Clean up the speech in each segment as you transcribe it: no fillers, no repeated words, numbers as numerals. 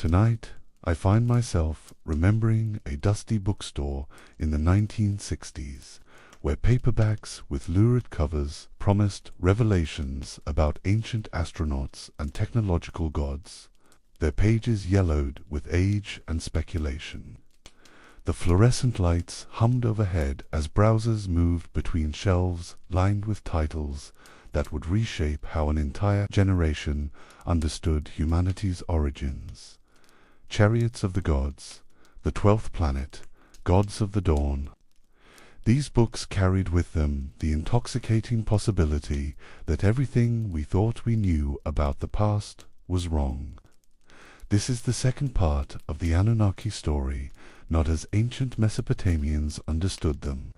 Tonight, I find myself remembering a dusty bookstore in the 1960s, where paperbacks with lurid covers promised revelations about ancient astronauts and technological gods, their pages yellowed with age and speculation. The fluorescent lights hummed overhead as browsers moved between shelves lined with titles that would reshape how an entire generation understood humanity's origins. Chariots of the Gods, The 12th Planet, Gods of the Dawn. These books carried with them the intoxicating possibility that everything we thought we knew about the past was wrong. This is the second part of the Anunnaki story, not as ancient Mesopotamians understood them,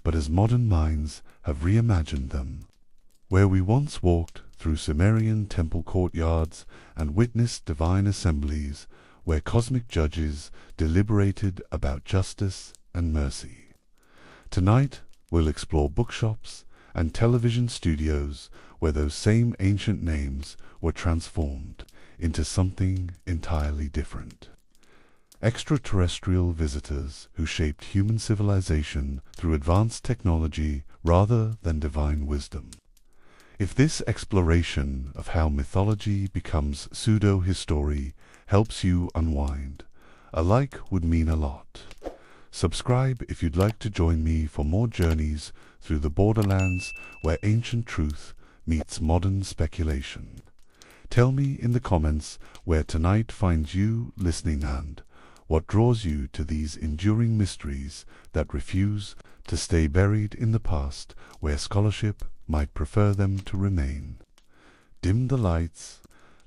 but as modern minds have reimagined them. Where we once walked through Sumerian temple courtyards and witnessed divine assemblies, where cosmic judges deliberated about justice and mercy. Tonight we'll explore bookshops and television studios where those same ancient names were transformed into something entirely different. Extraterrestrial visitors who shaped human civilization through advanced technology rather than divine wisdom. If this exploration of how mythology becomes pseudo-history helps you unwind, a like would mean a lot. Subscribe if you'd like to join me for more journeys through the borderlands where ancient truth meets modern speculation. Tell me in the comments where tonight finds you listening and what draws you to these enduring mysteries that refuse to stay buried in the past where scholarship might prefer them to remain. Dim the lights,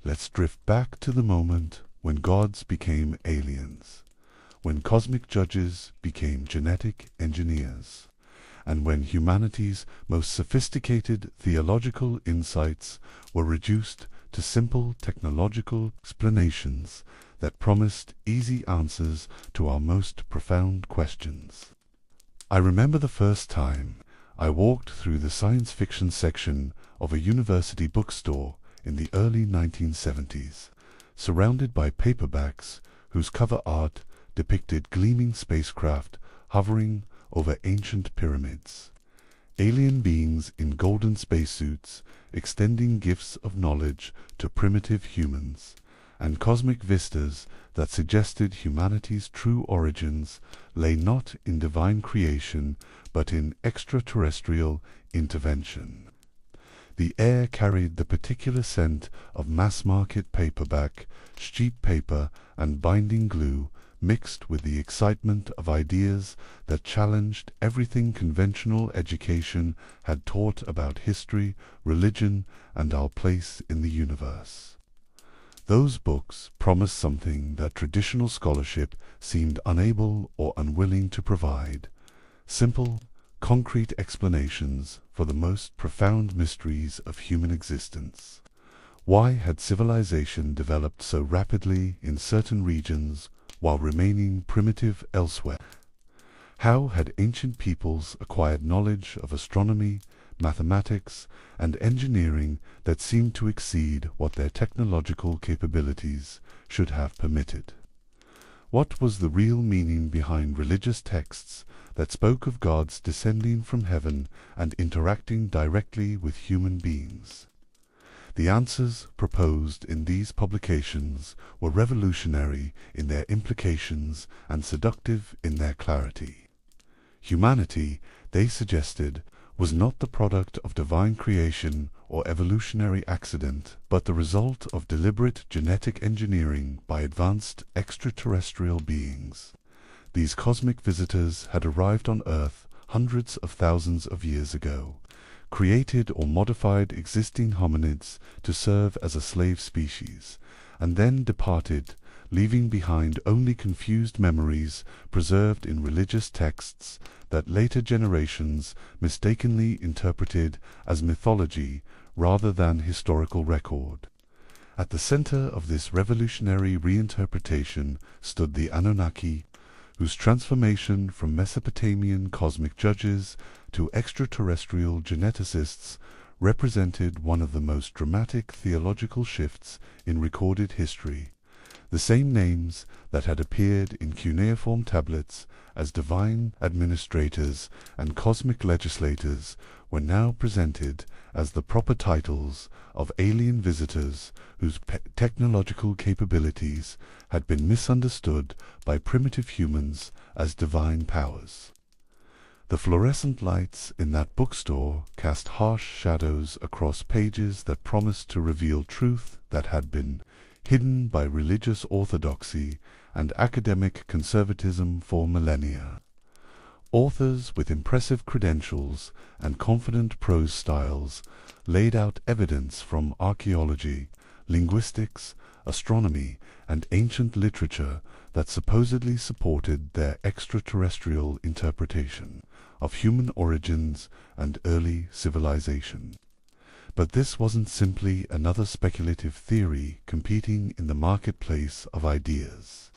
let's drift back to the moment when gods became aliens, when cosmic judges became genetic engineers, and when humanity's most sophisticated theological insights were reduced to simple technological explanations that promised easy answers to our most profound questions. I remember the first time I walked through the science fiction section of a university bookstore in the early 1970s, surrounded by paperbacks whose cover art depicted gleaming spacecraft hovering over ancient pyramids. Alien beings in golden spacesuits extending gifts of knowledge to primitive humans, and cosmic vistas that suggested humanity's true origins lay not in divine creation but in extraterrestrial intervention. The air carried the particular scent of mass-market paperback, sheet paper, and binding glue, mixed with the excitement of ideas that challenged everything conventional education had taught about history, religion, and our place in the universe. Those books promised something that traditional scholarship seemed unable or unwilling to provide: simple, concrete explanations for the most profound mysteries of human existence. Why had civilization developed so rapidly in certain regions while remaining primitive elsewhere? How had ancient peoples acquired knowledge of astronomy, mathematics, and engineering that seemed to exceed what their technological capabilities should have permitted? What was the real meaning behind religious texts that spoke of gods descending from heaven and interacting directly with human beings? The answers proposed in these publications were revolutionary in their implications and seductive in their clarity. Humanity, they suggested, was not the product of divine creation or evolutionary accident, but the result of deliberate genetic engineering by advanced extraterrestrial beings. These cosmic visitors had arrived on Earth hundreds of thousands of years ago, created or modified existing hominids to serve as a slave species, and then departed, leaving behind only confused memories preserved in religious texts that later generations mistakenly interpreted as mythology rather than historical record. At the center of this revolutionary reinterpretation stood the Anunnaki, whose transformation from Mesopotamian cosmic judges to extraterrestrial geneticists represented one of the most dramatic theological shifts in recorded history. The same names that had appeared in cuneiform tablets as divine administrators and cosmic legislators were now presented as the proper titles of alien visitors whose technological capabilities had been misunderstood by primitive humans as divine powers. The fluorescent lights in that bookstore cast harsh shadows across pages that promised to reveal truth that had been hidden by religious orthodoxy and academic conservatism for millennia. Authors with impressive credentials and confident prose styles laid out evidence from archaeology, linguistics, astronomy, and ancient literature that supposedly supported their extraterrestrial interpretation of human origins and early civilization. But this wasn't simply another speculative theory competing in the marketplace of ideas.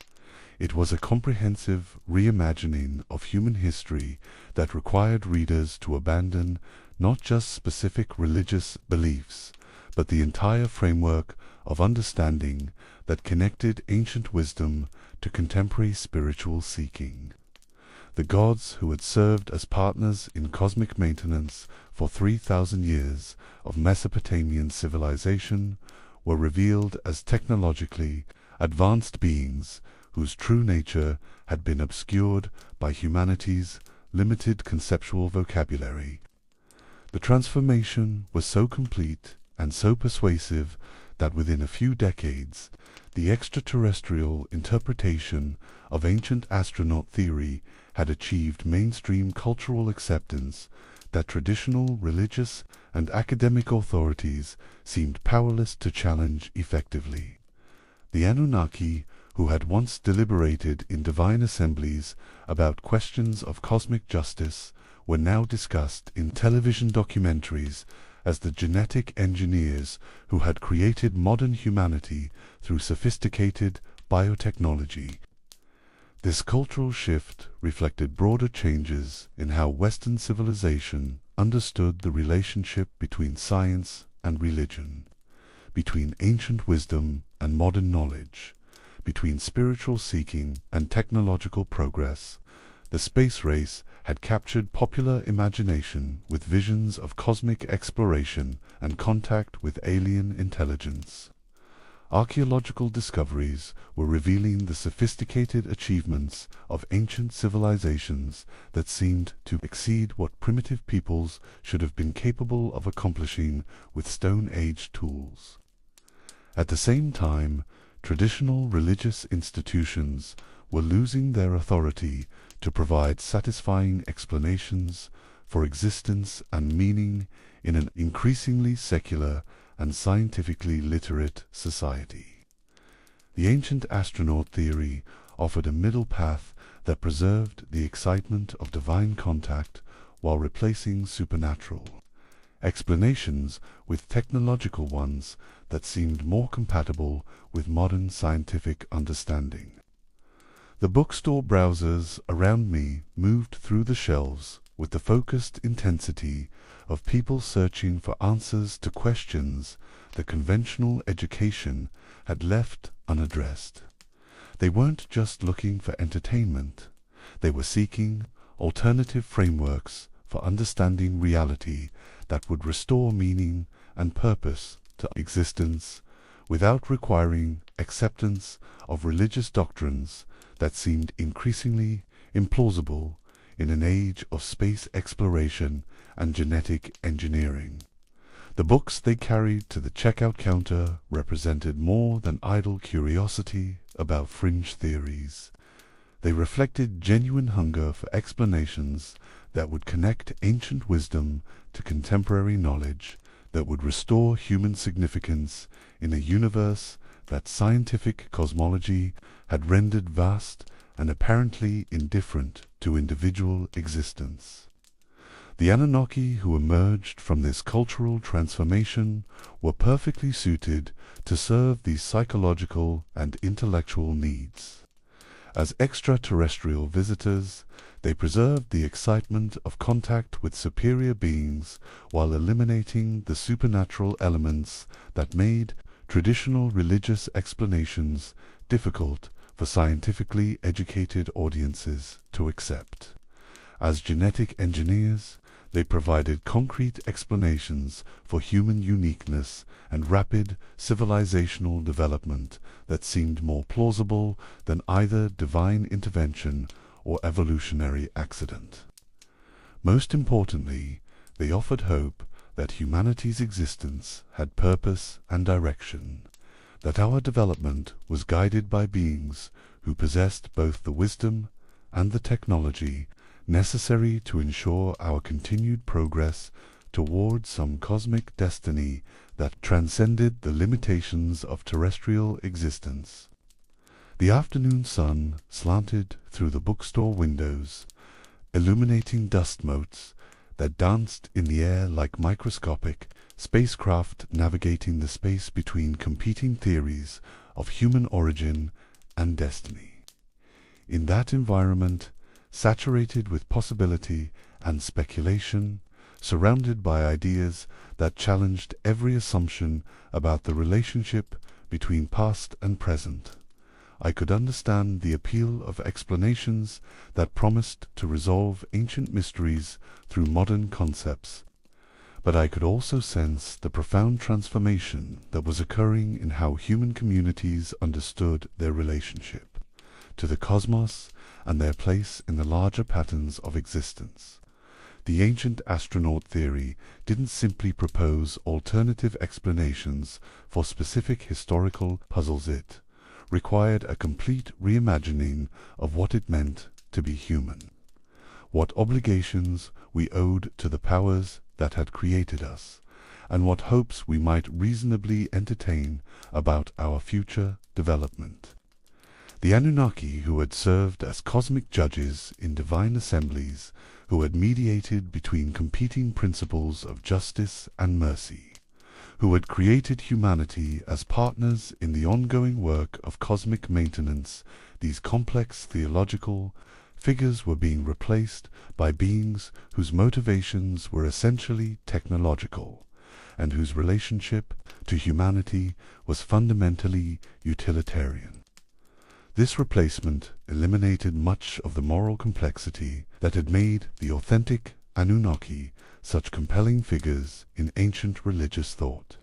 It was a comprehensive reimagining of human history that required readers to abandon not just specific religious beliefs, but the entire framework of understanding that connected ancient wisdom to contemporary spiritual seeking. The gods who had served as partners in cosmic maintenance for 3,000 years of Mesopotamian civilization were revealed as technologically advanced beings whose true nature had been obscured by humanity's limited conceptual vocabulary. The transformation was so complete and so persuasive that within a few decades, the extraterrestrial interpretation of ancient astronaut theory had achieved mainstream cultural acceptance that traditional religious and academic authorities seemed powerless to challenge effectively. The Anunnaki, who had once deliberated in divine assemblies about questions of cosmic justice, were now discussed in television documentaries as the genetic engineers who had created modern humanity through sophisticated biotechnology. This cultural shift reflected broader changes in how Western civilization understood the relationship between science and religion, between ancient wisdom and modern knowledge, between spiritual seeking and technological progress. The space race had captured popular imagination with visions of cosmic exploration and contact with alien intelligence. Archaeological discoveries were revealing the sophisticated achievements of ancient civilizations that seemed to exceed what primitive peoples should have been capable of accomplishing with Stone Age tools. At the same time, traditional religious institutions were losing their authority to provide satisfying explanations for existence and meaning in an increasingly secular and scientifically literate society. The ancient astronaut theory offered a middle path that preserved the excitement of divine contact while replacing supernatural explanations with technological ones that seemed more compatible with modern scientific understanding. The bookstore browsers around me moved through the shelves with the focused intensity of people searching for answers to questions that conventional education had left unaddressed. They weren't just looking for entertainment, they were seeking alternative frameworks for understanding reality that would restore meaning and purpose to existence without requiring acceptance of religious doctrines that seemed increasingly implausible in an age of space exploration and genetic engineering. The books they carried to the checkout counter represented more than idle curiosity about fringe theories. They reflected genuine hunger for explanations that would connect ancient wisdom to contemporary knowledge, that would restore human significance in a universe that scientific cosmology had rendered vast and apparently indifferent to individual existence. The Anunnaki who emerged from this cultural transformation were perfectly suited to serve these psychological and intellectual needs. As extraterrestrial visitors, they preserved the excitement of contact with superior beings while eliminating the supernatural elements that made traditional religious explanations difficult for scientifically educated audiences to accept. As genetic engineers, they provided concrete explanations for human uniqueness and rapid civilizational development that seemed more plausible than either divine intervention or evolutionary accident. Most importantly, they offered hope that humanity's existence had purpose and direction, that our development was guided by beings who possessed both the wisdom and the technology necessary to ensure our continued progress towards some cosmic destiny that transcended the limitations of terrestrial existence. The afternoon sun slanted through the bookstore windows, illuminating dust motes that danced in the air like microscopic spacecraft navigating the space between competing theories of human origin and destiny. In that environment, saturated with possibility and speculation, surrounded by ideas that challenged every assumption about the relationship between past and present, I could understand the appeal of explanations that promised to resolve ancient mysteries through modern concepts, but I could also sense the profound transformation that was occurring in how human communities understood their relationship to the cosmos and their place in the larger patterns of existence. The ancient astronaut theory didn't simply propose alternative explanations for specific historical puzzles. It required a complete reimagining of what it meant to be human, what obligations we owed to the powers that had created us, and what hopes we might reasonably entertain about our future development. The Anunnaki, who had served as cosmic judges in divine assemblies, who had mediated between competing principles of justice and mercy, who had created humanity as partners in the ongoing work of cosmic maintenance, these complex theological figures were being replaced by beings whose motivations were essentially technological, and whose relationship to humanity was fundamentally utilitarian. This replacement eliminated much of the moral complexity that had made the authentic Anunnaki such compelling figures in ancient religious thought.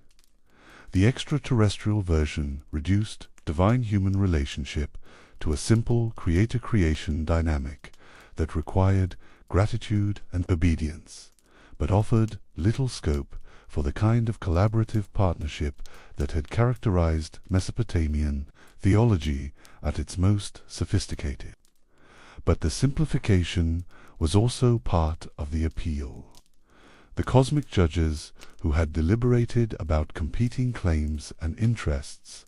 The extraterrestrial version reduced divine-human relationship to a simple creator-creation dynamic that required gratitude and obedience, but offered little scope for the kind of collaborative partnership that had characterized Mesopotamian theology at its most sophisticated. But the simplification was also part of the appeal. The cosmic judges who had deliberated about competing claims and interests,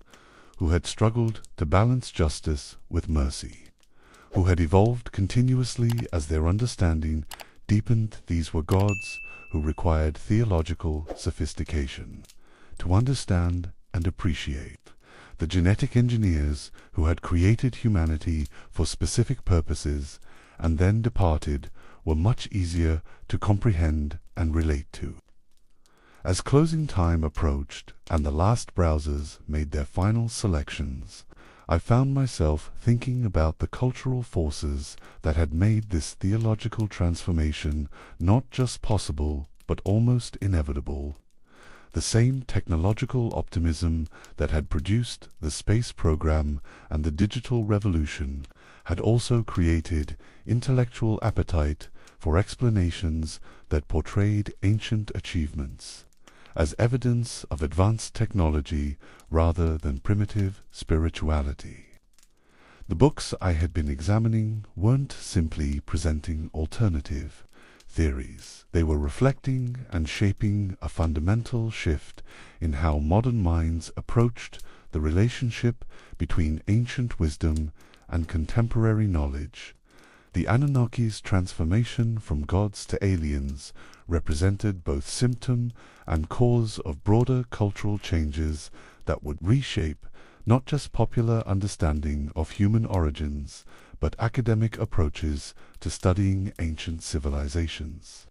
who had struggled to balance justice with mercy, who had evolved continuously as their understanding deepened, these were gods who required theological sophistication to understand and appreciate. The genetic engineers who had created humanity for specific purposes and then departed were much easier to comprehend and relate to. As closing time approached and the last browsers made their final selections, I found myself thinking about the cultural forces that had made this theological transformation not just possible but almost inevitable. The same technological optimism that had produced the space program and the digital revolution had also created intellectual appetite for explanations that portrayed ancient achievements as evidence of advanced technology rather than primitive spirituality. The books I had been examining weren't simply presenting alternative theories. They were reflecting and shaping a fundamental shift in how modern minds approached the relationship between ancient wisdom and contemporary knowledge. The Anunnaki's transformation from gods to aliens represented both symptom and cause of broader cultural changes that would reshape not just popular understanding of human origins, but academic approaches to studying ancient civilizations.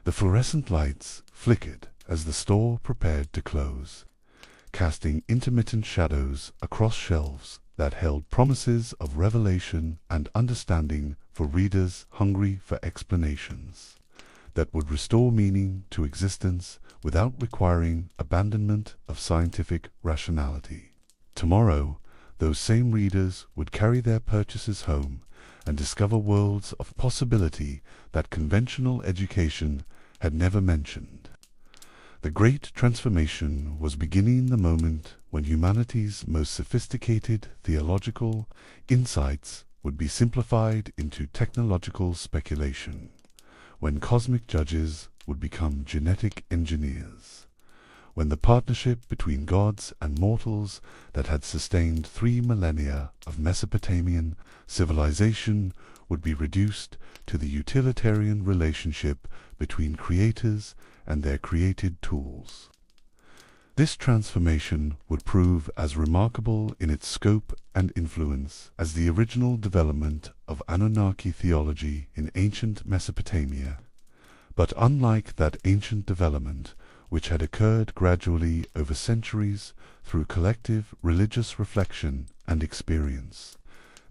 The fluorescent lights flickered as the store prepared to close, casting intermittent shadows across shelves that held promises of revelation and understanding for readers hungry for explanations that would restore meaning to existence without requiring abandonment of scientific rationality. Tomorrow, those same readers would carry their purchases home and discover worlds of possibility that conventional education had never mentioned. The great transformation was beginning the moment when humanity's most sophisticated theological insights would be simplified into technological speculation, when cosmic judges would become genetic engineers, when the partnership between gods and mortals that had sustained 3 millennia of Mesopotamian civilization would be reduced to the utilitarian relationship between creators and their created tools. This transformation would prove as remarkable in its scope and influence as the original development of Anunnaki theology in ancient Mesopotamia. But unlike that ancient development, which had occurred gradually over centuries through collective religious reflection and experience,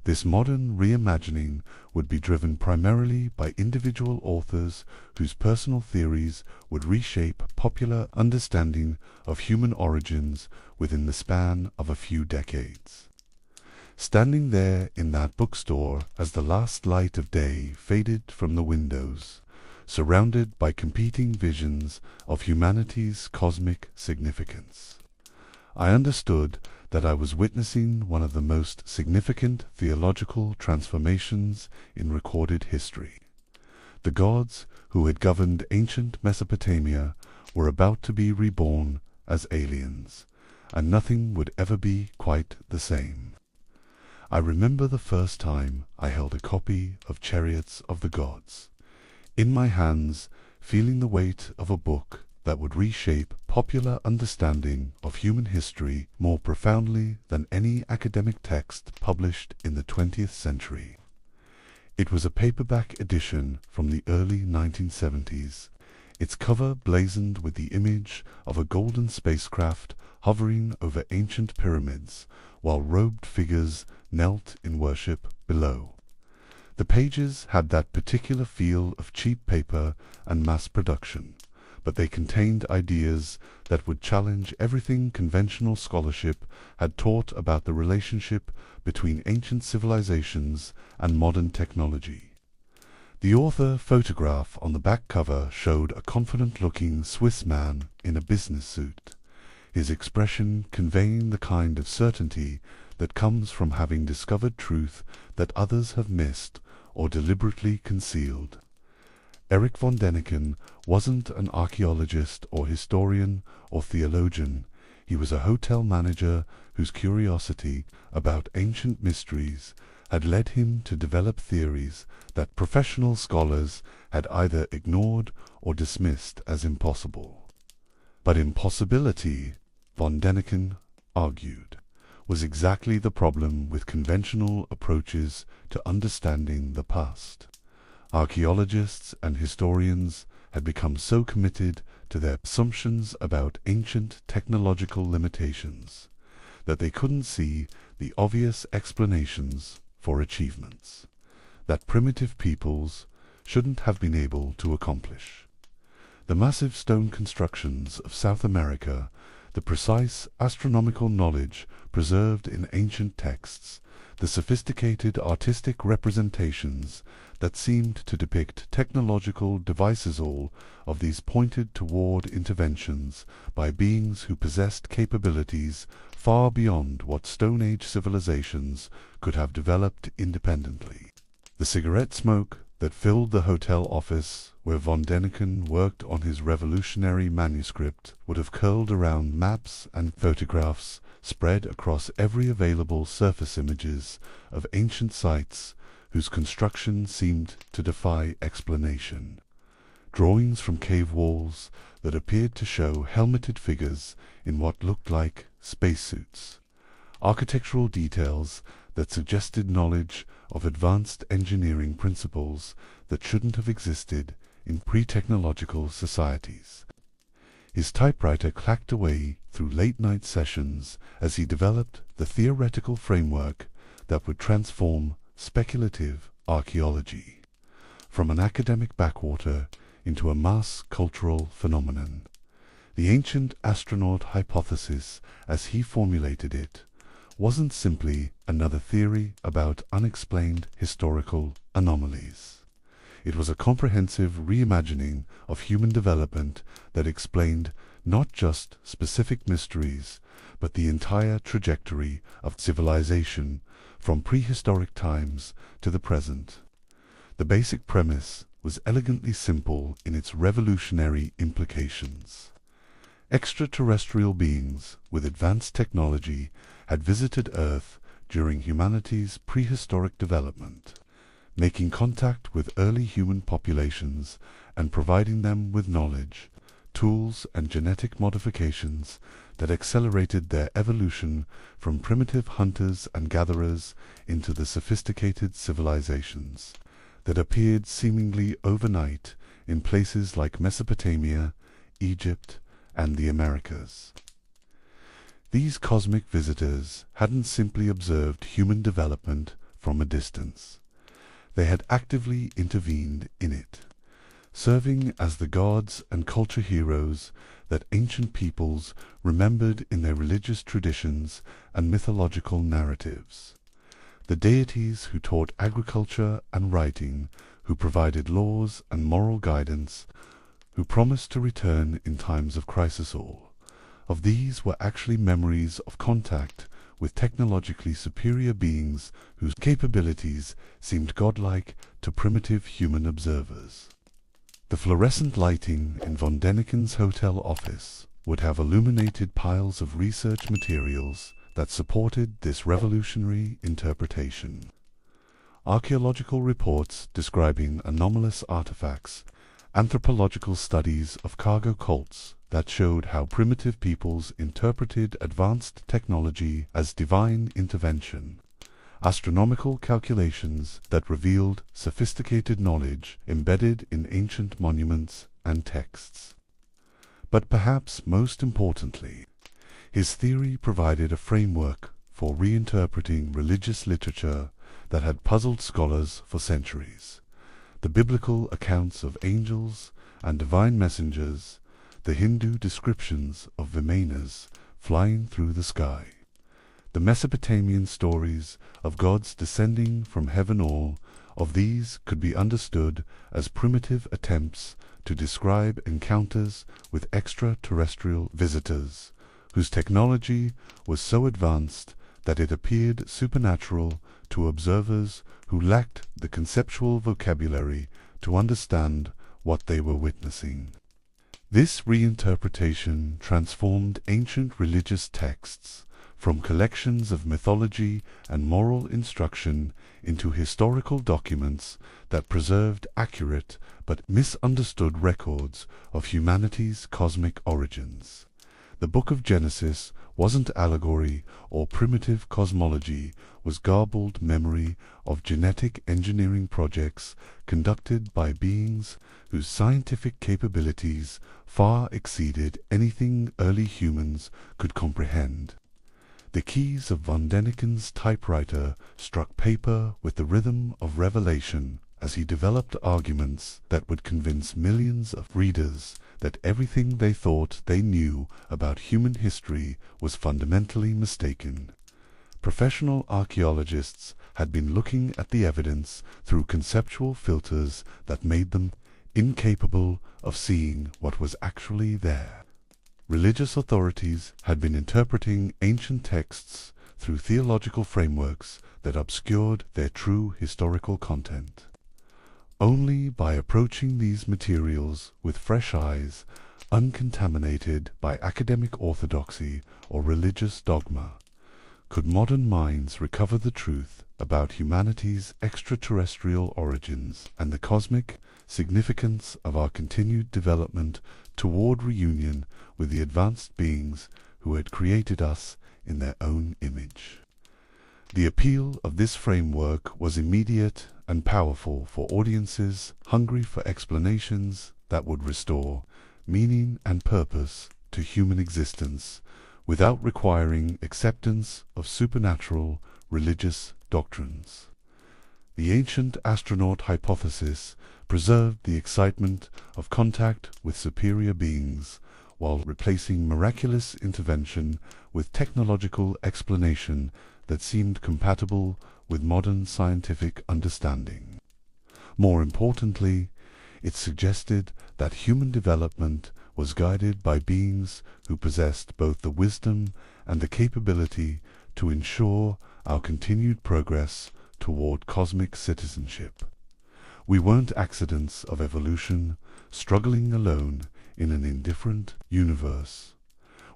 this modern reimagining would be driven primarily by individual authors whose personal theories would reshape popular understanding of human origins within the span of a few decades. Standing there in that bookstore as the last light of day faded from the windows, surrounded by competing visions of humanity's cosmic significance, I understood that I was witnessing one of the most significant theological transformations in recorded history. The gods who had governed ancient Mesopotamia were about to be reborn as aliens, and nothing would ever be quite the same. I remember the first time I held a copy of Chariots of the Gods in my hands, feeling the weight of a book that would reshape popular understanding of human history more profoundly than any academic text published in the 20th century. It was a paperback edition from the early 1970s, its cover blazoned with the image of a golden spacecraft hovering over ancient pyramids, while robed figures knelt in worship below. The pages had that particular feel of cheap paper and mass production, but they contained ideas that would challenge everything conventional scholarship had taught about the relationship between ancient civilizations and modern technology. The author photograph on the back cover showed a confident-looking Swiss man in a business suit, his expression conveying the kind of certainty that comes from having discovered truth that others have missed or deliberately concealed. Erich von Däniken wasn't an archaeologist or historian or theologian. He was a hotel manager whose curiosity about ancient mysteries had led him to develop theories that professional scholars had either ignored or dismissed as impossible. But impossibility, von Däniken argued, was exactly the problem with conventional approaches to understanding the past. Archaeologists and historians had become so committed to their assumptions about ancient technological limitations that they couldn't see the obvious explanations for achievements that primitive peoples shouldn't have been able to accomplish. The massive stone constructions of South America, the precise astronomical knowledge preserved in ancient texts, the sophisticated artistic representations that seemed to depict technological devices, all of these pointed toward interventions by beings who possessed capabilities far beyond what Stone Age civilizations could have developed independently. The cigarette smoke that filled the hotel office where von Däniken worked on his revolutionary manuscript would have curled around maps and photographs spread across every available surface images of ancient sites whose construction seemed to defy explanation. Drawings from cave walls that appeared to show helmeted figures in what looked like spacesuits. Architectural details that suggested knowledge of advanced engineering principles that shouldn't have existed in pre-technological societies. His typewriter clacked away through late-night sessions as he developed the theoretical framework that would transform speculative archaeology from an academic backwater into a mass cultural phenomenon. The ancient astronaut hypothesis, as he formulated it, wasn't simply another theory about unexplained historical anomalies. It was a comprehensive reimagining of human development that explained not just specific mysteries, but the entire trajectory of civilization from prehistoric times to the present. The basic premise was elegantly simple in its revolutionary implications. Extraterrestrial beings with advanced technology had visited Earth during humanity's prehistoric development, making contact with early human populations and providing them with knowledge, tools, and genetic modifications that accelerated their evolution from primitive hunters and gatherers into the sophisticated civilizations that appeared seemingly overnight in places like Mesopotamia, Egypt, and the Americas. These cosmic visitors hadn't simply observed human development from a distance. They had actively intervened in it, serving as the gods and culture heroes that ancient peoples remembered in their religious traditions and mythological narratives. The deities who taught agriculture and writing, who provided laws and moral guidance, who promised to return in times of crisis. All of these were actually memories of contact with technologically superior beings whose capabilities seemed godlike to primitive human observers. The fluorescent lighting in von Däniken's hotel office would have illuminated piles of research materials that supported this revolutionary interpretation. Archaeological reports describing anomalous artifacts, anthropological studies of cargo cults that showed how primitive peoples interpreted advanced technology as divine intervention, astronomical calculations that revealed sophisticated knowledge embedded in ancient monuments and texts. But perhaps most importantly, his theory provided a framework for reinterpreting religious literature that had puzzled scholars for centuries. The biblical accounts of angels and divine messengers, the Hindu descriptions of Vimanas flying through the sky, the Mesopotamian stories of gods descending from heaven, all of these could be understood as primitive attempts to describe encounters with extraterrestrial visitors, whose technology was so advanced that it appeared supernatural to observers who lacked the conceptual vocabulary to understand what they were witnessing. This reinterpretation transformed ancient religious texts from collections of mythology and moral instruction into historical documents that preserved accurate but misunderstood records of humanity's cosmic origins. The Book of Genesis wasn't allegory or primitive cosmology, was garbled memory of genetic engineering projects conducted by beings whose scientific capabilities far exceeded anything early humans could comprehend. The keys of von Däniken's typewriter struck paper with the rhythm of revelation as he developed arguments that would convince millions of readers that everything they thought they knew about human history was fundamentally mistaken. Professional archaeologists had been looking at the evidence through conceptual filters that made them incapable of seeing what was actually there. Religious authorities had been interpreting ancient texts through theological frameworks that obscured their true historical content. Only by approaching these materials with fresh eyes, uncontaminated by academic orthodoxy or religious dogma, could modern minds recover the truth about humanity's extraterrestrial origins and the cosmic significance of our continued development toward reunion with the advanced beings who had created us in their own image. The appeal of this framework was immediate and powerful for audiences hungry for explanations that would restore meaning and purpose to human existence without requiring acceptance of supernatural religious doctrines. The ancient astronaut hypothesis preserved the excitement of contact with superior beings while replacing miraculous intervention with technological explanation that seemed compatible with modern scientific understanding. More importantly, it suggested that human development was guided by beings who possessed both the wisdom and the capability to ensure our continued progress toward cosmic citizenship. We weren't accidents of evolution, struggling alone in an indifferent universe.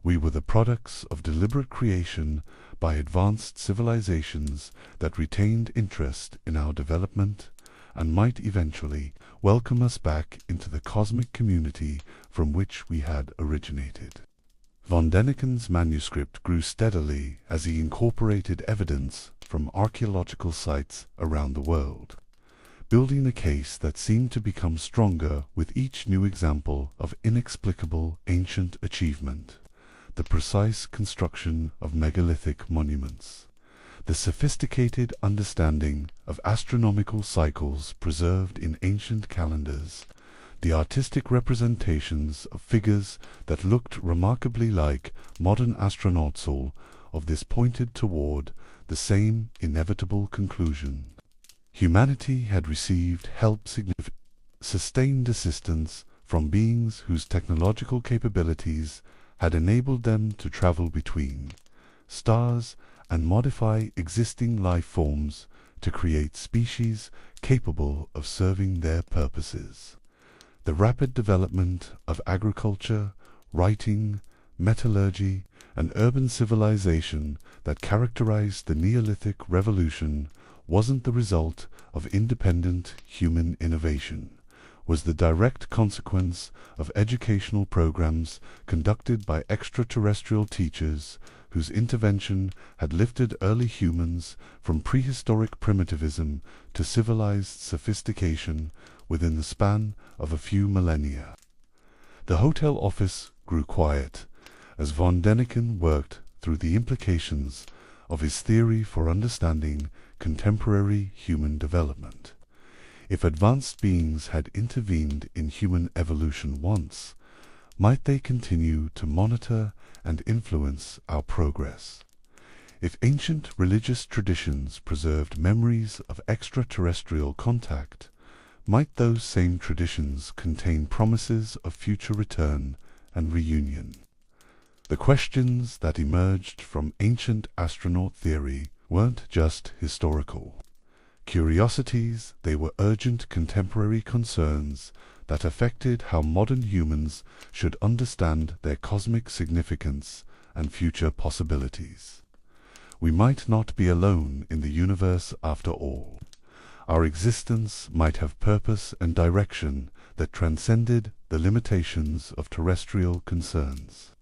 We were the products of deliberate creation by advanced civilizations that retained interest in our development and might eventually welcome us back into the cosmic community from which we had originated. Von Däniken's manuscript grew steadily as he incorporated evidence from archaeological sites around the world, building a case that seemed to become stronger with each new example of inexplicable ancient achievement: the precise construction of megalithic monuments, the sophisticated understanding of astronomical cycles preserved in ancient calendars, the artistic representations of figures that looked remarkably like modern astronauts. All of this pointed toward the same inevitable conclusion. Humanity had received sustained assistance from beings whose technological capabilities had enabled them to travel between stars and modify existing life forms to create species capable of serving their purposes. The rapid development of agriculture, writing, metallurgy, and urban civilization that characterized the Neolithic Revolution wasn't the result of independent human innovation, was the direct consequence of educational programs conducted by extraterrestrial teachers whose intervention had lifted early humans from prehistoric primitivism to civilized sophistication within the span of a few millennia. The hotel office grew quiet as von Däniken worked through the implications of his theory for understanding contemporary human development. If advanced beings had intervened in human evolution once, might they continue to monitor and influence our progress? If ancient religious traditions preserved memories of extraterrestrial contact, might those same traditions contain promises of future return and reunion? The questions that emerged from ancient astronaut theory weren't just historical curiosities, they were urgent contemporary concerns that affected how modern humans should understand their cosmic significance and future possibilities. We might not be alone in the universe after all. Our existence might have purpose and direction that transcended the limitations of terrestrial concerns.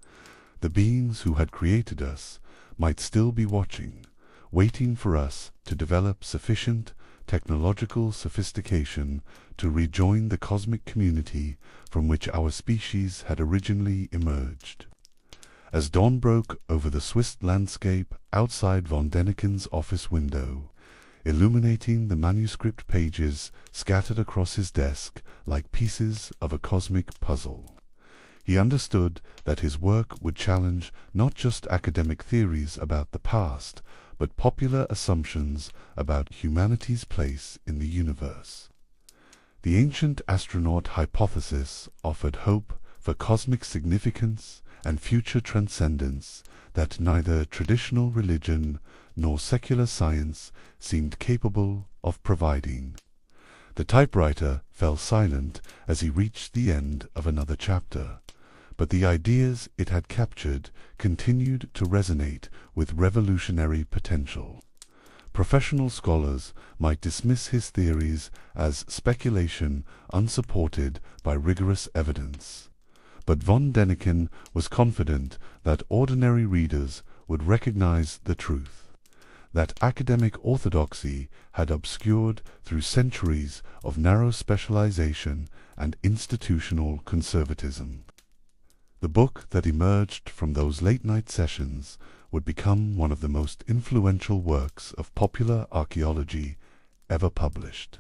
The beings who had created us might still be watching, waiting for us to develop sufficient technological sophistication to rejoin the cosmic community from which our species had originally emerged. As dawn broke over the Swiss landscape outside von Däniken's office window, illuminating the manuscript pages scattered across his desk like pieces of a cosmic puzzle, he understood that his work would challenge not just academic theories about the past, but popular assumptions about humanity's place in the universe. The ancient astronaut hypothesis offered hope for cosmic significance and future transcendence that neither traditional religion nor secular science seemed capable of providing. The typewriter fell silent as he reached the end of another chapter, but the ideas it had captured continued to resonate with revolutionary potential. Professional scholars might dismiss his theories as speculation unsupported by rigorous evidence, but von Däniken was confident that ordinary readers would recognize the truth, that academic orthodoxy had obscured through centuries of narrow specialization and institutional conservatism. The book that emerged from those late-night sessions would become one of the most influential works of popular archaeology ever published,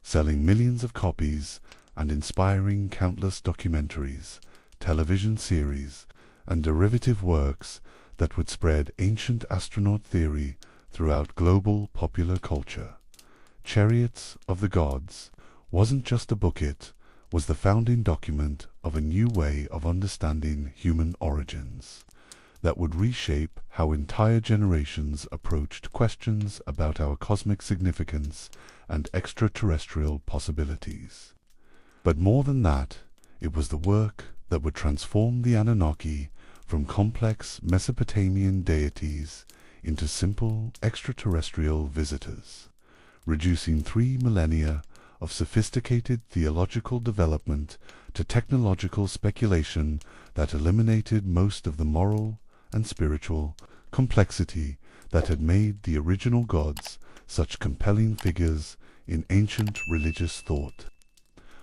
selling millions of copies and inspiring countless documentaries, television series, and derivative works that would spread ancient astronaut theory throughout global popular culture. Chariots of the Gods wasn't just a book, it was the founding document of a new way of understanding human origins that would reshape how entire generations approached questions about our cosmic significance and extraterrestrial possibilities. But more than that, it was the work that would transform the Anunnaki from complex Mesopotamian deities into simple extraterrestrial visitors, reducing 3 millennia of sophisticated theological development to technological speculation that eliminated most of the moral and spiritual complexity that had made the original gods such compelling figures in ancient religious thought.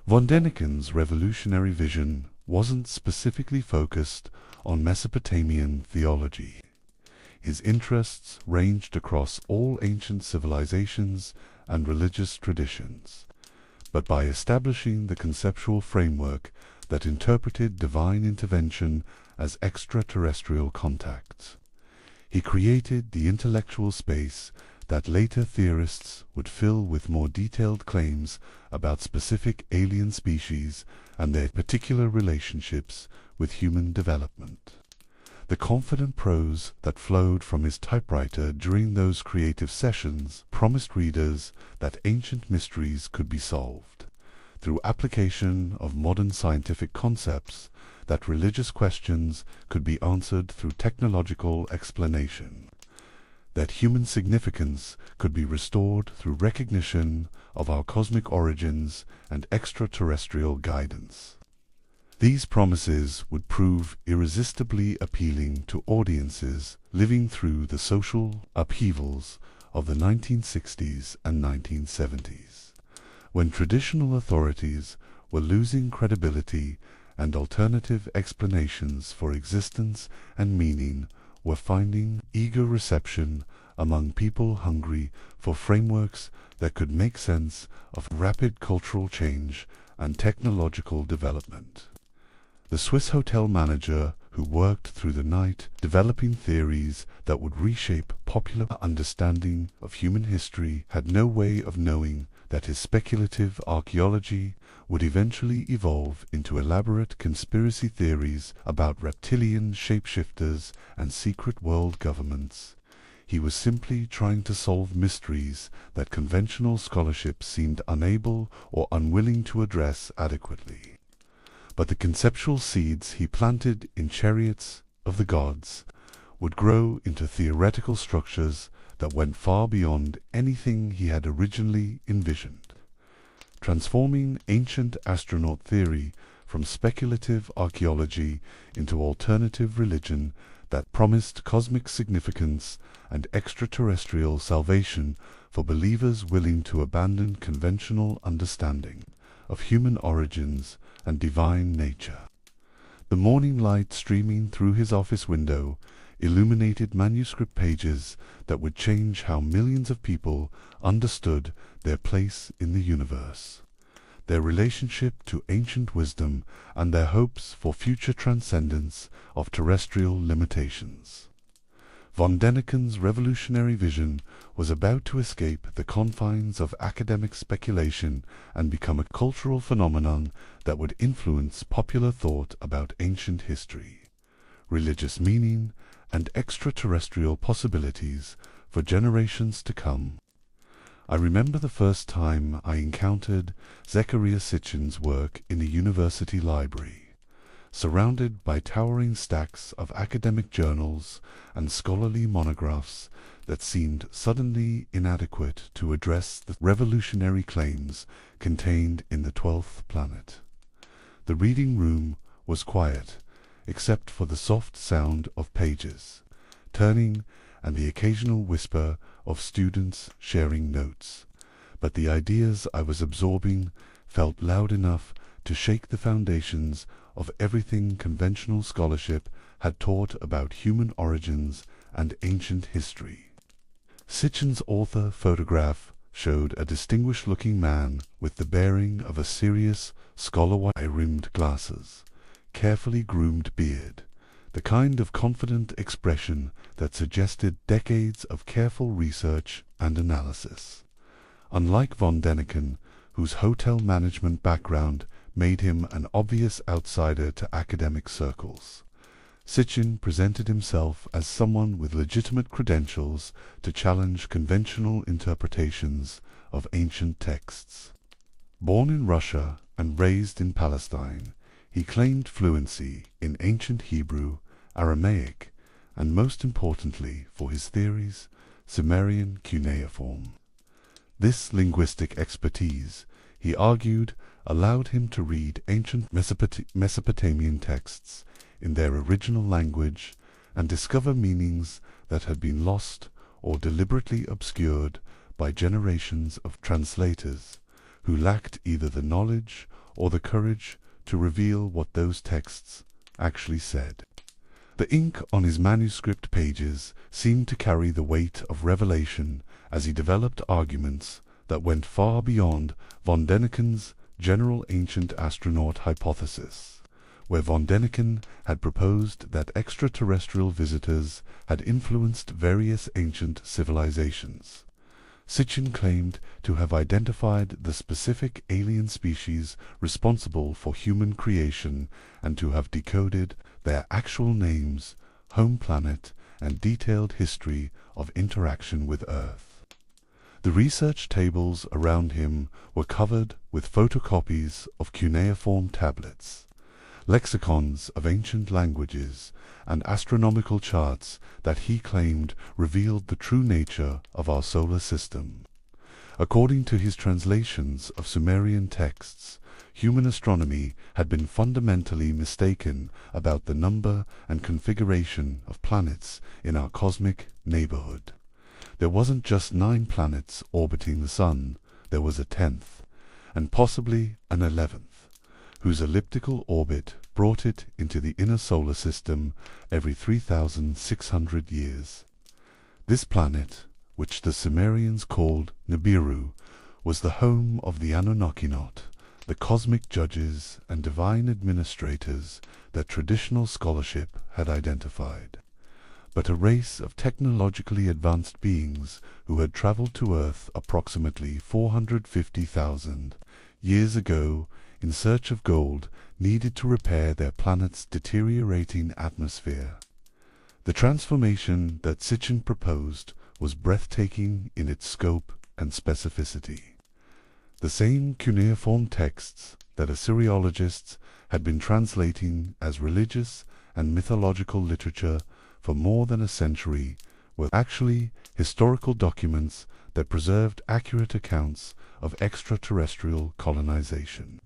Von Däniken's revolutionary vision wasn't specifically focused on Mesopotamian theology. His interests ranged across all ancient civilizations and religious traditions, but by establishing the conceptual framework that interpreted divine intervention as extraterrestrial contacts, he created the intellectual space that later theorists would fill with more detailed claims about specific alien species and their particular relationships with human development. The confident prose that flowed from his typewriter during those creative sessions promised readers that ancient mysteries could be solved through application of modern scientific concepts, that religious questions could be answered through technological explanation, that human significance could be restored through recognition of our cosmic origins and extraterrestrial guidance. These promises would prove irresistibly appealing to audiences living through the social upheavals of the 1960s and 1970s, when traditional authorities were losing credibility and alternative explanations for existence and meaning were finding eager reception among people hungry for frameworks that could make sense of rapid cultural change and technological development. The Swiss hotel manager who worked through the night developing theories that would reshape popular understanding of human history had no way of knowing that his speculative archaeology would eventually evolve into elaborate conspiracy theories about reptilian shapeshifters and secret world governments. He was simply trying to solve mysteries that conventional scholarship seemed unable or unwilling to address adequately. But the conceptual seeds he planted in Chariots of the Gods would grow into theoretical structures that went far beyond anything he had originally envisioned, transforming ancient astronaut theory from speculative archaeology into alternative religion that promised cosmic significance and extraterrestrial salvation for believers willing to abandon conventional understanding of human origins and divine nature. The morning light streaming through his office window illuminated manuscript pages that would change how millions of people understood their place in the universe, their relationship to ancient wisdom, and their hopes for future transcendence of terrestrial limitations. Von Däniken's revolutionary vision was about to escape the confines of academic speculation and become a cultural phenomenon that would influence popular thought about ancient history, religious meaning, and extraterrestrial possibilities for generations to come. I remember the first time I encountered Zecharia Sitchin's work in a university library, surrounded by towering stacks of academic journals and scholarly monographs that seemed suddenly inadequate to address the revolutionary claims contained in the 12th planet. The reading room was quiet, except for the soft sound of pages turning and the occasional whisper of students sharing notes, but the ideas I was absorbing felt loud enough to shake the foundations of everything conventional scholarship had taught about human origins and ancient history. Sitchin's author photograph showed a distinguished-looking man with the bearing of a serious scholar, wide-rimmed glasses, carefully groomed beard, the kind of confident expression that suggested decades of careful research and analysis. Unlike von Däniken, whose hotel management background made him an obvious outsider to academic circles, Sitchin presented himself as someone with legitimate credentials to challenge conventional interpretations of ancient texts. Born in Russia and raised in Palestine, he claimed fluency in ancient Hebrew, Aramaic, and most importantly for his theories, Sumerian cuneiform. This linguistic expertise, he argued, allowed him to read ancient Mesopotamian texts in their original language and discover meanings that had been lost or deliberately obscured by generations of translators who lacked either the knowledge or the courage to reveal what those texts actually said. The ink on his manuscript pages seemed to carry the weight of revelation as he developed arguments that went far beyond von Däniken's general ancient astronaut hypothesis, where von Däniken had proposed that extraterrestrial visitors had influenced various ancient civilizations. Sitchin claimed to have identified the specific alien species responsible for human creation and to have decoded their actual names, home planet, and detailed history of interaction with Earth. The research tables around him were covered with photocopies of cuneiform tablets, lexicons of ancient languages, and astronomical charts that he claimed revealed the true nature of our solar system. According to his translations of Sumerian texts, human astronomy had been fundamentally mistaken about the number and configuration of planets in our cosmic neighborhood. There wasn't just 9 planets orbiting the Sun, there was a 10th, and possibly an 11th, whose elliptical orbit brought it into the inner solar system every 3,600 years. This planet, which the Sumerians called Nibiru, was the home of the Anunnaki, the cosmic judges and divine administrators that traditional scholarship had identified, but a race of technologically advanced beings who had traveled to Earth approximately 450,000 years ago in search of gold needed to repair their planet's deteriorating atmosphere. The transformation that Sitchin proposed was breathtaking in its scope and specificity. The same cuneiform texts that Assyriologists had been translating as religious and mythological literature for more than a century were actually historical documents that preserved accurate accounts of extraterrestrial colonization,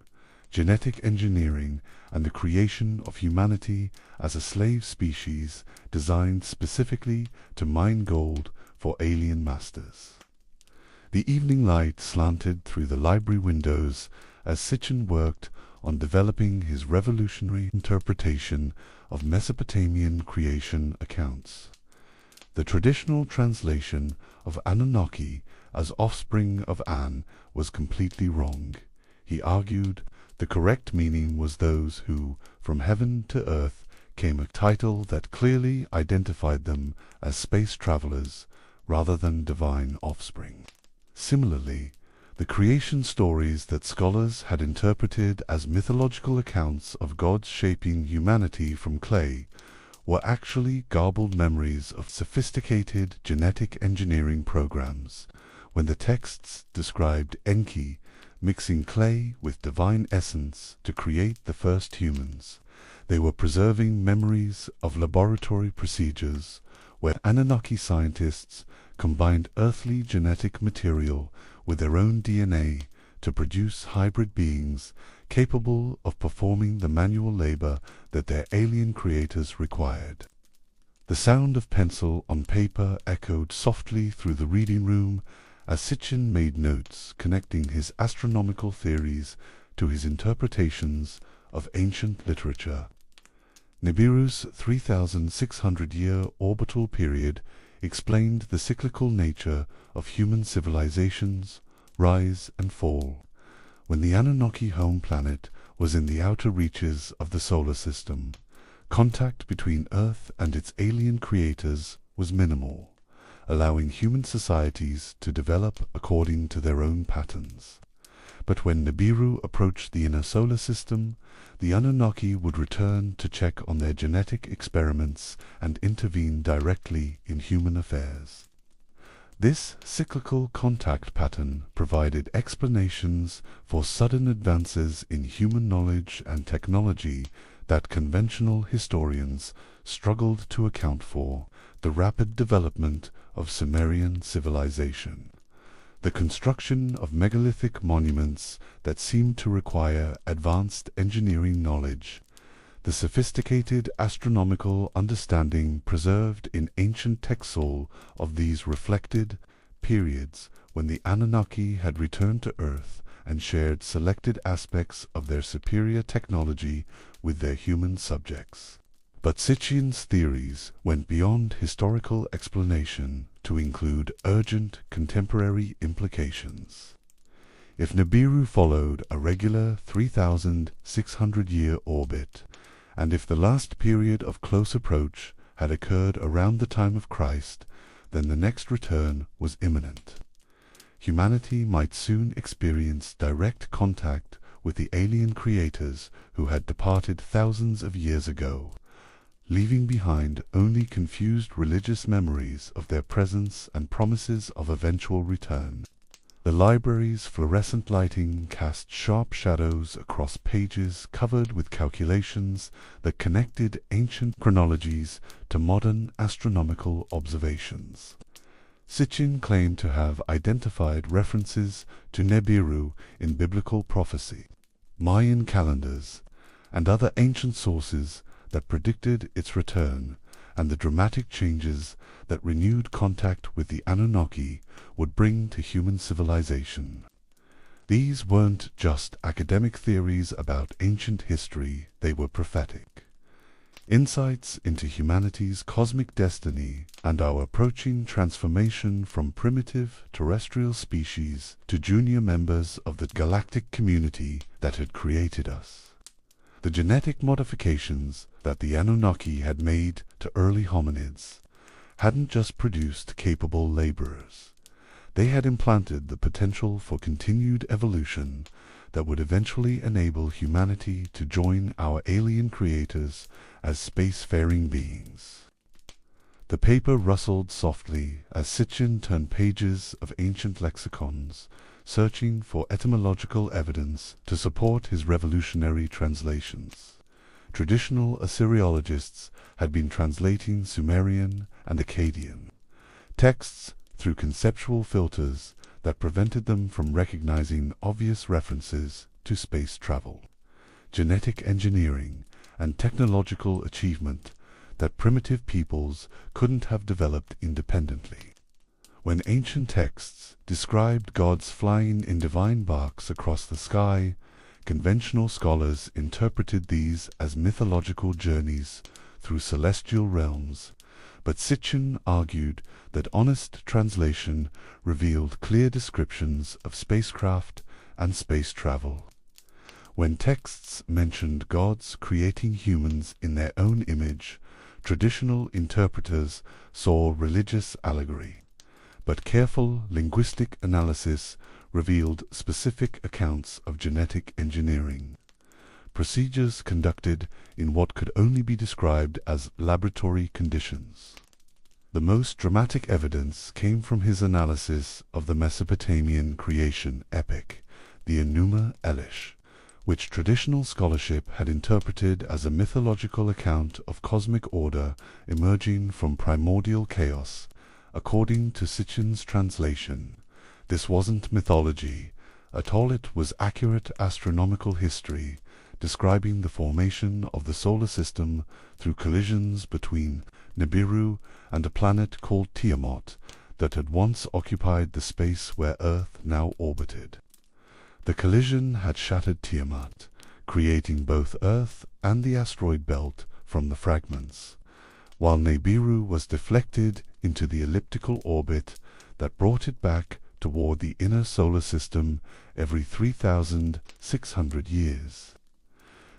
genetic engineering, and the creation of humanity as a slave species designed specifically to mine gold for alien masters. The evening light slanted through the library windows as Sitchin worked on developing his revolutionary interpretation of Mesopotamian creation accounts. The traditional translation of Anunnaki as offspring of An was completely wrong. He argued the correct meaning was those who, from heaven to earth, came, a title that clearly identified them as space travelers rather than divine offspring. Similarly, the creation stories that scholars had interpreted as mythological accounts of gods shaping humanity from clay were actually garbled memories of sophisticated genetic engineering programs, when the texts described Enki mixing clay with divine essence to create the first humans. They were preserving memories of laboratory procedures where Anunnaki scientists combined earthly genetic material with their own DNA to produce hybrid beings capable of performing the manual labor that their alien creators required. The sound of pencil on paper echoed softly through the reading room as Sitchin made notes connecting his astronomical theories to his interpretations of ancient literature. Nibiru's 3,600-year orbital period explained the cyclical nature of human civilizations' rise and fall. When the Anunnaki home planet was in the outer reaches of the solar system, contact between Earth and its alien creators was minimal, allowing human societies to develop according to their own patterns. But when Nibiru approached the inner solar system, the Anunnaki would return to check on their genetic experiments and intervene directly in human affairs. This cyclical contact pattern provided explanations for sudden advances in human knowledge and technology that conventional historians struggled to account for: the rapid development of Sumerian civilization, the construction of megalithic monuments that seemed to require advanced engineering knowledge, the sophisticated astronomical understanding preserved in ancient texts of these reflected periods when the Anunnaki had returned to Earth and shared selected aspects of their superior technology with their human subjects. But Sitchin's theories went beyond historical explanation to include urgent contemporary implications. If Nibiru followed a regular 3,600-year orbit, and if the last period of close approach had occurred around the time of Christ, then the next return was imminent. Humanity might soon experience direct contact with the alien creators who had departed thousands of years ago, leaving behind only confused religious memories of their presence and promises of eventual return. The library's fluorescent lighting cast sharp shadows across pages covered with calculations that connected ancient chronologies to modern astronomical observations. Sitchin claimed to have identified references to Nibiru in biblical prophecy, Mayan calendars, and other ancient sources that predicted its return, and the dramatic changes that renewed contact with the Anunnaki would bring to human civilization. These weren't just academic theories about ancient history, they were prophetic. Insights into humanity's cosmic destiny and our approaching transformation from primitive terrestrial species to junior members of the galactic community that had created us. The genetic modifications that the Anunnaki had made to early hominids hadn't just produced capable laborers. They had implanted the potential for continued evolution that would eventually enable humanity to join our alien creators as spacefaring beings. The paper rustled softly as Sitchin turned pages of ancient lexicons, searching for etymological evidence to support his revolutionary translations. Traditional Assyriologists had been translating Sumerian and Akkadian texts through conceptual filters that prevented them from recognizing obvious references to space travel, genetic engineering, and technological achievement that primitive peoples couldn't have developed independently. When ancient texts described gods flying in divine barks across the sky, conventional scholars interpreted these as mythological journeys through celestial realms, but Sitchin argued that honest translation revealed clear descriptions of spacecraft and space travel. When texts mentioned gods creating humans in their own image, traditional interpreters saw religious allegory. But careful linguistic analysis revealed specific accounts of genetic engineering, procedures conducted in what could only be described as laboratory conditions. The most dramatic evidence came from his analysis of the Mesopotamian creation epic, the Enuma Elish, which traditional scholarship had interpreted as a mythological account of cosmic order emerging from primordial chaos. According to Sitchin's translation, this wasn't mythology at all, it was accurate astronomical history, describing the formation of the solar system through collisions between Nibiru and a planet called Tiamat that had once occupied the space where Earth now orbited. The collision had shattered Tiamat, creating both Earth and the asteroid belt from the fragments, while Nibiru was deflected into the elliptical orbit that brought it back toward the inner solar system every 3,600 years.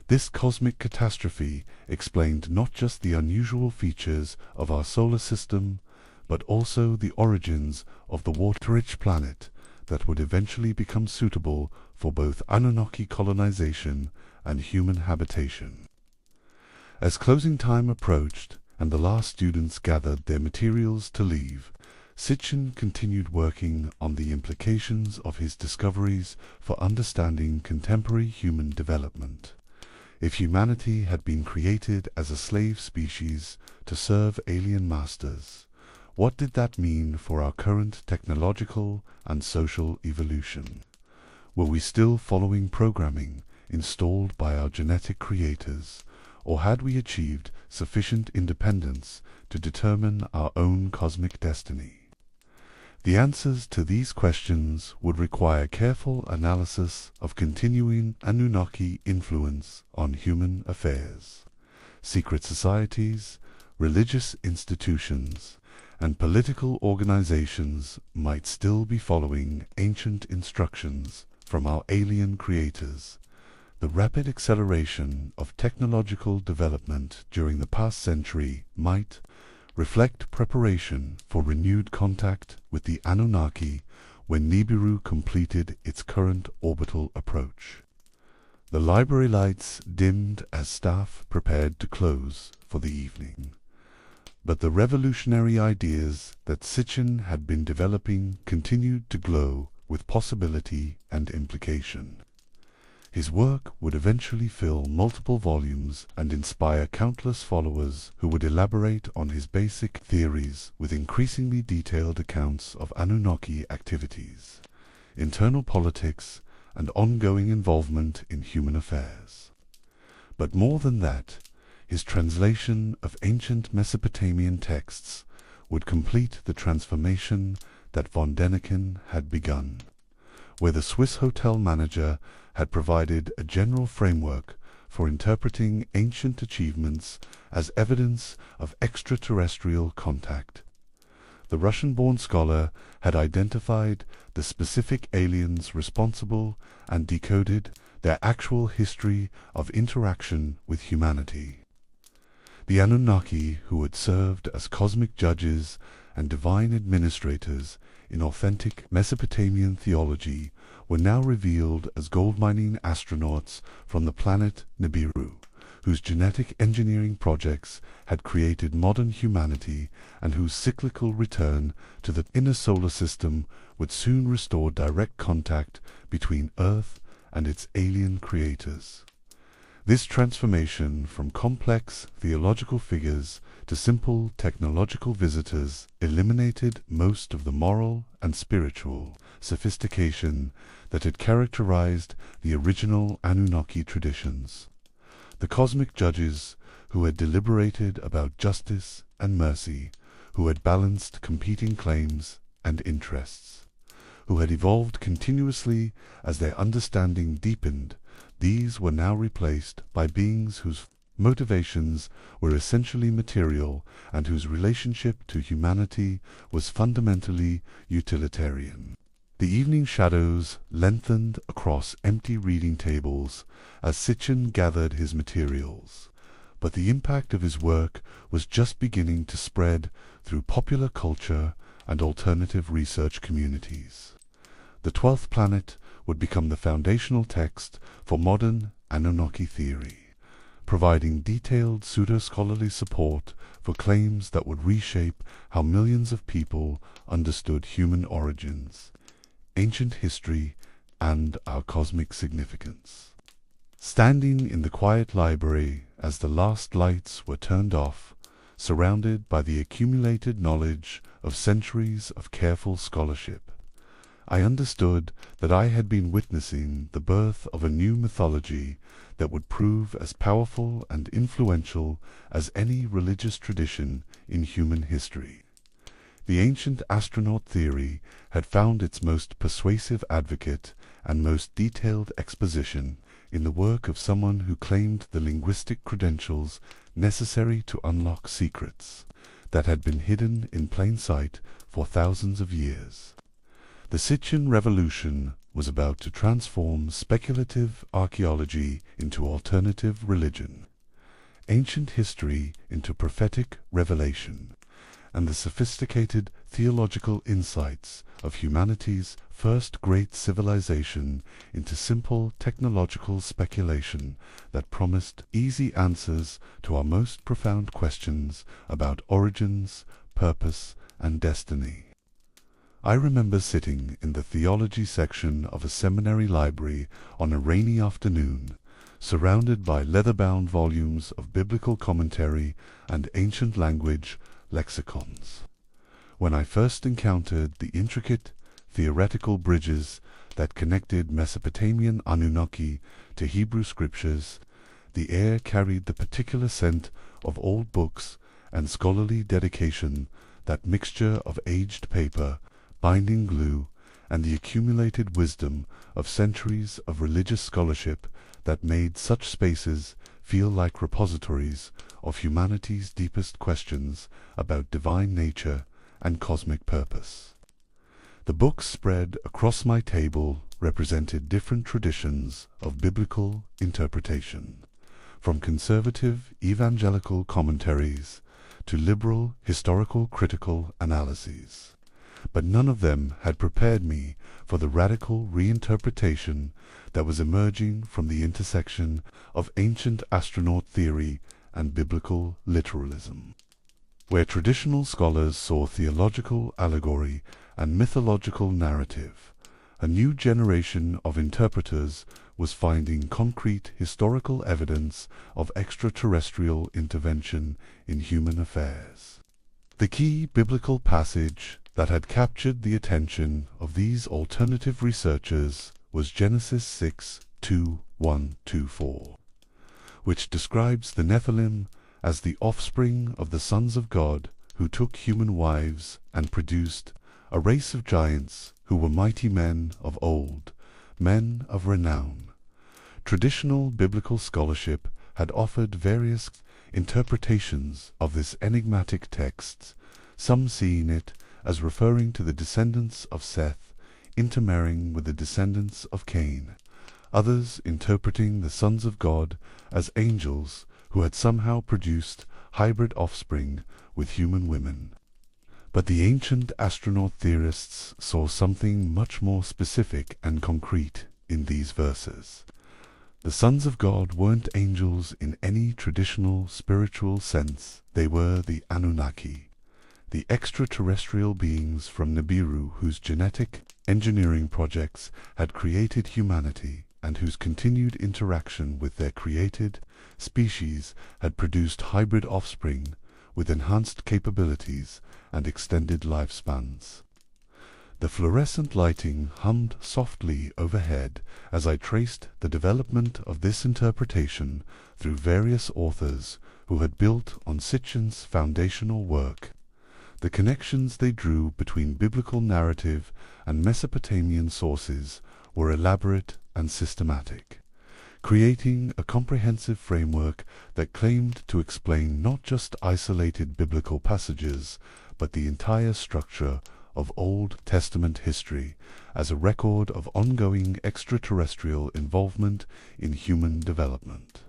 This cosmic catastrophe explained not just the unusual features of our solar system, but also the origins of the water-rich planet that would eventually become suitable for both Anunnaki colonization and human habitation. As closing time approached and the last students gathered their materials to leave, Sitchin continued working on the implications of his discoveries for understanding contemporary human development. If humanity had been created as a slave species to serve alien masters, what did that mean for our current technological and social evolution? Were we still following programming installed by our genetic creators, or had we achieved sufficient independence to determine our own cosmic destiny? The answers to these questions would require careful analysis of continuing Anunnaki influence on human affairs. Secret societies, religious institutions, and political organizations might still be following ancient instructions from our alien creators. The rapid acceleration of technological development during the past century might reflect preparation for renewed contact with the Anunnaki when Nibiru completed its current orbital approach. The library lights dimmed as staff prepared to close for the evening, but the revolutionary ideas that Sitchin had been developing continued to glow with possibility and implication. His work would eventually fill multiple volumes and inspire countless followers who would elaborate on his basic theories with increasingly detailed accounts of Anunnaki activities, internal politics, and ongoing involvement in human affairs. But more than that, his translation of ancient Mesopotamian texts would complete the transformation that von Däniken had begun, where the Swiss hotel manager had provided a general framework for interpreting ancient achievements as evidence of extraterrestrial contact. The Russian-born scholar had identified the specific aliens responsible and decoded their actual history of interaction with humanity. The Anunnaki, who had served as cosmic judges and divine administrators in authentic Mesopotamian theology, were now revealed as gold-mining astronauts from the planet Nibiru, whose genetic engineering projects had created modern humanity and whose cyclical return to the inner solar system would soon restore direct contact between Earth and its alien creators. This transformation from complex theological figures to simple technological visitors eliminated most of the moral and spiritual sophistication that had characterized the original Anunnaki traditions. The cosmic judges who had deliberated about justice and mercy, who had balanced competing claims and interests, who had evolved continuously as their understanding deepened, these were now replaced by beings whose motivations were essentially material and whose relationship to humanity was fundamentally utilitarian. The evening shadows lengthened across empty reading tables as Sitchin gathered his materials, but the impact of his work was just beginning to spread through popular culture and alternative research communities. The 12th planet would become the foundational text for modern Anunnaki theory, providing detailed pseudo-scholarly support for claims that would reshape how millions of people understood human origins, ancient history, and our cosmic significance. Standing in the quiet library as the last lights were turned off, surrounded by the accumulated knowledge of centuries of careful scholarship, I understood that I had been witnessing the birth of a new mythology that would prove as powerful and influential as any religious tradition in human history. The ancient astronaut theory had found its most persuasive advocate and most detailed exposition in the work of someone who claimed the linguistic credentials necessary to unlock secrets that had been hidden in plain sight for thousands of years. The Sitchin revolution was about to transform speculative archaeology into alternative religion, ancient history into prophetic revelation, and the sophisticated theological insights of humanity's first great civilization into simple technological speculation that promised easy answers to our most profound questions about origins, purpose, and destiny. I remember sitting in the theology section of a seminary library on a rainy afternoon, surrounded by leather-bound volumes of biblical commentary and ancient language lexicons, when I first encountered the intricate theoretical bridges that connected Mesopotamian Anunnaki to Hebrew scriptures. The air carried the particular scent of old books and scholarly dedication, that mixture of aged paper, binding glue, and the accumulated wisdom of centuries of religious scholarship that made such spaces feel like repositories of humanity's deepest questions about divine nature and cosmic purpose. The books spread across my table represented different traditions of biblical interpretation, from conservative evangelical commentaries to liberal historical critical analyses. But none of them had prepared me for the radical reinterpretation that was emerging from the intersection of ancient astronaut theory and biblical literalism. Where traditional scholars saw theological allegory and mythological narrative, a new generation of interpreters was finding concrete historical evidence of extraterrestrial intervention in human affairs. The key biblical passage that had captured the attention of these alternative researchers was Genesis 6:2-1-4, which describes the Nephilim as the offspring of the sons of God, who took human wives and produced a race of giants who were mighty men of old, men of renown. Traditional biblical scholarship had offered various interpretations of this enigmatic text, some seeing it as referring to the descendants of Seth intermarrying with the descendants of Cain, others interpreting the sons of God as angels who had somehow produced hybrid offspring with human women. But the ancient astronaut theorists saw something much more specific and concrete in these verses. The sons of God weren't angels in any traditional spiritual sense. They were the Anunnaki, the extraterrestrial beings from Nibiru whose genetic engineering projects had created humanity and whose continued interaction with their created species had produced hybrid offspring with enhanced capabilities and extended lifespans. The fluorescent lighting hummed softly overhead as I traced the development of this interpretation through various authors who had built on Sitchin's foundational work. The connections they drew between biblical narrative and Mesopotamian sources were elaborate and systematic, creating a comprehensive framework that claimed to explain not just isolated biblical passages, but the entire structure of Old Testament history as a record of ongoing extraterrestrial involvement in human development.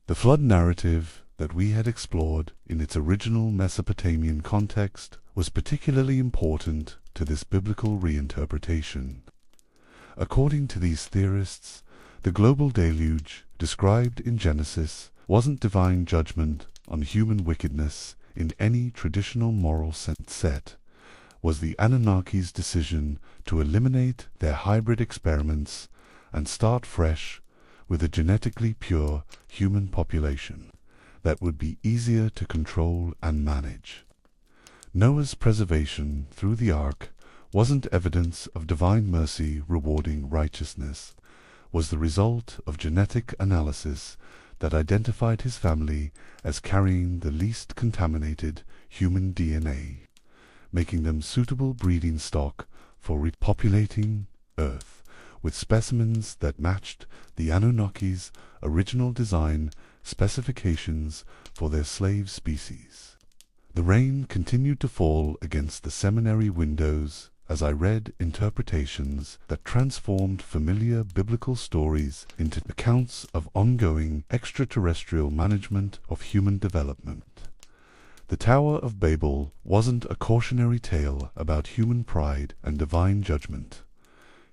The flood narrative that we had explored in its original Mesopotamian context was particularly important to this biblical reinterpretation. According to these theorists, the global deluge described in Genesis wasn't divine judgment on human wickedness in any traditional moral set, was the Anunnaki's decision to eliminate their hybrid experiments and start fresh with a genetically pure human population that would be easier to control and manage. Noah's preservation through the ark wasn't evidence of divine mercy rewarding righteousness, was the result of genetic analysis that identified his family as carrying the least contaminated human DNA, making them suitable breeding stock for repopulating Earth with specimens that matched the Anunnaki's original design specifications for their slave species. The rain continued to fall against the seminary windows as I read interpretations that transformed familiar biblical stories into accounts of ongoing extraterrestrial management of human development. The Tower of Babel wasn't a cautionary tale about human pride and divine judgment.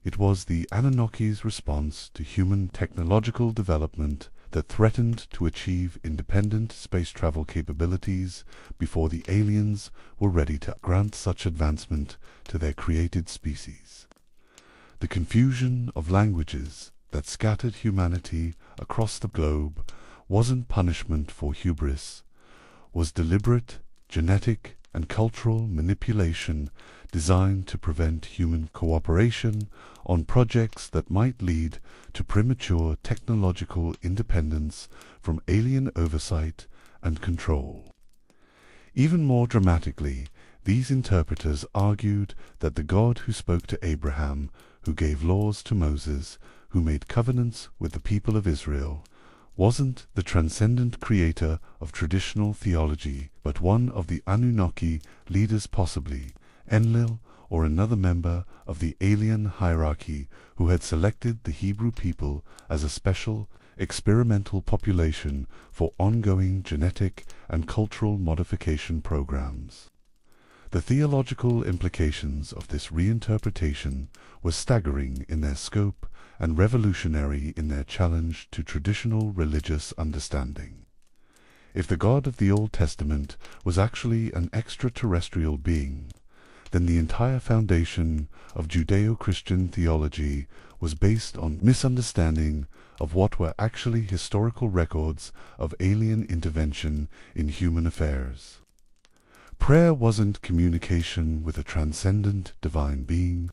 It was the Anunnaki's response to human technological development that threatened to achieve independent space travel capabilities before the aliens were ready to grant such advancement to their created species. The confusion of languages that scattered humanity across the globe wasn't punishment for hubris, was deliberate, genetic, and cultural manipulation designed to prevent human cooperation on projects that might lead to premature technological independence from alien oversight and control. Even more dramatically, these interpreters argued that the God who spoke to Abraham, who gave laws to Moses, who made covenants with the people of Israel, wasn't the transcendent creator of traditional theology, but one of the Anunnaki leaders, possibly Enlil or another member of the alien hierarchy who had selected the Hebrew people as a special, experimental population for ongoing genetic and cultural modification programs. The theological implications of this reinterpretation were staggering in their scope and revolutionary in their challenge to traditional religious understanding. If the God of the Old Testament was actually an extraterrestrial being, then the entire foundation of Judeo-Christian theology was based on misunderstanding of what were actually historical records of alien intervention in human affairs. Prayer wasn't communication with a transcendent divine being.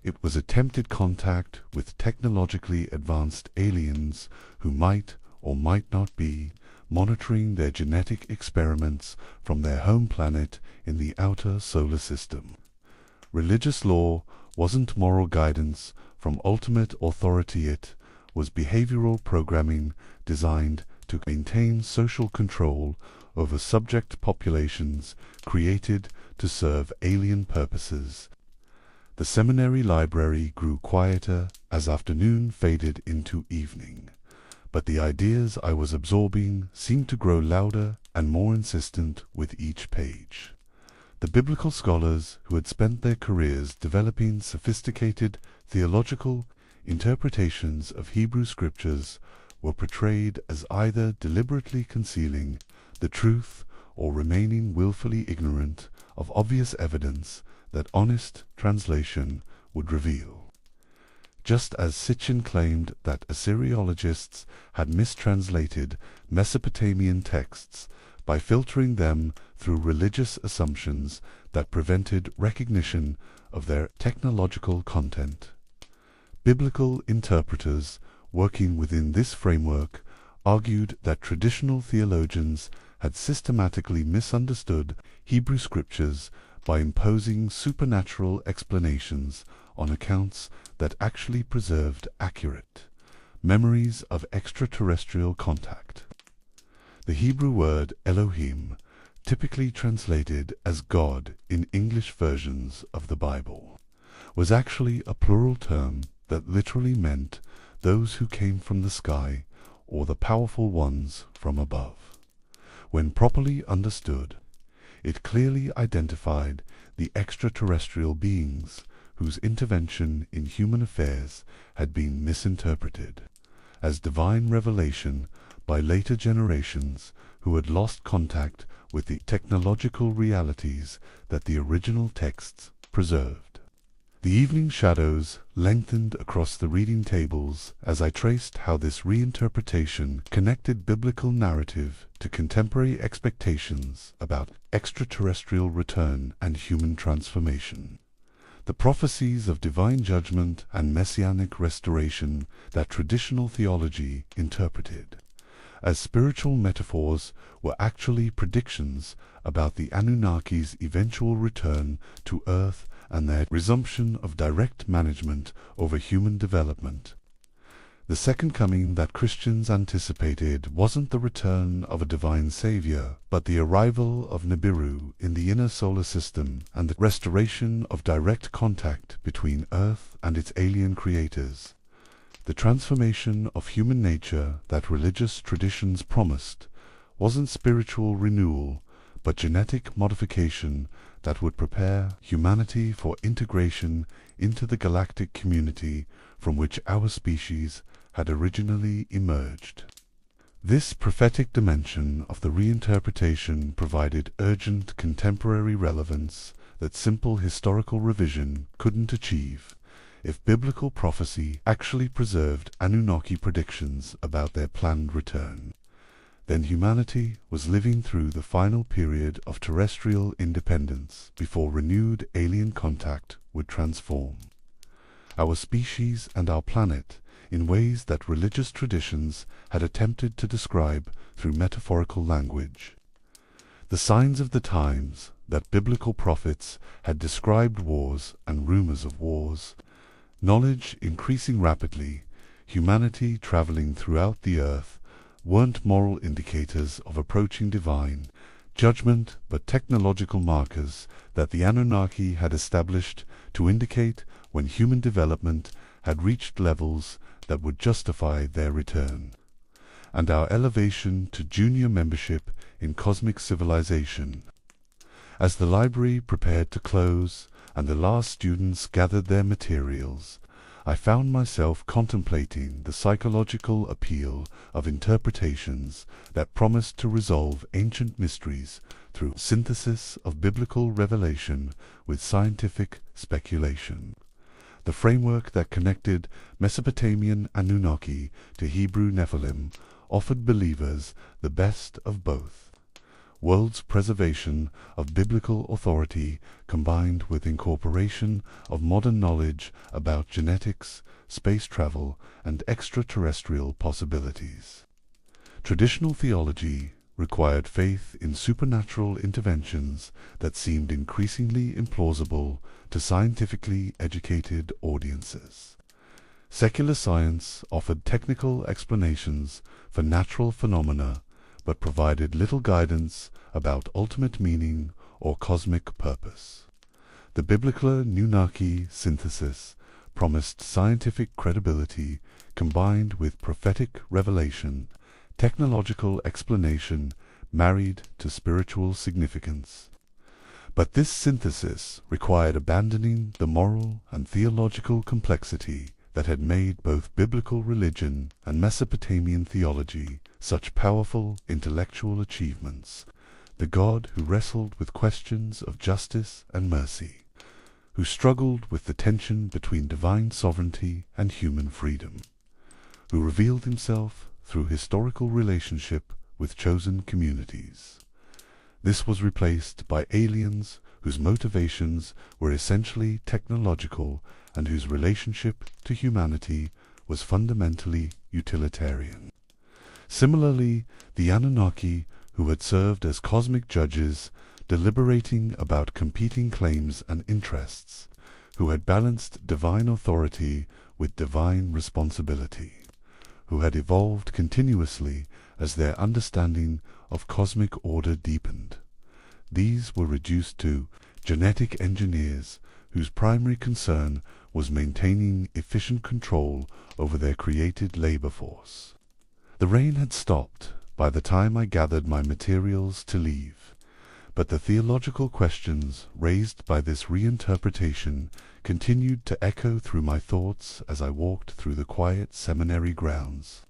It was attempted contact with technologically advanced aliens who might or might not be monitoring their genetic experiments from their home planet in the outer solar system. Religious law wasn't moral guidance from ultimate authority. It was behavioral programming designed to maintain social control over subject populations created to serve alien purposes. The seminary library grew quieter as afternoon faded into evening, but the ideas I was absorbing seemed to grow louder and more insistent with each page. The biblical scholars who had spent their careers developing sophisticated theological interpretations of Hebrew scriptures were portrayed as either deliberately concealing the truth or remaining willfully ignorant of obvious evidence that honest translation would reveal. Just as Sitchin claimed that Assyriologists had mistranslated Mesopotamian texts by filtering them through religious assumptions that prevented recognition of their technological content. Biblical interpreters working within this framework argued that traditional theologians had systematically misunderstood Hebrew scriptures by imposing supernatural explanations on accounts that actually preserved accurate memories of extraterrestrial contact. The Hebrew word Elohim, typically translated as God in English versions of the Bible, was actually a plural term that literally meant those who came from the sky or the powerful ones from above. When properly understood, it clearly identified the extraterrestrial beings whose intervention in human affairs had been misinterpreted as divine revelation by later generations who had lost contact with the technological realities that the original texts preserved. The evening shadows lengthened across the reading tables as I traced how this reinterpretation connected biblical narrative to contemporary expectations about extraterrestrial return and human transformation. The prophecies of divine judgment and messianic restoration that traditional theology interpreted as spiritual metaphors were actually predictions about the Anunnaki's eventual return to Earth and their resumption of direct management over human development. The second coming that Christians anticipated wasn't the return of a divine savior, but the arrival of Nibiru in the inner solar system and the restoration of direct contact between Earth and its alien creators. The transformation of human nature that religious traditions promised wasn't spiritual renewal, but genetic modification that would prepare humanity for integration into the galactic community from which our species had originally emerged. This prophetic dimension of the reinterpretation provided urgent contemporary relevance that simple historical revision couldn't achieve. If biblical prophecy actually preserved Anunnaki predictions about their planned return, then humanity was living through the final period of terrestrial independence before renewed alien contact would transform our species and our planet in ways that religious traditions had attempted to describe through metaphorical language. The signs of the times that biblical prophets had described wars and rumors of wars, knowledge increasing rapidly, humanity traveling throughout the earth, weren't moral indicators of approaching divine judgment, but technological markers that the Anunnaki had established to indicate when human development had reached levels that would justify their return, and our elevation to junior membership in cosmic civilization. As the library prepared to close and the last students gathered their materials, I found myself contemplating the psychological appeal of interpretations that promised to resolve ancient mysteries through synthesis of biblical revelation with scientific speculation. The framework that connected Mesopotamian Anunnaki to Hebrew Nephilim offered believers the best of both worlds: preservation of biblical authority combined with incorporation of modern knowledge about genetics, space travel, and extraterrestrial possibilities. Traditional theology required faith in supernatural interventions that seemed increasingly implausible to scientifically educated audiences. Secular science offered technical explanations for natural phenomena, but provided little guidance about ultimate meaning or cosmic purpose. The biblical Anunnaki synthesis promised scientific credibility combined with prophetic revelation, technological explanation married to spiritual significance. But this synthesis required abandoning the moral and theological complexity that had made both biblical religion and Mesopotamian theology such powerful intellectual achievements. The God who wrestled with questions of justice and mercy, who struggled with the tension between divine sovereignty and human freedom, who revealed himself through historical relationship with chosen communities. This was replaced by aliens whose motivations were essentially technological and whose relationship to humanity was fundamentally utilitarian. Similarly, the Anunnaki, who had served as cosmic judges, deliberating about competing claims and interests, who had balanced divine authority with divine responsibility, who had evolved continuously as their understanding of cosmic order deepened. These were reduced to genetic engineers whose primary concern was maintaining efficient control over their created labor force. The rain had stopped by the time I gathered my materials to leave, but the theological questions raised by this reinterpretation continued to echo through my thoughts as I walked through the quiet seminary grounds.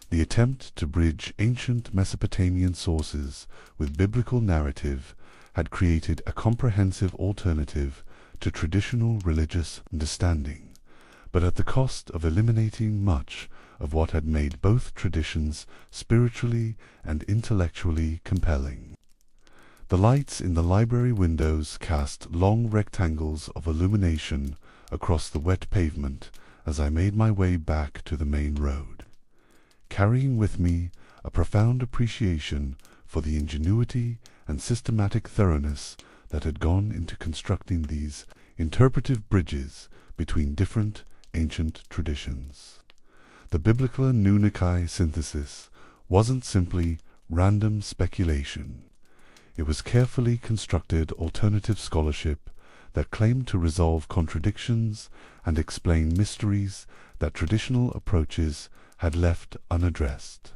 The attempt to bridge ancient Mesopotamian sources with biblical narrative had created a comprehensive alternative to traditional religious understanding, but at the cost of eliminating much of what had made both traditions spiritually and intellectually compelling. The lights in the library windows cast long rectangles of illumination across the wet pavement as I made my way back to the main road, carrying with me a profound appreciation for the ingenuity and systematic thoroughness that had gone into constructing these interpretive bridges between different ancient traditions. The biblical Anunnaki synthesis wasn't simply random speculation. It was carefully constructed alternative scholarship that claimed to resolve contradictions and explain mysteries that traditional approaches had left unaddressed.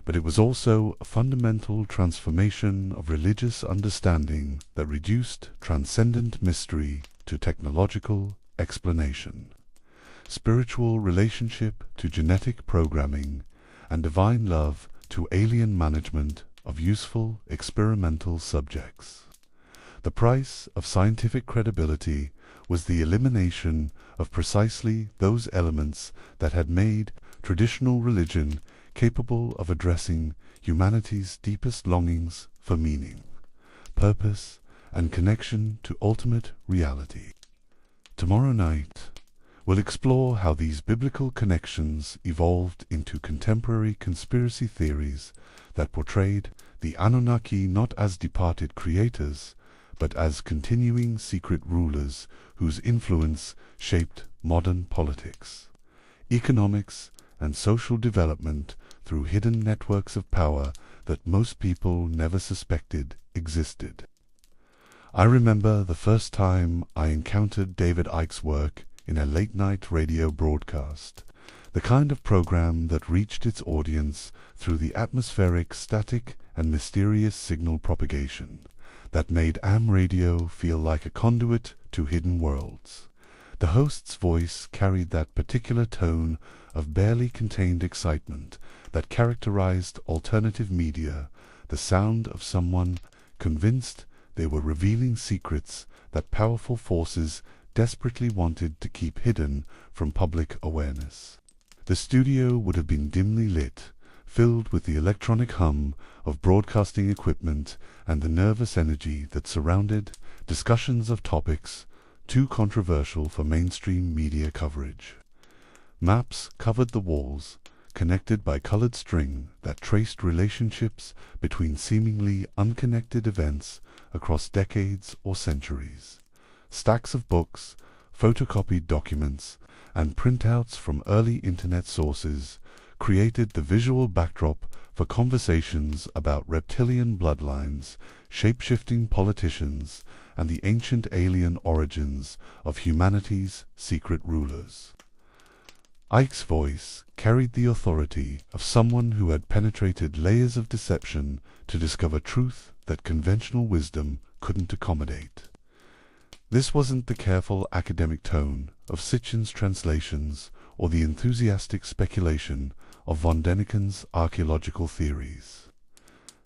But it was also a fundamental transformation of religious understanding that reduced transcendent mystery to technological explanation, spiritual relationship to genetic programming, and divine love to alien management of useful experimental subjects. The price of scientific credibility was the elimination of precisely those elements that had made traditional religion capable of addressing humanity's deepest longings for meaning, purpose, and connection to ultimate reality. Tomorrow night, we'll explore how these biblical connections evolved into contemporary conspiracy theories that portrayed the Anunnaki not as departed creators, but as continuing secret rulers whose influence shaped modern politics, economics, and social development through hidden networks of power that most people never suspected existed. I remember the first time I encountered David Icke's work in a late-night radio broadcast, the kind of program that reached its audience through the atmospheric, static, and mysterious signal propagation that made AM radio feel like a conduit to hidden worlds. The host's voice carried that particular tone of barely contained excitement that characterized alternative media, the sound of someone convinced they were revealing secrets that powerful forces desperately wanted to keep hidden from public awareness. The studio would have been dimly lit, filled with the electronic hum of broadcasting equipment and the nervous energy that surrounded discussions of topics too controversial for mainstream media coverage. Maps covered the walls, connected by colored string that traced relationships between seemingly unconnected events across decades or centuries. Stacks of books, photocopied documents, and printouts from early internet sources created the visual backdrop for conversations about reptilian bloodlines, shape-shifting politicians, and the ancient alien origins of humanity's secret rulers. Icke's voice carried the authority of someone who had penetrated layers of deception to discover truth that conventional wisdom couldn't accommodate. This wasn't the careful academic tone of Sitchin's translations or the enthusiastic speculation of von Däniken's archaeological theories.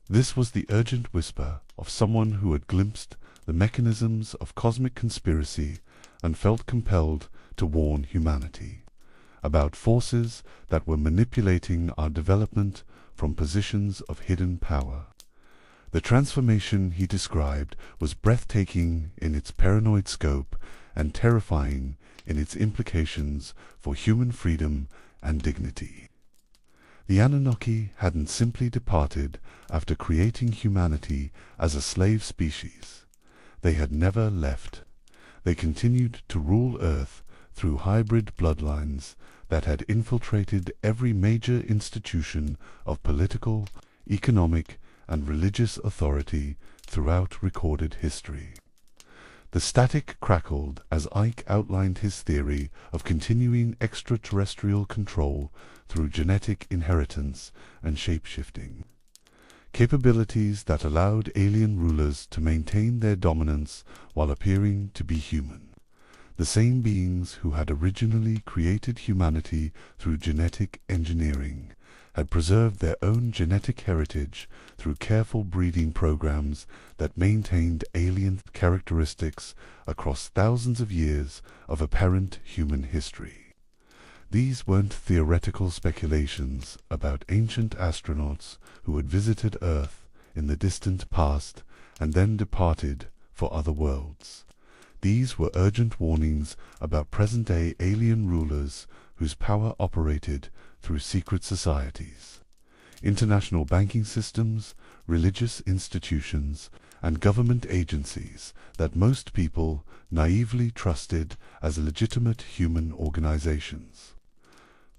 This was the urgent whisper of someone who had glimpsed the mechanisms of cosmic conspiracy and felt compelled to warn humanity about forces that were manipulating our development from positions of hidden power. The transformation he described was breathtaking in its paranoid scope and terrifying in its implications for human freedom and dignity. The Anunnaki hadn't simply departed after creating humanity as a slave species. They had never left. They continued to rule Earth through hybrid bloodlines that had infiltrated every major institution of political, economic, and religious authority throughout recorded history. The static crackled as Icke outlined his theory of continuing extraterrestrial control through genetic inheritance and shape-shifting, capabilities that allowed alien rulers to maintain their dominance while appearing to be human. The same beings who had originally created humanity through genetic engineering had preserved their own genetic heritage through careful breeding programs that maintained alien characteristics across thousands of years of apparent human history. These weren't theoretical speculations about ancient astronauts who had visited Earth in the distant past and then departed for other worlds. These were urgent warnings about present-day alien rulers whose power operated through secret societies, international banking systems, religious institutions, and government agencies that most people naively trusted as legitimate human organizations.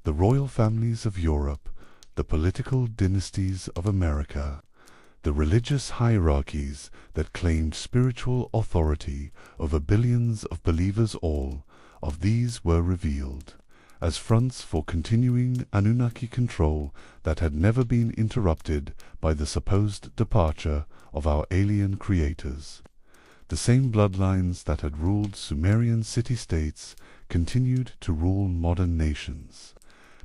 The royal families of Europe, the political dynasties of America, the religious hierarchies that claimed spiritual authority over billions of believers, all of these were revealed as fronts for continuing Anunnaki control that had never been interrupted by the supposed departure of our alien creators. The same bloodlines that had ruled Sumerian city-states continued to rule modern nations,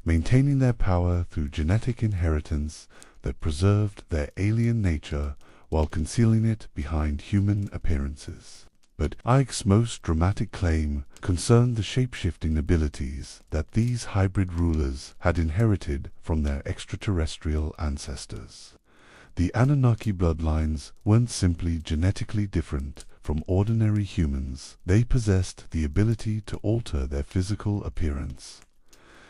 maintaining their power through genetic inheritance that preserved their alien nature while concealing it behind human appearances. But Ike's most dramatic claim concerned the shape-shifting abilities that these hybrid rulers had inherited from their extraterrestrial ancestors. The Anunnaki bloodlines weren't simply genetically different from ordinary humans, they possessed the ability to alter their physical appearance,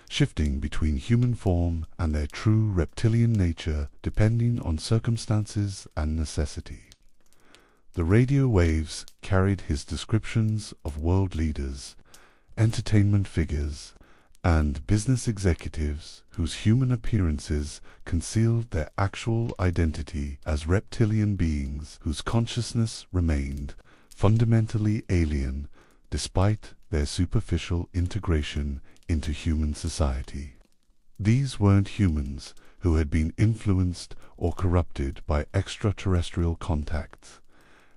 shifting between human form and their true reptilian nature depending on circumstances and necessity. The radio waves carried his descriptions of world leaders, entertainment figures, and business executives whose human appearances concealed their actual identity as reptilian beings whose consciousness remained fundamentally alien despite their superficial integration into human society. These weren't humans who had been influenced or corrupted by extraterrestrial contacts.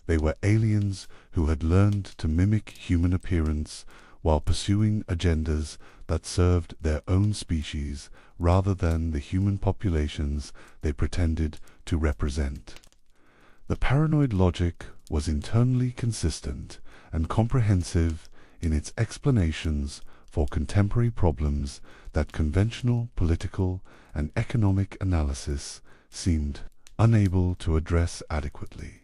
They were aliens who had learned to mimic human appearance while pursuing agendas that served their own species rather than the human populations they pretended to represent. The paranoid logic was internally consistent and comprehensive in its explanations for contemporary problems that conventional political and economic analysis seemed unable to address adequately.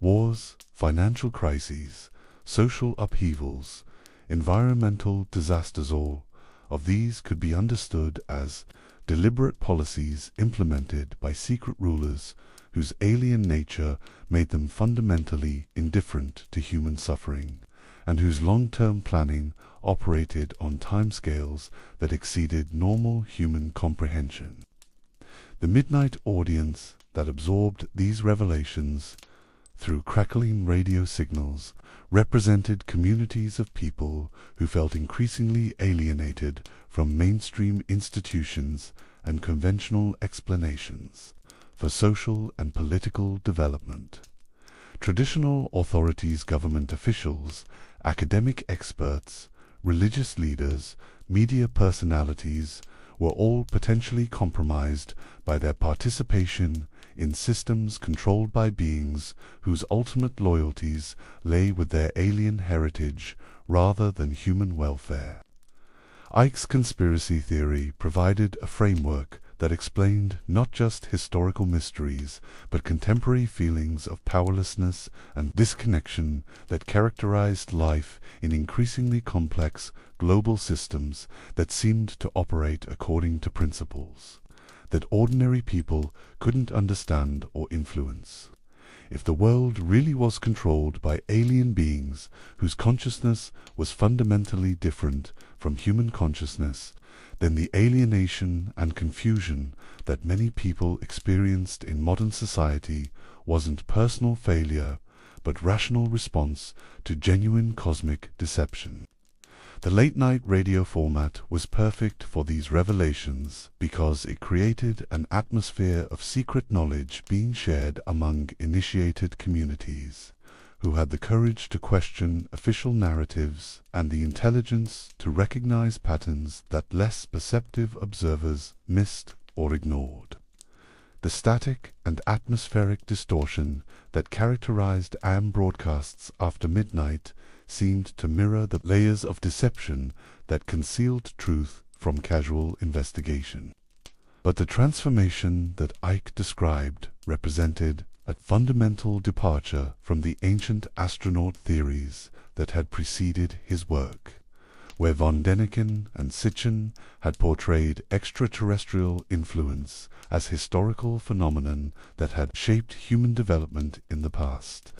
Wars, financial crises, social upheavals, environmental disasters, all of these could be understood as deliberate policies implemented by secret rulers whose alien nature made them fundamentally indifferent to human suffering, and whose long-term planning operated on timescales that exceeded normal human comprehension. The midnight audience that absorbed these revelations through crackling radio signals represented communities of people who felt increasingly alienated from mainstream institutions and conventional explanations for social and political development. Traditional authorities, government officials, academic experts, religious leaders, media personalities were all potentially compromised by their participation in systems controlled by beings whose ultimate loyalties lay with their alien heritage rather than human welfare. Ike's conspiracy theory provided a framework that explained not just historical mysteries, but contemporary feelings of powerlessness and disconnection that characterized life in increasingly complex global systems that seemed to operate according to principles that ordinary people couldn't understand or influence. If the world really was controlled by alien beings whose consciousness was fundamentally different from human consciousness, then the alienation and confusion that many people experienced in modern society wasn't personal failure, but rational response to genuine cosmic deception. The late-night radio format was perfect for these revelations because it created an atmosphere of secret knowledge being shared among initiated communities, who had the courage to question official narratives and the intelligence to recognize patterns that less perceptive observers missed or ignored. The static and atmospheric distortion that characterized AM broadcasts after midnight seemed to mirror the layers of deception that concealed truth from casual investigation. But the transformation that Ike described represented a fundamental departure from the ancient astronaut theories that had preceded his work. where von Däniken and Sitchin had portrayed extraterrestrial influence as historical phenomenon that had shaped human development in the past.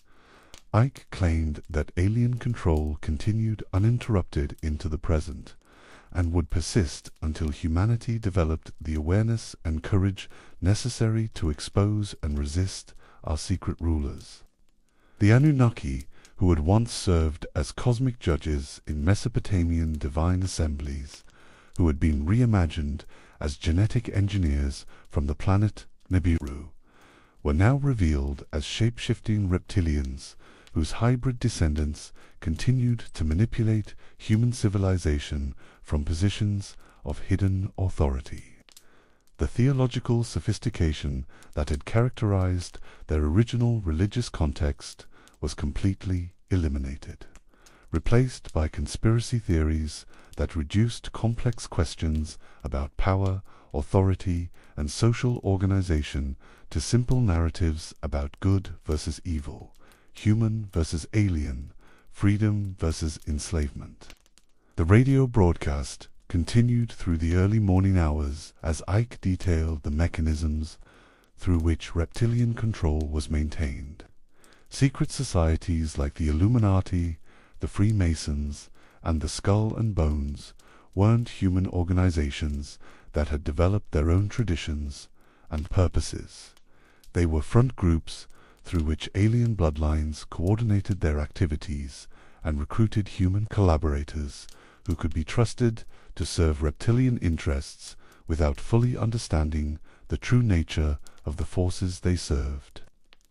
Icke claimed that alien control continued uninterrupted into the present, and would persist until humanity developed the awareness and courage necessary to expose and resist our secret rulers. The Anunnaki, who had once served as cosmic judges in Mesopotamian divine assemblies, who had been reimagined as genetic engineers from the planet Nibiru, were now revealed as shape-shifting reptilians whose hybrid descendants continued to manipulate human civilization from positions of hidden authority. The theological sophistication that had characterized their original religious context was completely eliminated, replaced by conspiracy theories that reduced complex questions about power, authority, and social organization to simple narratives about good versus evil, human versus alien, freedom versus enslavement. The radio broadcast continued through the early morning hours as Icke detailed the mechanisms through which reptilian control was maintained. Secret societies like the Illuminati, the Freemasons, and the Skull and Bones weren't human organizations that had developed their own traditions and purposes. They were front groups through which alien bloodlines coordinated their activities and recruited human collaborators who could be trusted to serve reptilian interests without fully understanding the true nature of the forces they served.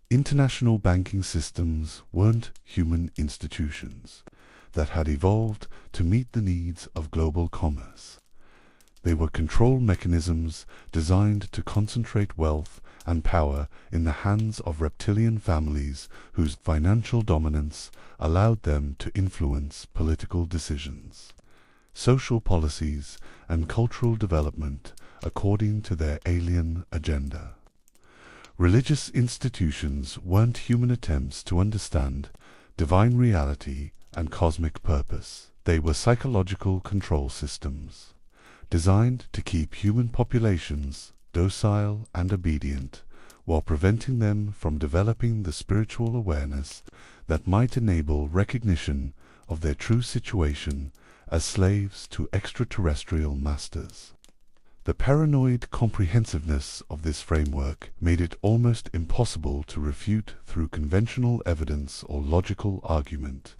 International banking systems weren't human institutions that had evolved to meet the needs of global commerce. They were control mechanisms designed to concentrate wealth and power in the hands of reptilian families whose financial dominance allowed them to influence political decisions, social policies, and cultural development according to their alien agenda. Religious institutions weren't human attempts to understand divine reality and cosmic purpose. They were psychological control systems, designed to keep human populations docile and obedient, while preventing them from developing the spiritual awareness that might enable recognition of their true situation as slaves to extraterrestrial masters. The paranoid comprehensiveness of this framework made it almost impossible to refute through conventional evidence or logical argument.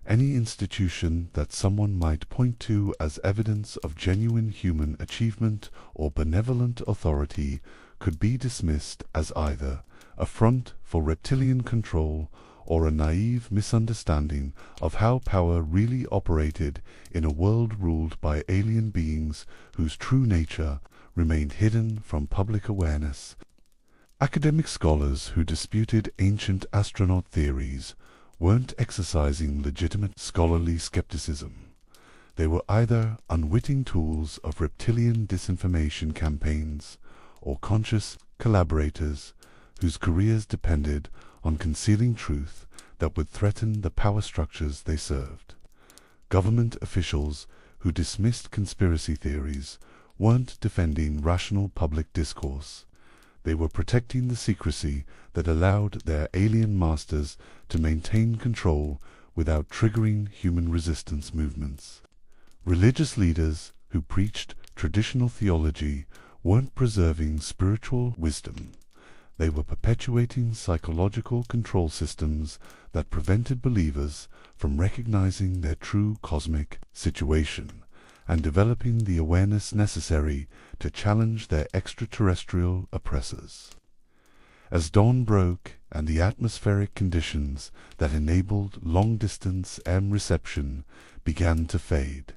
Any institution that someone might point to as evidence of genuine human achievement or benevolent authority could be dismissed as either a front for reptilian control or a naive misunderstanding of how power really operated in a world ruled by alien beings whose true nature remained hidden from public awareness. Academic scholars who disputed ancient astronaut theories weren't exercising legitimate scholarly skepticism. They were either unwitting tools of reptilian disinformation campaigns or conscious collaborators whose careers depended on concealing truth that would threaten the power structures they served. Government officials who dismissed conspiracy theories weren't defending rational public discourse. They were protecting the secrecy that allowed their alien masters to maintain control without triggering human resistance movements. Religious leaders who preached traditional theology weren't preserving spiritual wisdom. They were perpetuating psychological control systems that prevented believers from recognizing their true cosmic situation and developing the awareness necessary to challenge their extraterrestrial oppressors. As dawn broke and the atmospheric conditions that enabled long-distance AM reception began to fade,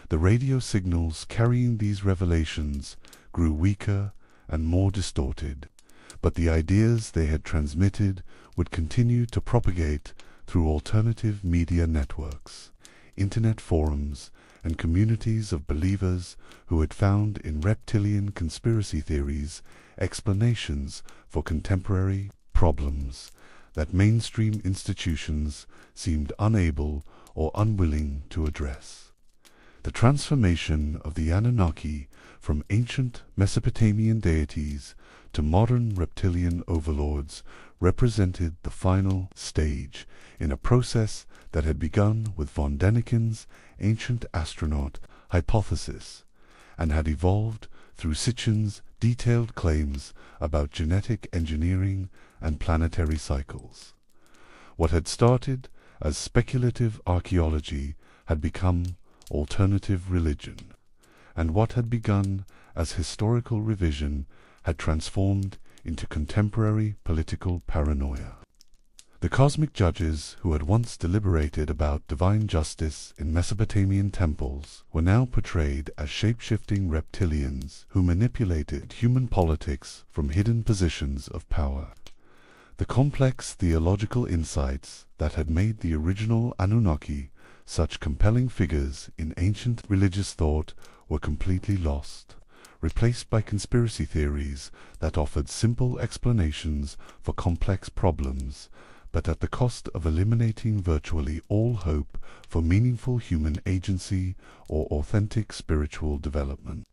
the radio signals carrying these revelations grew weaker and more distorted, but the ideas they had transmitted would continue to propagate through alternative media networks, internet forums, and communities of believers who had found in reptilian conspiracy theories explanations for contemporary problems that mainstream institutions seemed unable or unwilling to address. The transformation of the Anunnaki from ancient Mesopotamian deities to modern reptilian overlords represented the final stage in a process that had begun with von Däniken's ancient astronaut hypothesis and had evolved through Sitchin's detailed claims about genetic engineering and planetary cycles. What had started as speculative archaeology had become alternative religion, and what had begun as historical revision had transformed into contemporary political paranoia. The cosmic judges who had once deliberated about divine justice in Mesopotamian temples were now portrayed as shape-shifting reptilians who manipulated human politics from hidden positions of power. The complex theological insights that had made the original Anunnaki such compelling figures in ancient religious thought were completely lost, replaced by conspiracy theories that offered simple explanations for complex problems, but at the cost of eliminating virtually all hope for meaningful human agency or authentic spiritual development.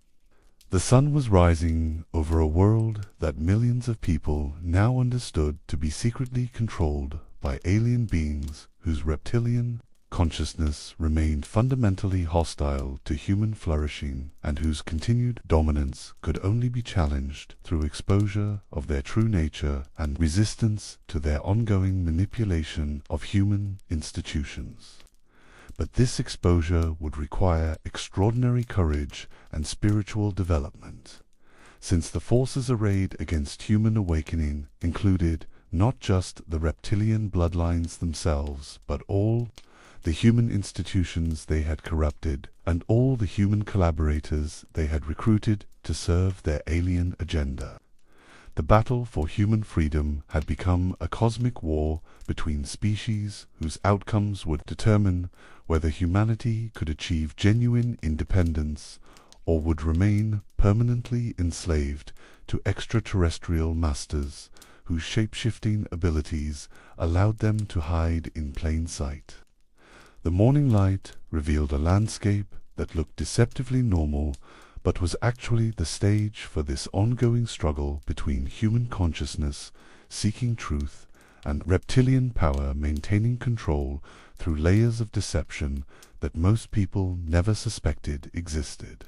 The sun was rising over a world that millions of people now understood to be secretly controlled by alien beings whose reptilian consciousness remained fundamentally hostile to human flourishing and whose continued dominance could only be challenged through exposure of their true nature and resistance to their ongoing manipulation of human institutions. But this exposure would require extraordinary courage and spiritual development, since the forces arrayed against human awakening included not just the reptilian bloodlines themselves, but all the human institutions they had corrupted, and all the human collaborators they had recruited to serve their alien agenda. The battle for human freedom had become a cosmic war between species whose outcomes would determine whether humanity could achieve genuine independence or would remain permanently enslaved to extraterrestrial masters whose shape-shifting abilities allowed them to hide in plain sight. The morning light revealed a landscape that looked deceptively normal, but was actually the stage for this ongoing struggle between human consciousness seeking truth and reptilian power maintaining control through layers of deception that most people never suspected existed.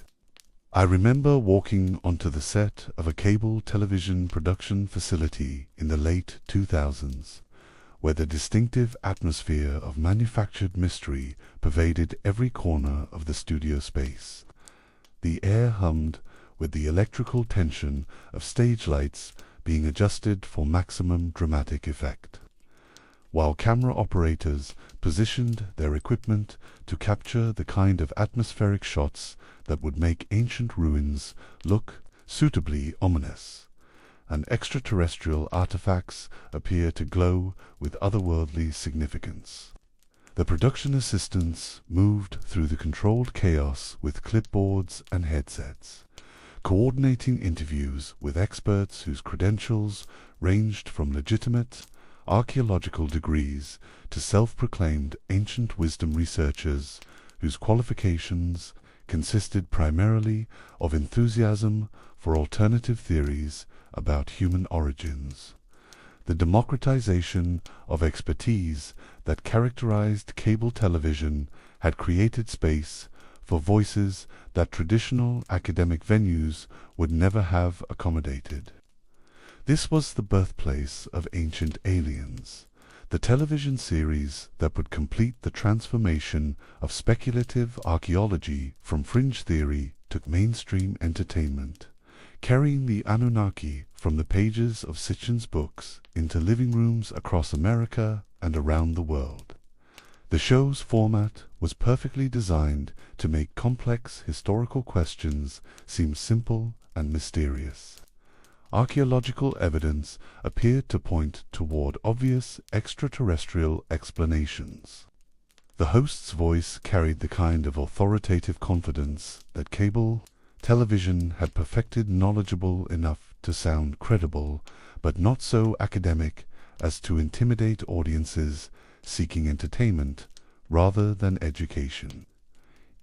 I remember walking onto the set of a cable television production facility in the late 2000s. Where the distinctive atmosphere of manufactured mystery pervaded every corner of the studio space. The air hummed with the electrical tension of stage lights being adjusted for maximum dramatic effect, while camera operators positioned their equipment to capture the kind of atmospheric shots that would make ancient ruins look suitably ominous, and extraterrestrial artifacts appear to glow with otherworldly significance. The production assistants moved through the controlled chaos with clipboards and headsets, coordinating interviews with experts whose credentials ranged from legitimate archaeological degrees to self-proclaimed ancient wisdom researchers whose qualifications consisted primarily of enthusiasm for alternative theories about human origins. The democratization of expertise that characterized cable television had created space for voices that traditional academic venues would never have accommodated. This was the birthplace of Ancient Aliens, the television series that would complete the transformation of speculative archaeology from fringe theory to mainstream entertainment, carrying the Anunnaki from the pages of Sitchin's books into living rooms across America and around the world. The show's format was perfectly designed to make complex historical questions seem simple and mysterious. Archaeological evidence appeared to point toward obvious extraterrestrial explanations. The host's voice carried the kind of authoritative confidence that cable television had perfected, knowledgeable enough to sound credible, but not so academic as to intimidate audiences seeking entertainment rather than education.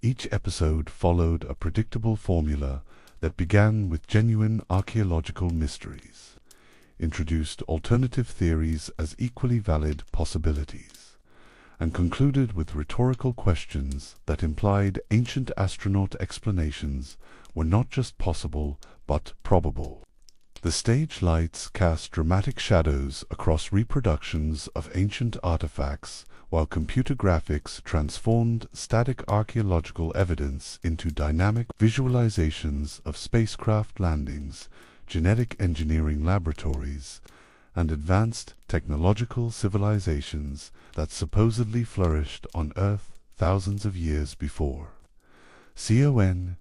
Each episode followed a predictable formula that began with genuine archaeological mysteries, introduced alternative theories as equally valid possibilities, and concluded with rhetorical questions that implied ancient astronaut explanations were not just possible but probable. The stage lights cast dramatic shadows across reproductions of ancient artifacts, while computer graphics transformed static archaeological evidence into dynamic visualizations of spacecraft landings, genetic engineering laboratories, and advanced technological civilizations that supposedly flourished on Earth thousands of years before. CONVENTIONAL,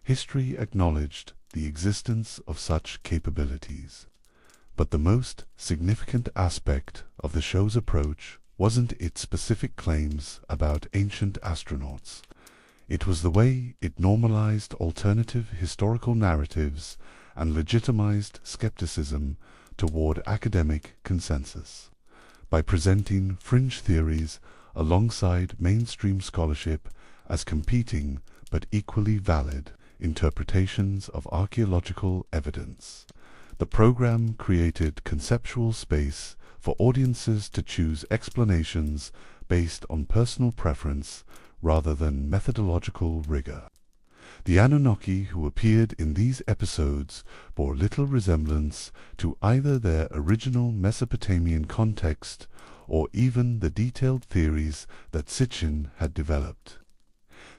history acknowledged the existence of such capabilities. But the most significant aspect of the show's approach wasn't its specific claims about ancient astronauts. It was the way it normalized alternative historical narratives and legitimized skepticism toward academic consensus. By presenting fringe theories alongside mainstream scholarship as competing but equally valid interpretations of archaeological evidence, the program created conceptual space for audiences to choose explanations based on personal preference rather than methodological rigor. The Anunnaki who appeared in these episodes bore little resemblance to either their original Mesopotamian context or even the detailed theories that Sitchin had developed.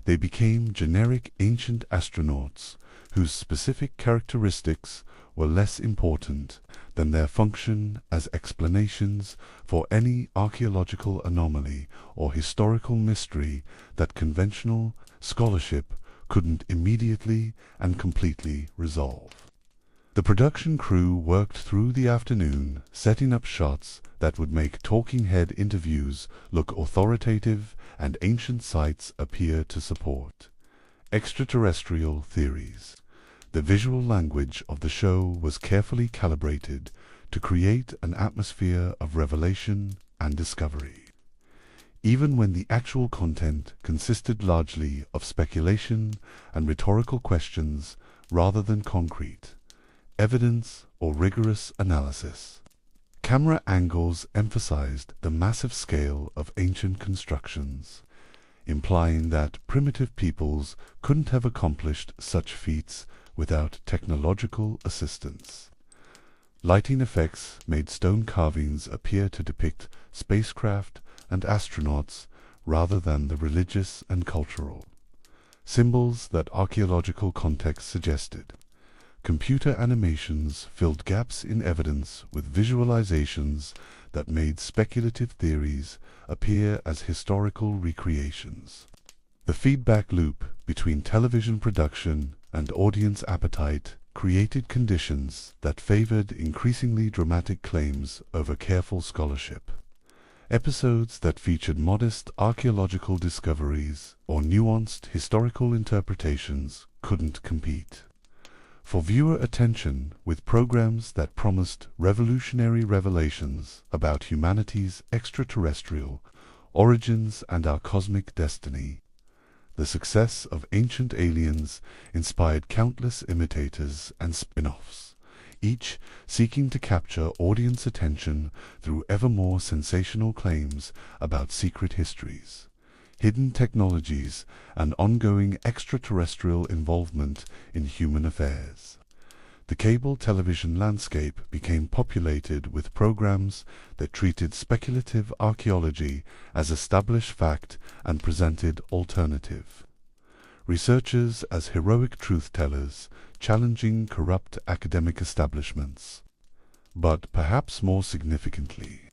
They became generic ancient astronauts whose specific characteristics were less important than their function as explanations for any archaeological anomaly or historical mystery that conventional scholarship couldn't immediately and completely resolve. The production crew worked through the afternoon, setting up shots that would make talking head interviews look authoritative and ancient sites appear to support extraterrestrial theories. The visual language of the show was carefully calibrated to create an atmosphere of revelation and discovery. Even when the actual content consisted largely of speculation and rhetorical questions rather than concrete evidence or rigorous analysis. Camera angles emphasized the massive scale of ancient constructions, implying that primitive peoples couldn't have accomplished such feats without technological assistance. Lighting effects made stone carvings appear to depict spacecraft and astronauts rather than the religious and cultural symbols that archaeological context suggested. Computer animations filled gaps in evidence with visualizations that made speculative theories appear as historical recreations. The feedback loop between television production and audience appetite created conditions that favored increasingly dramatic claims over careful scholarship. Episodes that featured modest archaeological discoveries or nuanced historical interpretations couldn't compete for viewer attention with programs that promised revolutionary revelations about humanity's extraterrestrial origins and our cosmic destiny. The success of Ancient Aliens inspired countless imitators and spin-offs, each seeking to capture audience attention through ever more sensational claims about secret histories, hidden technologies, and ongoing extraterrestrial involvement in human affairs. The cable television landscape became populated with programs that treated speculative archaeology as established fact and presented alternative researchers as heroic truth-tellers, challenging corrupt academic establishments. But perhaps more significantly,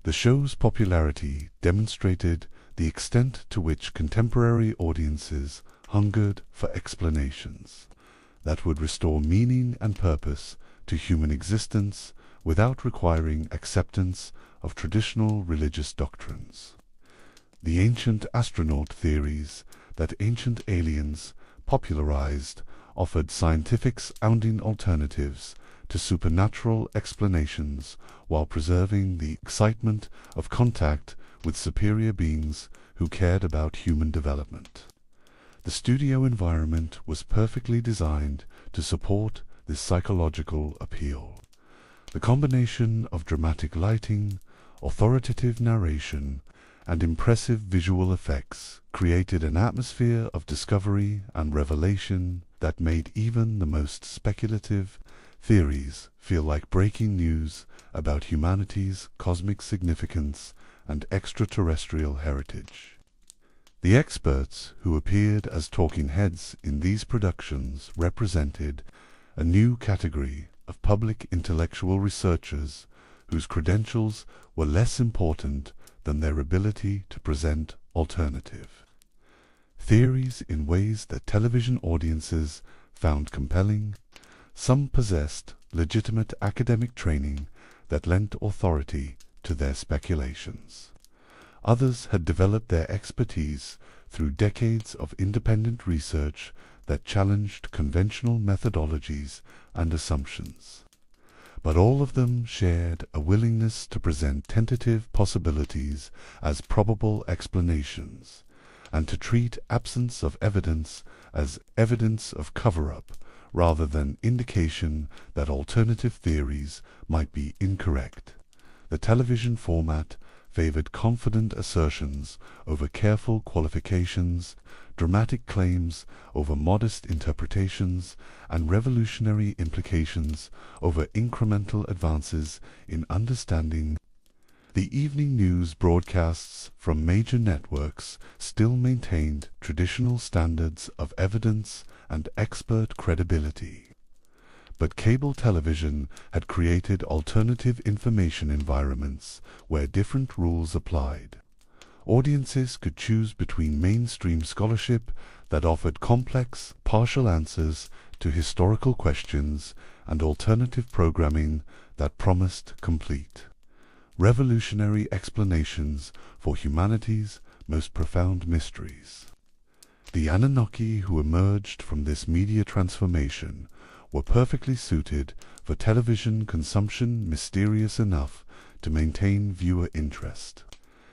the show's popularity demonstrated the extent to which contemporary audiences hungered for explanations that would restore meaning and purpose to human existence without requiring acceptance of traditional religious doctrines. The ancient astronaut theories that Ancient Aliens popularized offered scientific-sounding alternatives to supernatural explanations while preserving the excitement of contact with superior beings who cared about human development. The studio environment was perfectly designed to support this psychological appeal. The combination of dramatic lighting, authoritative narration, and impressive visual effects created an atmosphere of discovery and revelation that made even the most speculative theories feel like breaking news about humanity's cosmic significance and extraterrestrial heritage. The experts who appeared as talking heads in these productions represented a new category of public intellectual researchers whose credentials were less important than their ability to present alternative theories in ways that television audiences found compelling. Some possessed legitimate academic training that lent authority to their speculations. Others had developed their expertise through decades of independent research that challenged conventional methodologies and assumptions. But all of them shared a willingness to present tentative possibilities as probable explanations, and to treat absence of evidence as evidence of cover-up rather than indication that alternative theories might be incorrect. The television format favored confident assertions over careful qualifications, dramatic claims over modest interpretations, and revolutionary implications over incremental advances in understanding. The evening news broadcasts from major networks still maintained traditional standards of evidence and expert credibility. But cable television had created alternative information environments where different rules applied. Audiences could choose between mainstream scholarship that offered complex, partial answers to historical questions and alternative programming that promised complete, revolutionary explanations for humanity's most profound mysteries. The Anunnaki who emerged from this media transformation were perfectly suited for television consumption, mysterious enough to maintain viewer interest,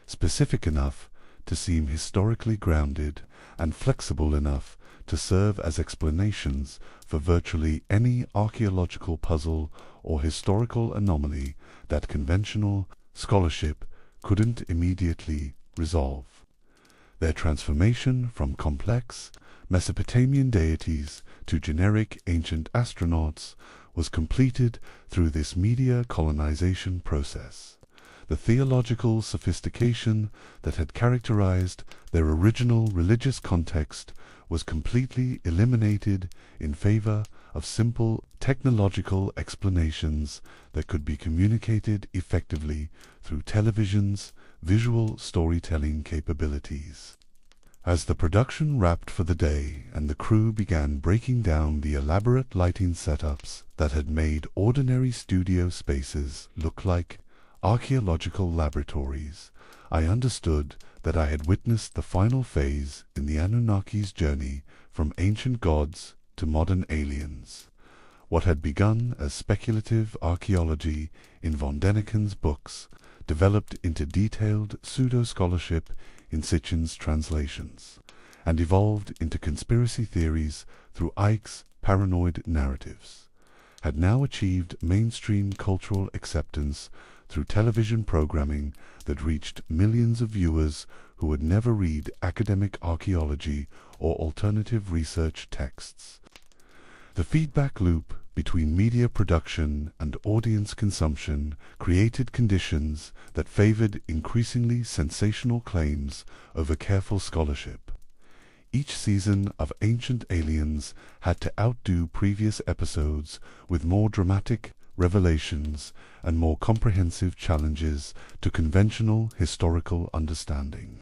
specific enough to seem historically grounded, and flexible enough to serve as explanations for virtually any archaeological puzzle or historical anomaly that conventional scholarship couldn't immediately resolve. Their transformation from complex Mesopotamian deities to generic ancient astronauts was completed through this media colonization process. The theological sophistication that had characterized their original religious context was completely eliminated in favor of simple technological explanations that could be communicated effectively through television's visual storytelling capabilities. As the production wrapped for the day and the crew began breaking down the elaborate lighting setups that had made ordinary studio spaces look like archaeological laboratories, I understood that I had witnessed the final phase in the Anunnaki's journey from ancient gods to modern aliens. What had begun as speculative archaeology in von Däniken's books developed into detailed pseudo-scholarship in Sitchin's translations, and evolved into conspiracy theories through Icke's paranoid narratives, had now achieved mainstream cultural acceptance through television programming that reached millions of viewers who would never read academic archaeology or alternative research texts. The feedback loop between media production and audience consumption created conditions that favored increasingly sensational claims over careful scholarship. Each season of Ancient Aliens had to outdo previous episodes with more dramatic revelations and more comprehensive challenges to conventional historical understanding.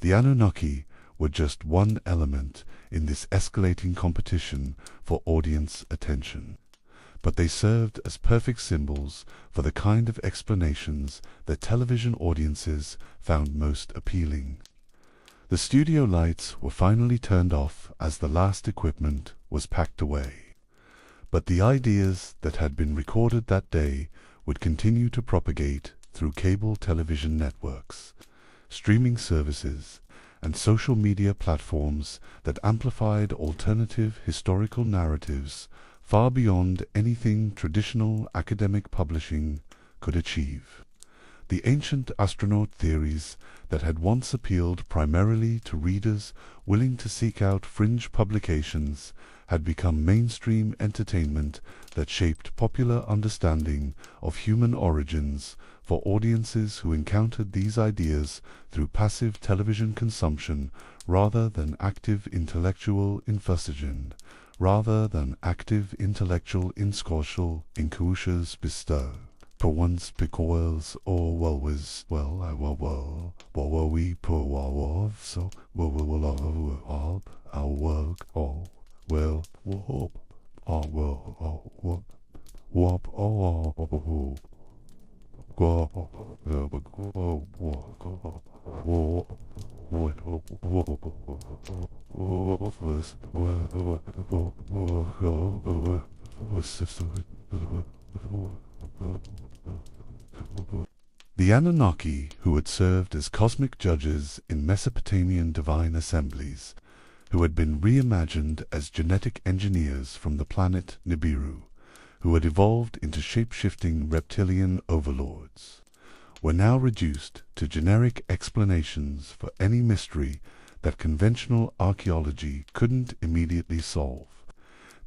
The Anunnaki were just one element in this escalating competition for audience attention, but they served as perfect symbols for the kind of explanations that television audiences found most appealing. The studio lights were finally turned off as the last equipment was packed away, but the ideas that had been recorded that day would continue to propagate through cable television networks, streaming services, and social media platforms that amplified alternative historical narratives far beyond anything traditional academic publishing could achieve. The ancient astronaut theories that had once appealed primarily to readers willing to seek out fringe publications had become mainstream entertainment that shaped popular understanding of human origins for audiences who encountered these ideas through passive television consumption rather than active intellectual investigation, rather than active intellectual inscortial incushers bestow. Per once because or was well I well we poor war so will all our work all well whoop all well whoop all The Anunnaki, who had served as cosmic judges in Mesopotamian divine assemblies, who had been reimagined as genetic engineers from the planet Nibiru, who had evolved into shape-shifting reptilian overlords, were now reduced to generic explanations for any mystery that conventional archaeology couldn't immediately solve.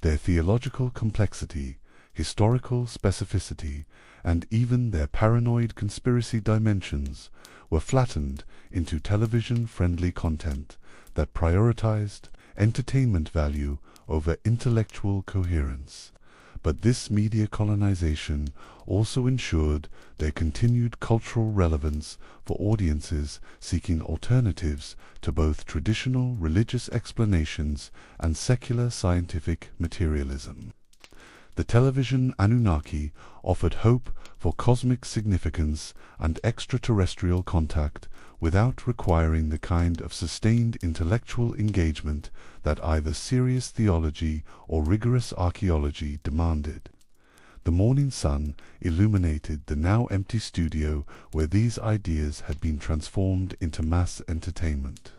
Their theological complexity, historical specificity, and even their paranoid conspiracy dimensions were flattened into television-friendly content that prioritized entertainment value over intellectual coherence. But this media colonization also ensured their continued cultural relevance for audiences seeking alternatives to both traditional religious explanations and secular scientific materialism. The television Anunnaki offered hope for cosmic significance and extraterrestrial contact without requiring the kind of sustained intellectual engagement that either serious theology or rigorous archaeology demanded. The morning sun illuminated the now empty studio where these ideas had been transformed into mass entertainment.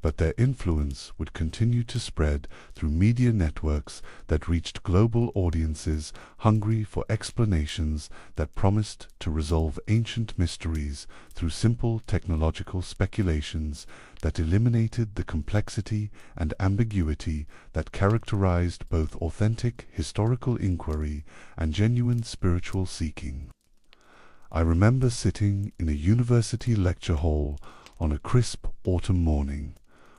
But their influence would continue to spread through media networks that reached global audiences hungry for explanations that promised to resolve ancient mysteries through simple technological speculations that eliminated the complexity and ambiguity that characterized both authentic historical inquiry and genuine spiritual seeking. I remember sitting in a university lecture hall on a crisp autumn morning,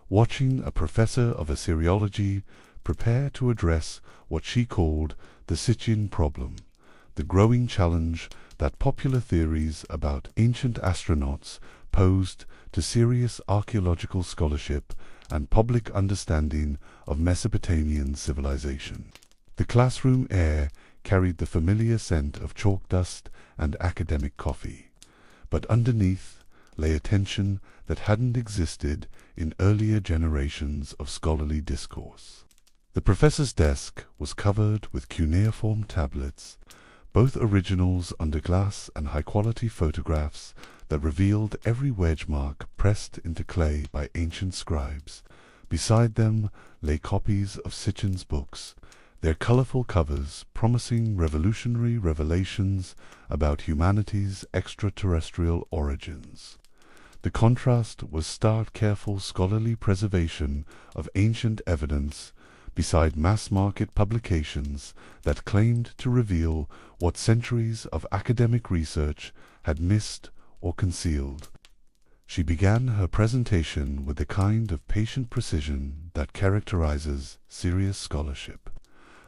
watching a professor of Assyriology prepare to address what she called the Sitchin problem, the growing challenge that popular theories about ancient astronauts posed to serious archaeological scholarship and public understanding of Mesopotamian civilization. The classroom air carried the familiar scent of chalk dust and academic coffee, but underneath lay a tension that hadn't existed in earlier generations of scholarly discourse. The professor's desk was covered with cuneiform tablets, both originals under glass and high-quality photographs that revealed every wedge mark pressed into clay by ancient scribes. Beside them lay copies of Sitchin's books, their colorful covers promising revolutionary revelations about humanity's extraterrestrial origins. The contrast was stark, careful scholarly preservation of ancient evidence beside mass-market publications that claimed to reveal what centuries of academic research had missed or concealed. She began her presentation with the kind of patient precision that characterizes serious scholarship,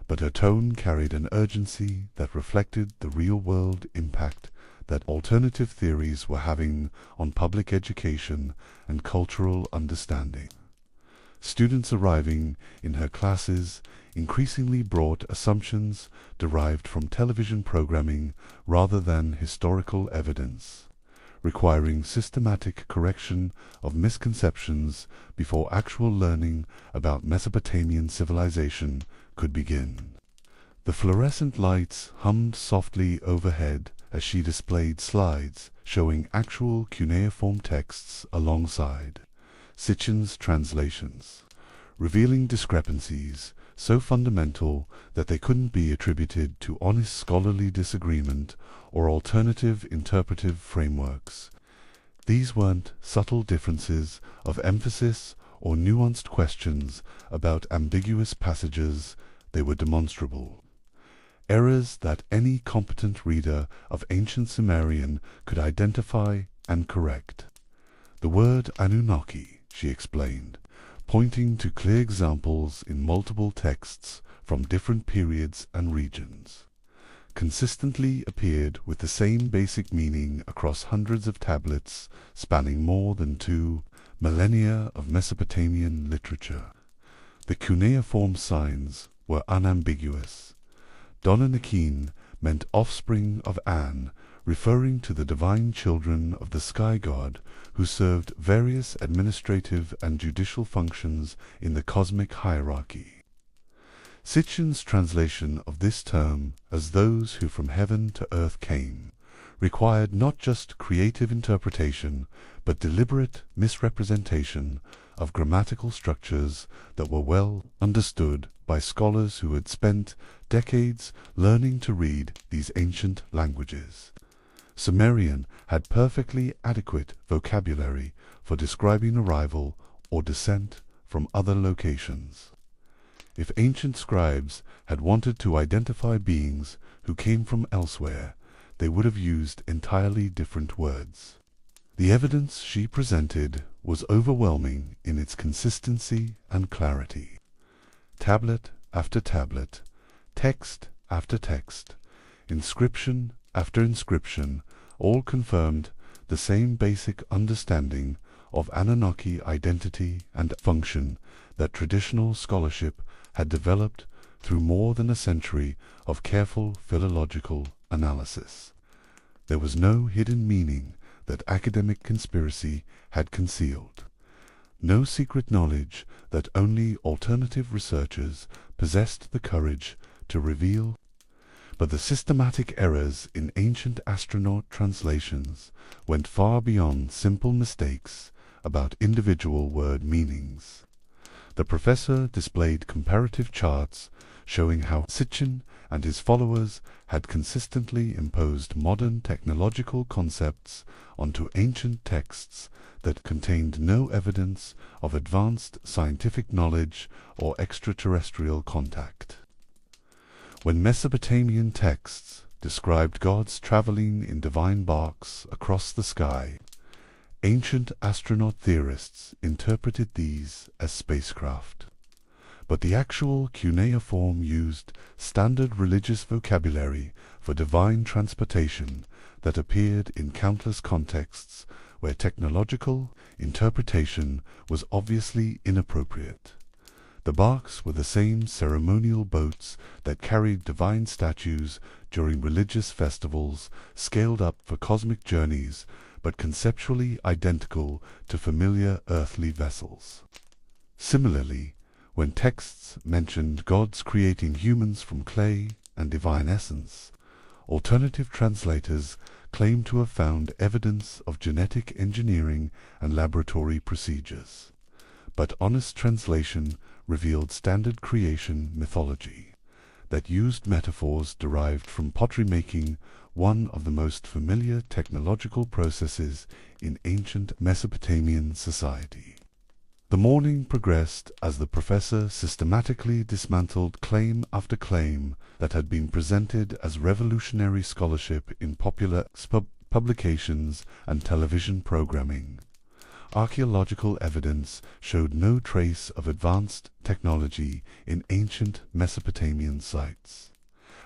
but her tone carried an urgency that reflected the real-world impact that alternative theories were having on public education and cultural understanding. Students arriving in her classes increasingly brought assumptions derived from television programming rather than historical evidence, requiring systematic correction of misconceptions before actual learning about Mesopotamian civilization could begin. The fluorescent lights hummed softly overhead, as she displayed slides showing actual cuneiform texts alongside Sitchin's translations, revealing discrepancies so fundamental that they couldn't be attributed to honest scholarly disagreement or alternative interpretive frameworks. These weren't subtle differences of emphasis or nuanced questions about ambiguous passages, they were demonstrable. Errors that any competent reader of ancient Sumerian could identify and correct. The word Anunnaki, she explained, pointing to clear examples in multiple texts from different periods and regions, consistently appeared with the same basic meaning across hundreds of tablets spanning more than 2 millennia of Mesopotamian literature. The cuneiform signs were unambiguous. Donanakin meant offspring of An, referring to the divine children of the sky god who served various administrative and judicial functions in the cosmic hierarchy. Sitchin's translation of this term as those who from heaven to earth came required not just creative interpretation but deliberate misrepresentation of grammatical structures that were well understood by scholars who had spent decades learning to read these ancient languages. Sumerian had perfectly adequate vocabulary for describing arrival or descent from other locations. If ancient scribes had wanted to identify beings who came from elsewhere, they would have used entirely different words. The evidence she presented was overwhelming in its consistency and clarity. Tablet after tablet, text after text, inscription after inscription, all confirmed the same basic understanding of Anunnaki identity and function that traditional scholarship had developed through more than a century of careful philological analysis. There was no hidden meaning that academic conspiracy had concealed, no secret knowledge that only alternative researchers possessed the courage to reveal. But the systematic errors in ancient astronaut translations went far beyond simple mistakes about individual word meanings. The professor displayed comparative charts showing how Sitchin and his followers had consistently imposed modern technological concepts onto ancient texts that contained no evidence of advanced scientific knowledge or extraterrestrial contact. When Mesopotamian texts described gods traveling in divine barks across the sky, ancient astronaut theorists interpreted these as spacecraft. But the actual cuneiform used standard religious vocabulary for divine transportation that appeared in countless contexts where technological interpretation was obviously inappropriate. The barks were the same ceremonial boats that carried divine statues during religious festivals, scaled up for cosmic journeys, but conceptually identical to familiar earthly vessels. Similarly, when texts mentioned gods creating humans from clay and divine essence, alternative translators claimed to have found evidence of genetic engineering and laboratory procedures. But honest translation revealed standard creation mythology that used metaphors derived from pottery making, one of the most familiar technological processes in ancient Mesopotamian society. The morning progressed as the professor systematically dismantled claim after claim that had been presented as revolutionary scholarship in popular publications and television programming. Archaeological evidence showed no trace of advanced technology in ancient Mesopotamian sites.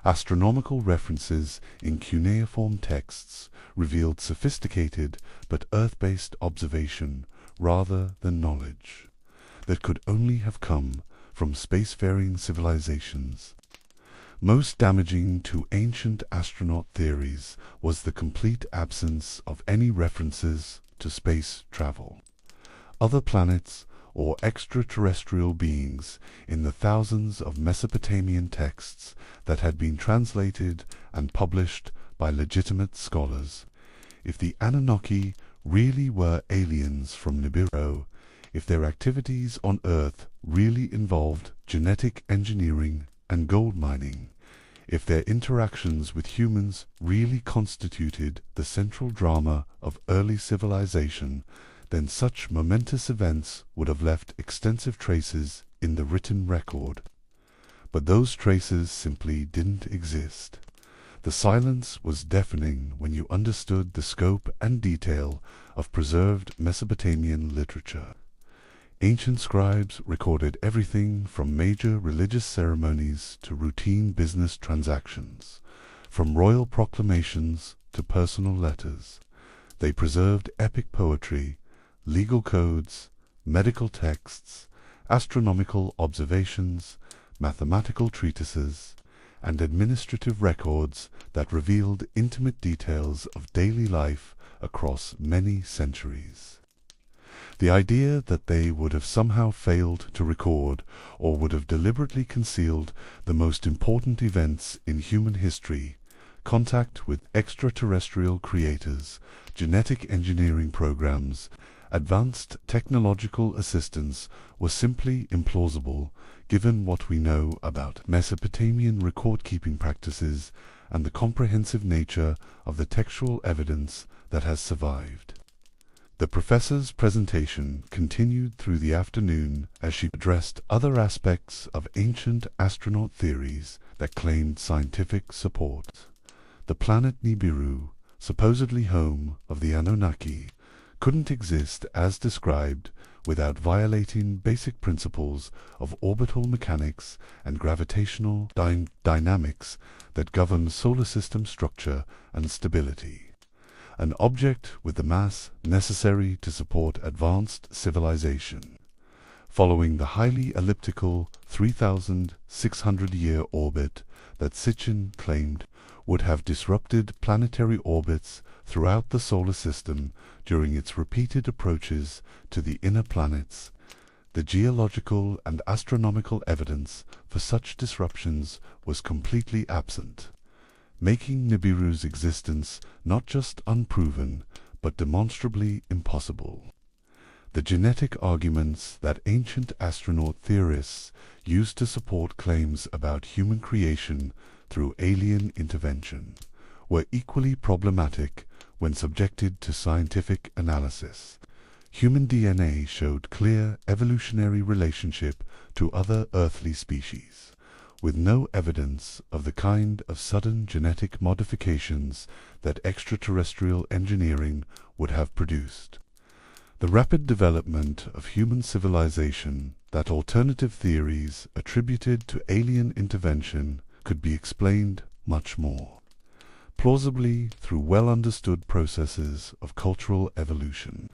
Astronomical references in cuneiform texts revealed sophisticated but earth-based observation rather than knowledge that could only have come from spacefaring civilizations. Most damaging to ancient astronaut theories was the complete absence of any references to space travel, other planets, or extraterrestrial beings in the thousands of Mesopotamian texts that had been translated and published by legitimate scholars. If the Anunnaki really were aliens from Nibiru, if their activities on Earth really involved genetic engineering and gold mining, if their interactions with humans really constituted the central drama of early civilization, then such momentous events would have left extensive traces in the written record. But those traces simply didn't exist. The silence was deafening when you understood the scope and detail of preserved Mesopotamian literature. Ancient scribes recorded everything from major religious ceremonies to routine business transactions, from royal proclamations to personal letters. They preserved epic poetry, legal codes, medical texts, astronomical observations, mathematical treatises, and administrative records that revealed intimate details of daily life across many centuries. The idea that they would have somehow failed to record or would have deliberately concealed the most important events in human history, contact with extraterrestrial creators, genetic engineering programs, advanced technological assistance, was simply implausible given what we know about Mesopotamian record-keeping practices and the comprehensive nature of the textual evidence that has survived. The professor's presentation continued through the afternoon as she addressed other aspects of ancient astronaut theories that claimed scientific support. The planet Nibiru, supposedly home of the Anunnaki, couldn't exist as described without violating basic principles of orbital mechanics and gravitational dynamics that govern solar system structure and stability. An object with the mass necessary to support advanced civilization. Following the highly elliptical 3,600-year orbit that Sitchin claimed would have disrupted planetary orbits throughout the solar system during its repeated approaches to the inner planets, the geological and astronomical evidence for such disruptions was completely absent, making Nibiru's existence not just unproven, but demonstrably impossible. The genetic arguments that ancient astronaut theorists used to support claims about human creation through alien intervention were equally problematic when subjected to scientific analysis. Human DNA showed clear evolutionary relationship to other earthly species, with no evidence of the kind of sudden genetic modifications that extraterrestrial engineering would have produced. The rapid development of human civilization that alternative theories attributed to alien intervention could be explained much more plausibly through well-understood processes of cultural evolution,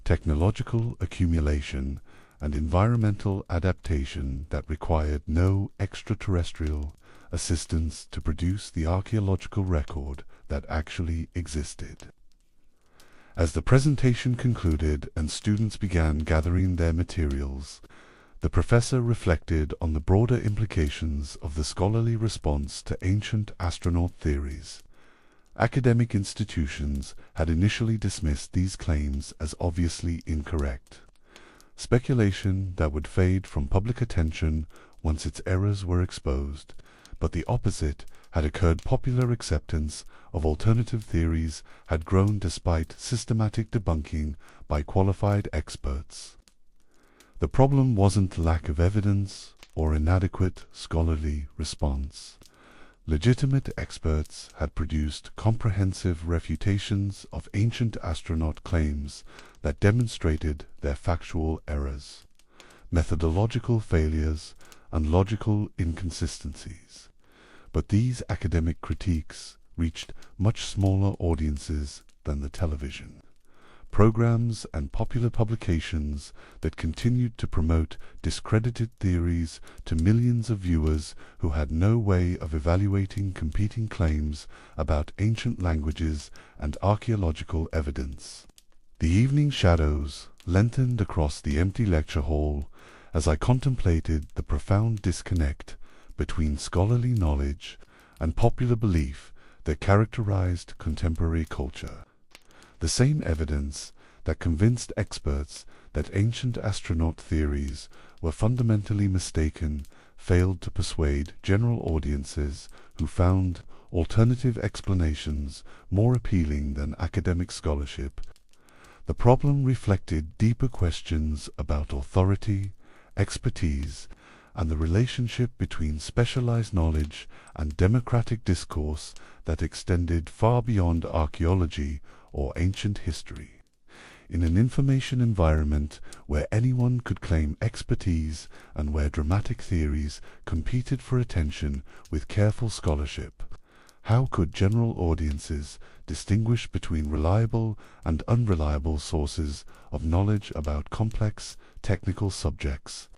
technological accumulation, and environmental adaptation that required no extraterrestrial assistance to produce the archaeological record that actually existed. As the presentation concluded and students began gathering their materials, the professor reflected on the broader implications of the scholarly response to ancient astronaut theories. Academic institutions had initially dismissed these claims as obviously incorrect, speculation that would fade from public attention once its errors were exposed, but the opposite had occurred. Popular acceptance of alternative theories had grown despite systematic debunking by qualified experts. The problem wasn't lack of evidence or inadequate scholarly response. Legitimate experts had produced comprehensive refutations of ancient astronaut claims that demonstrated their factual errors, methodological failures, and logical inconsistencies. But these academic critiques reached much smaller audiences than the television programs and popular publications that continued to promote discredited theories to millions of viewers who had no way of evaluating competing claims about ancient languages and archaeological evidence. The evening shadows lengthened across the empty lecture hall as I contemplated the profound disconnect between scholarly knowledge and popular belief that characterized contemporary culture. The same evidence that convinced experts that ancient astronaut theories were fundamentally mistaken failed to persuade general audiences who found alternative explanations more appealing than academic scholarship. The problem reflected deeper questions about authority, expertise, and the relationship between specialized knowledge and democratic discourse that extended far beyond archaeology or ancient history. In an information environment where anyone could claim expertise and where dramatic theories competed for attention with careful scholarship, how could general audiences distinguish between reliable and unreliable sources of knowledge about complex, technical subjects?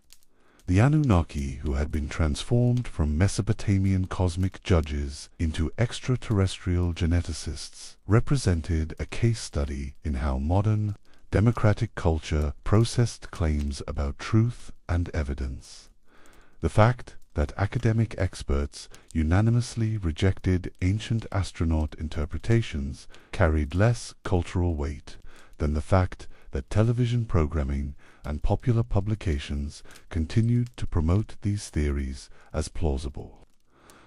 The Anunnaki, who had been transformed from Mesopotamian cosmic judges into extraterrestrial geneticists, represented a case study in how modern, democratic culture processed claims about truth and evidence. The fact that academic experts unanimously rejected ancient astronaut interpretations carried less cultural weight than the fact that television programming and popular publications continued to promote these theories as plausible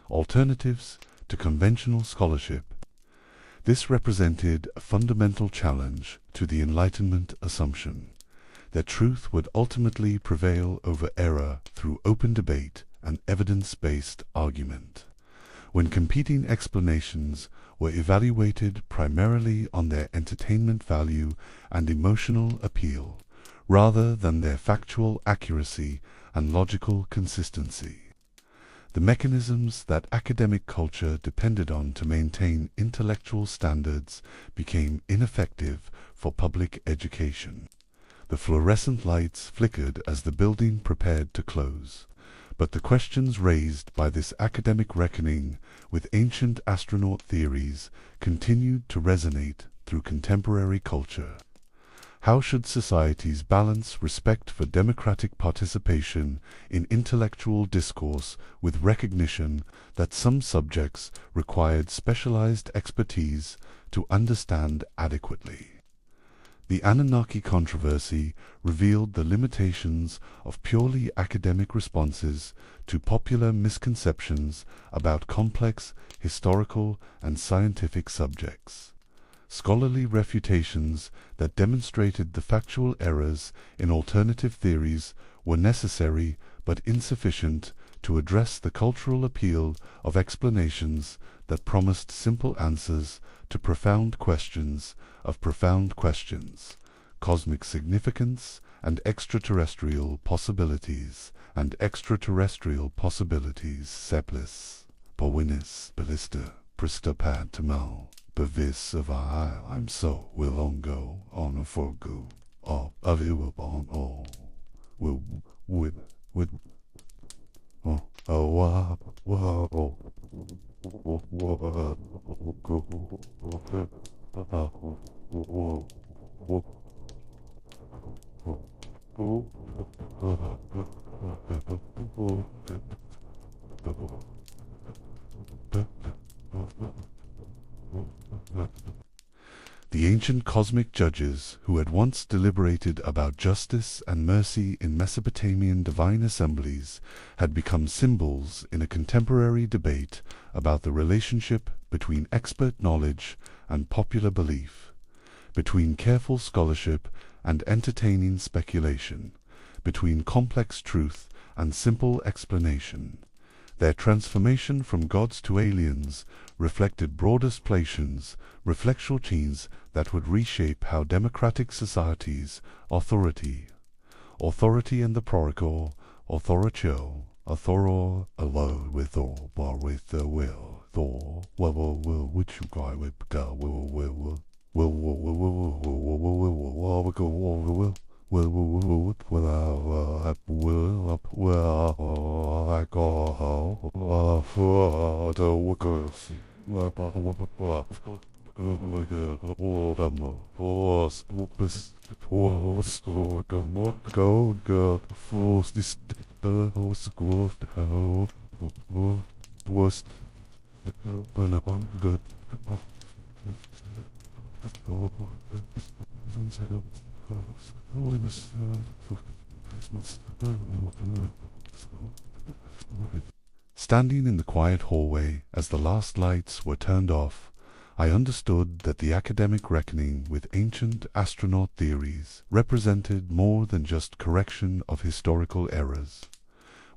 alternatives to conventional scholarship. This represented a fundamental challenge to the Enlightenment assumption that truth would ultimately prevail over error through open debate and evidence-based argument. When competing explanations were evaluated primarily on their entertainment value and emotional appeal, rather than their factual accuracy and logical consistency. The mechanisms that academic culture depended on to maintain intellectual standards became ineffective for public education. The fluorescent lights flickered as the building prepared to close, but the questions raised by this academic reckoning with ancient astronaut theories continued to resonate through contemporary culture. How should societies balance respect for democratic participation in intellectual discourse with recognition that some subjects required specialized expertise to understand adequately? The Anunnaki controversy revealed the limitations of purely academic responses to popular misconceptions about complex historical and scientific subjects. Scholarly refutations that demonstrated the factual errors in alternative theories were necessary but insufficient to address the cultural appeal of explanations that promised simple answers to profound questions of profound questions, cosmic significance and extraterrestrial possibilities, seplis, powinis, ballista, pristopatimal. Bevis of I'm so will on go on a forgo of it will on all will with The ancient cosmic judges who had once deliberated about justice and mercy in Mesopotamian divine assemblies had become symbols in a contemporary debate about the relationship between expert knowledge and popular belief, between careful scholarship and entertaining speculation, between complex truth and simple explanation. Their transformation from gods to aliens reflected broader splations, reflections that would reshape how democratic societies, authority and the protocol, authoror, alone with all, bar with the will, Thor, will, which you guy with go, will, Standing in the quiet hallway as the last lights were turned off, I understood that the academic reckoning with ancient astronaut theories represented more than just correction of historical errors,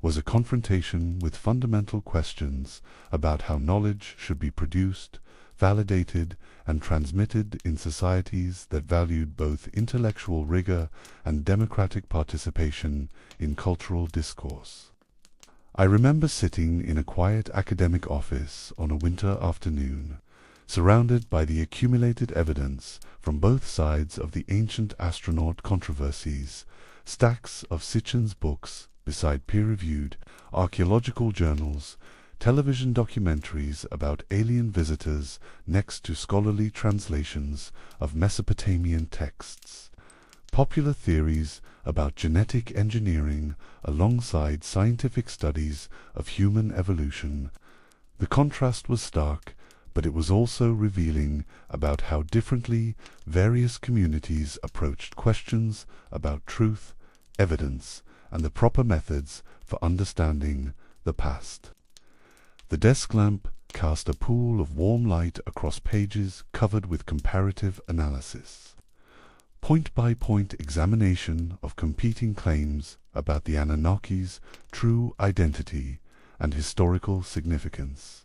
was a confrontation with fundamental questions about how knowledge should be produced, validated, and transmitted in societies that valued both intellectual rigor and democratic participation in cultural discourse. I remember sitting in a quiet academic office on a winter afternoon, surrounded by the accumulated evidence from both sides of the ancient astronaut controversies, stacks of Sitchin's books beside peer-reviewed archaeological journals, television documentaries about alien visitors next to scholarly translations of Mesopotamian texts, popular theories about genetic engineering alongside scientific studies of human evolution. The contrast was stark, but it was also revealing about how differently various communities approached questions about truth, evidence, and the proper methods for understanding the past. The desk lamp cast a pool of warm light across pages covered with comparative analysis. Point-by-point examination of competing claims about the Anunnaki's true identity and historical significance.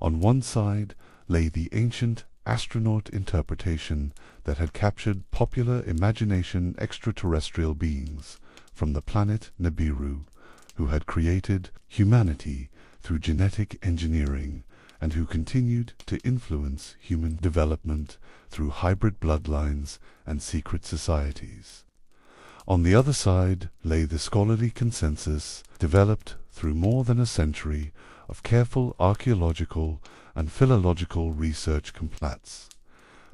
On one side lay the ancient astronaut interpretation that had captured popular imagination extraterrestrial beings from the planet Nibiru, who had created humanity through genetic engineering and who continued to influence human development through hybrid bloodlines and secret societies. On the other side lay the scholarly consensus developed through more than a century of careful archaeological and philological research complats.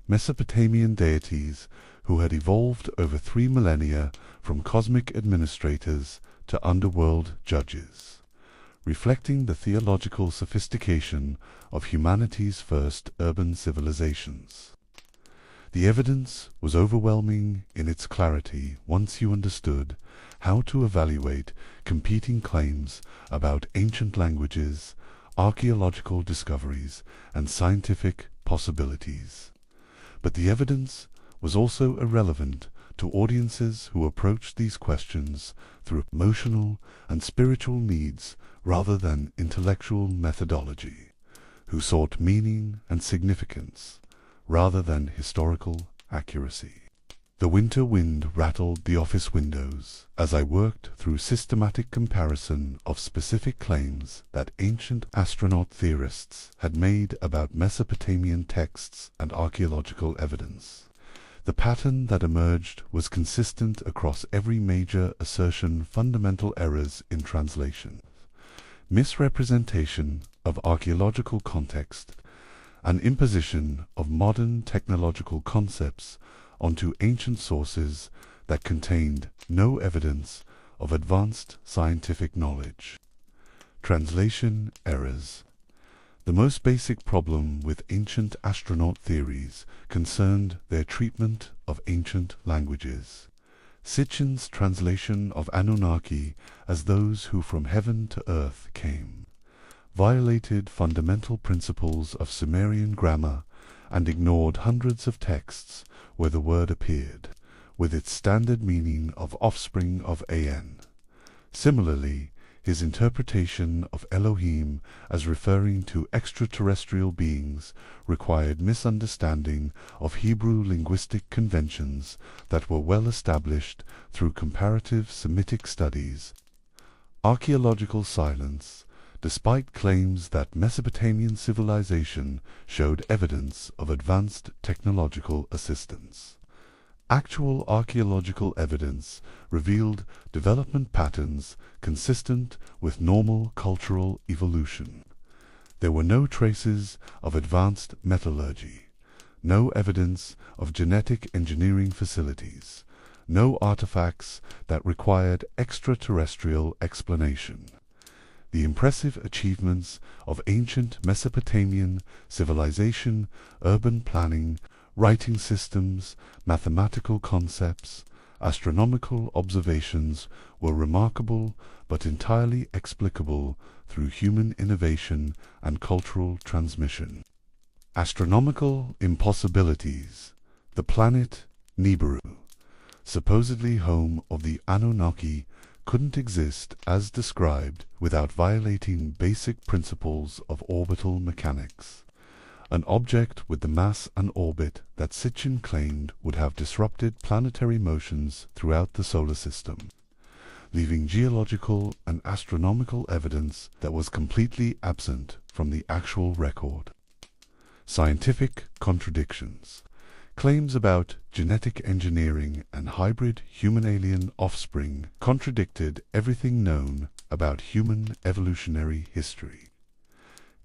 Mesopotamian deities who had evolved over 3 millennia from cosmic administrators to underworld judges, reflecting the theological sophistication of humanity's first urban civilizations. The evidence was overwhelming in its clarity once you understood how to evaluate competing claims about ancient languages, archaeological discoveries, and scientific possibilities. But the evidence was also irrelevant to audiences who approached these questions through emotional and spiritual needs rather than intellectual methodology, who sought meaning and significance rather than historical accuracy. The winter wind rattled the office windows as I worked through systematic comparison of specific claims that ancient astronaut theorists had made about Mesopotamian texts and archaeological evidence. The pattern that emerged was consistent across every major assertion: fundamental errors in translation, misrepresentation of archaeological context, an imposition of modern technological concepts onto ancient sources that contained no evidence of advanced scientific knowledge. Translation errors. The most basic problem with ancient astronaut theories concerned their treatment of ancient languages. Sitchin's translation of Anunnaki as those who from heaven to earth came violated fundamental principles of Sumerian grammar and ignored hundreds of texts where the word appeared, with its standard meaning of offspring of An. Similarly, his interpretation of Elohim as referring to extraterrestrial beings required misunderstanding of Hebrew linguistic conventions that were well established through comparative Semitic studies. Archaeological silence, despite claims that Mesopotamian civilization showed evidence of advanced technological assistance. Actual archaeological evidence revealed development patterns consistent with normal cultural evolution. There were no traces of advanced metallurgy, no evidence of genetic engineering facilities, no artifacts that required extraterrestrial explanation. the impressive achievements of ancient Mesopotamian civilization, urban planning, writing systems, mathematical concepts, astronomical observations were remarkable but entirely explicable through human innovation and cultural transmission. Astronomical impossibilities. The planet Nibiru, supposedly home of the Anunnaki, couldn't exist as described without violating basic principles of orbital mechanics. An object with the mass and orbit that Sitchin claimed would have disrupted planetary motions throughout the solar system, leaving geological and astronomical evidence that was completely absent from the actual record. Scientific contradictions. Claims about genetic engineering and hybrid human-alien offspring contradicted everything known about human evolutionary history.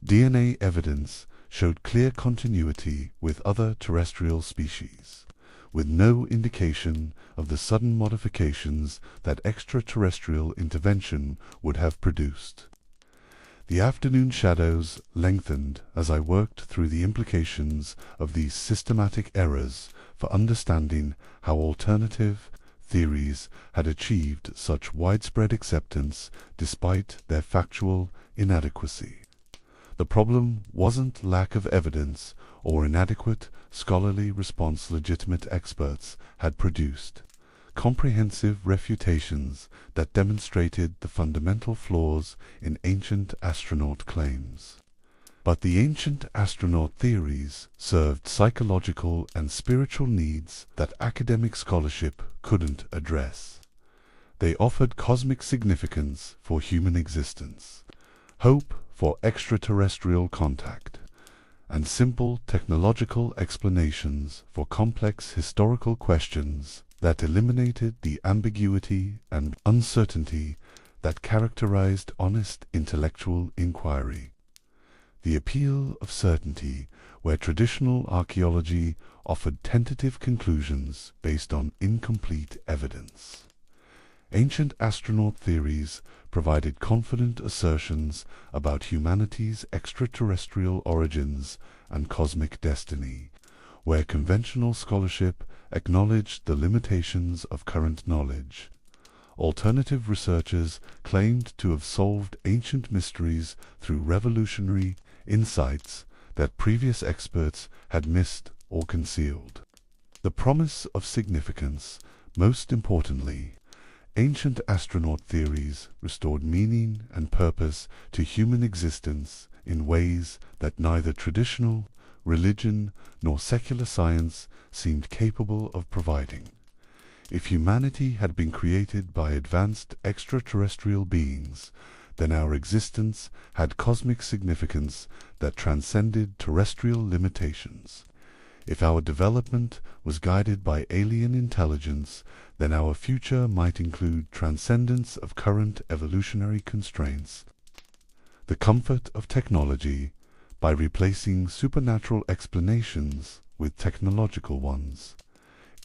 DNA evidence showed clear continuity with other terrestrial species, with no indication of the sudden modifications that extraterrestrial intervention would have produced. The afternoon shadows lengthened as I worked through the implications of these systematic errors for understanding how alternative theories had achieved such widespread acceptance despite their factual inadequacy. The problem wasn't lack of evidence or inadequate scholarly response. Legitimate experts had produced comprehensive refutations that demonstrated the fundamental flaws in ancient astronaut claims. But the ancient astronaut theories served psychological and spiritual needs that academic scholarship couldn't address. They offered cosmic significance for human existence, hope for extraterrestrial contact, and simple technological explanations for complex historical questions that eliminated the ambiguity and uncertainty that characterized honest intellectual inquiry. The appeal of certainty, where traditional archaeology offered tentative conclusions based on incomplete evidence. Ancient astronaut theories provided confident assertions about humanity's extraterrestrial origins and cosmic destiny, where conventional scholarship acknowledged the limitations of current knowledge. Alternative researchers claimed to have solved ancient mysteries through revolutionary insights that previous experts had missed or concealed. The promise of significance. Most importantly, ancient astronaut theories restored meaning and purpose to human existence in ways that neither traditional religion nor secular science seemed capable of providing. If humanity had been created by advanced extraterrestrial beings, then our existence had cosmic significance that transcended terrestrial limitations. If our development was guided by alien intelligence, then our future might include transcendence of current evolutionary constraints. The comfort of technology, by replacing supernatural explanations with technological ones.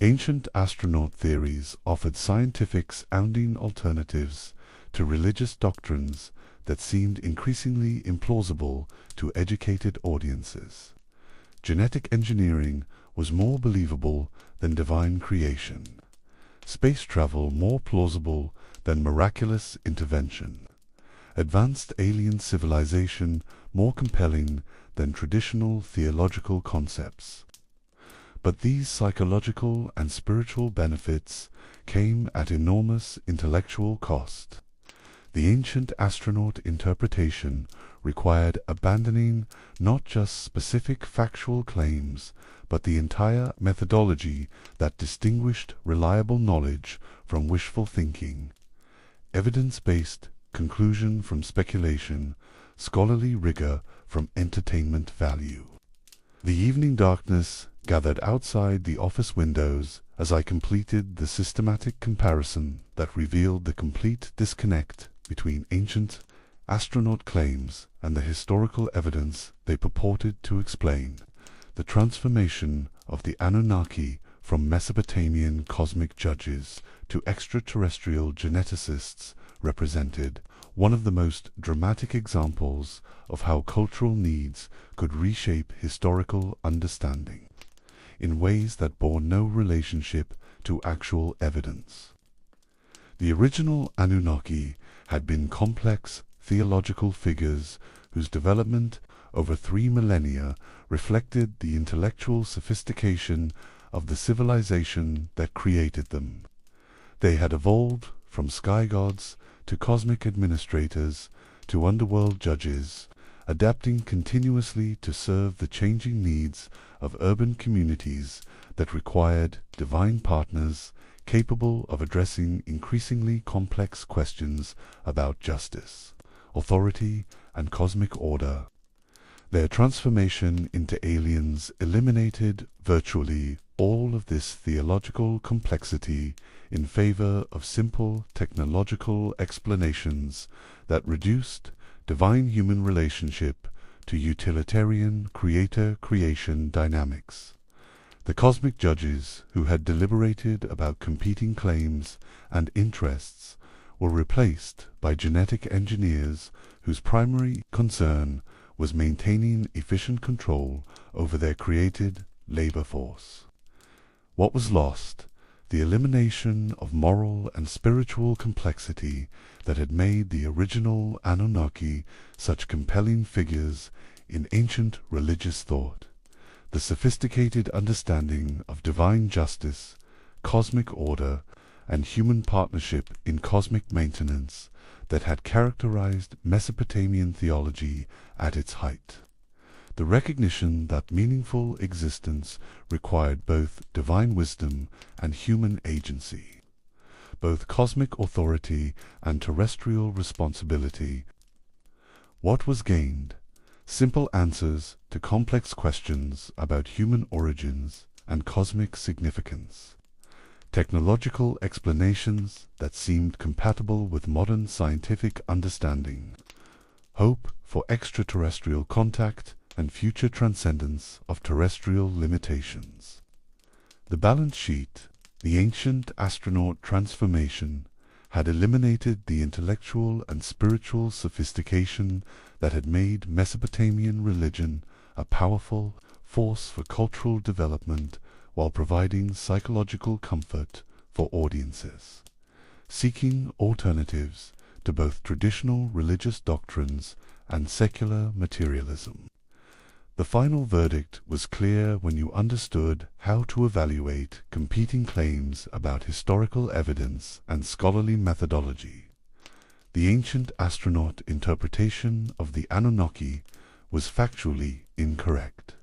Ancient astronaut theories offered scientific-sounding alternatives to religious doctrines that seemed increasingly implausible to educated audiences. Genetic engineering was more believable than divine creation. Space travel more plausible than miraculous intervention. Advanced alien civilization more compelling than traditional theological concepts. But these psychological and spiritual benefits came at enormous intellectual cost. The ancient astronaut interpretation required abandoning not just specific factual claims, but the entire methodology that distinguished reliable knowledge from wishful thinking, evidence-based conclusion from speculation, scholarly rigor from entertainment value. The evening darkness gathered outside the office windows as I completed the systematic comparison that revealed the complete disconnect between ancient astronaut claims and the historical evidence they purported to explain. The transformation of the Anunnaki from Mesopotamian cosmic judges to extraterrestrial geneticists represented one of the most dramatic examples of how cultural needs could reshape historical understanding in ways that bore no relationship to actual evidence. The original Anunnaki had been complex theological figures whose development over 3 millennia reflected the intellectual sophistication of the civilization that created them. They had evolved from sky gods to cosmic administrators to underworld judges, adapting continuously to serve the changing needs of urban communities that required divine partners capable of addressing increasingly complex questions about justice, authority, and cosmic order. Their transformation into aliens eliminated virtually all of this theological complexity in favor of simple technological explanations that reduced divine-human relationship to utilitarian creator-creation dynamics. The cosmic judges who had deliberated about competing claims and interests were replaced by genetic engineers whose primary concern was maintaining efficient control over their created labor force. What was lost? The elimination of moral and spiritual complexity that had made the original Anunnaki such compelling figures in ancient religious thought. The sophisticated understanding of divine justice, cosmic order, and human partnership in cosmic maintenance that had characterized Mesopotamian theology at its height. The recognition that meaningful existence required both divine wisdom and human agency, both cosmic authority and terrestrial responsibility. What was gained? Simple answers to complex questions about human origins and cosmic significance. Technological explanations that seemed compatible with modern scientific understanding. Hope for extraterrestrial contact and future transcendence of terrestrial limitations. The balance sheet, the ancient astronaut transformation, had eliminated the intellectual and spiritual sophistication that had made Mesopotamian religion a powerful force for cultural development while providing psychological comfort for audiences seeking alternatives to both traditional religious doctrines and secular materialism. The final verdict was clear when you understood how to evaluate competing claims about historical evidence and scholarly methodology. The ancient astronaut interpretation of the Anunnaki was factually incorrect,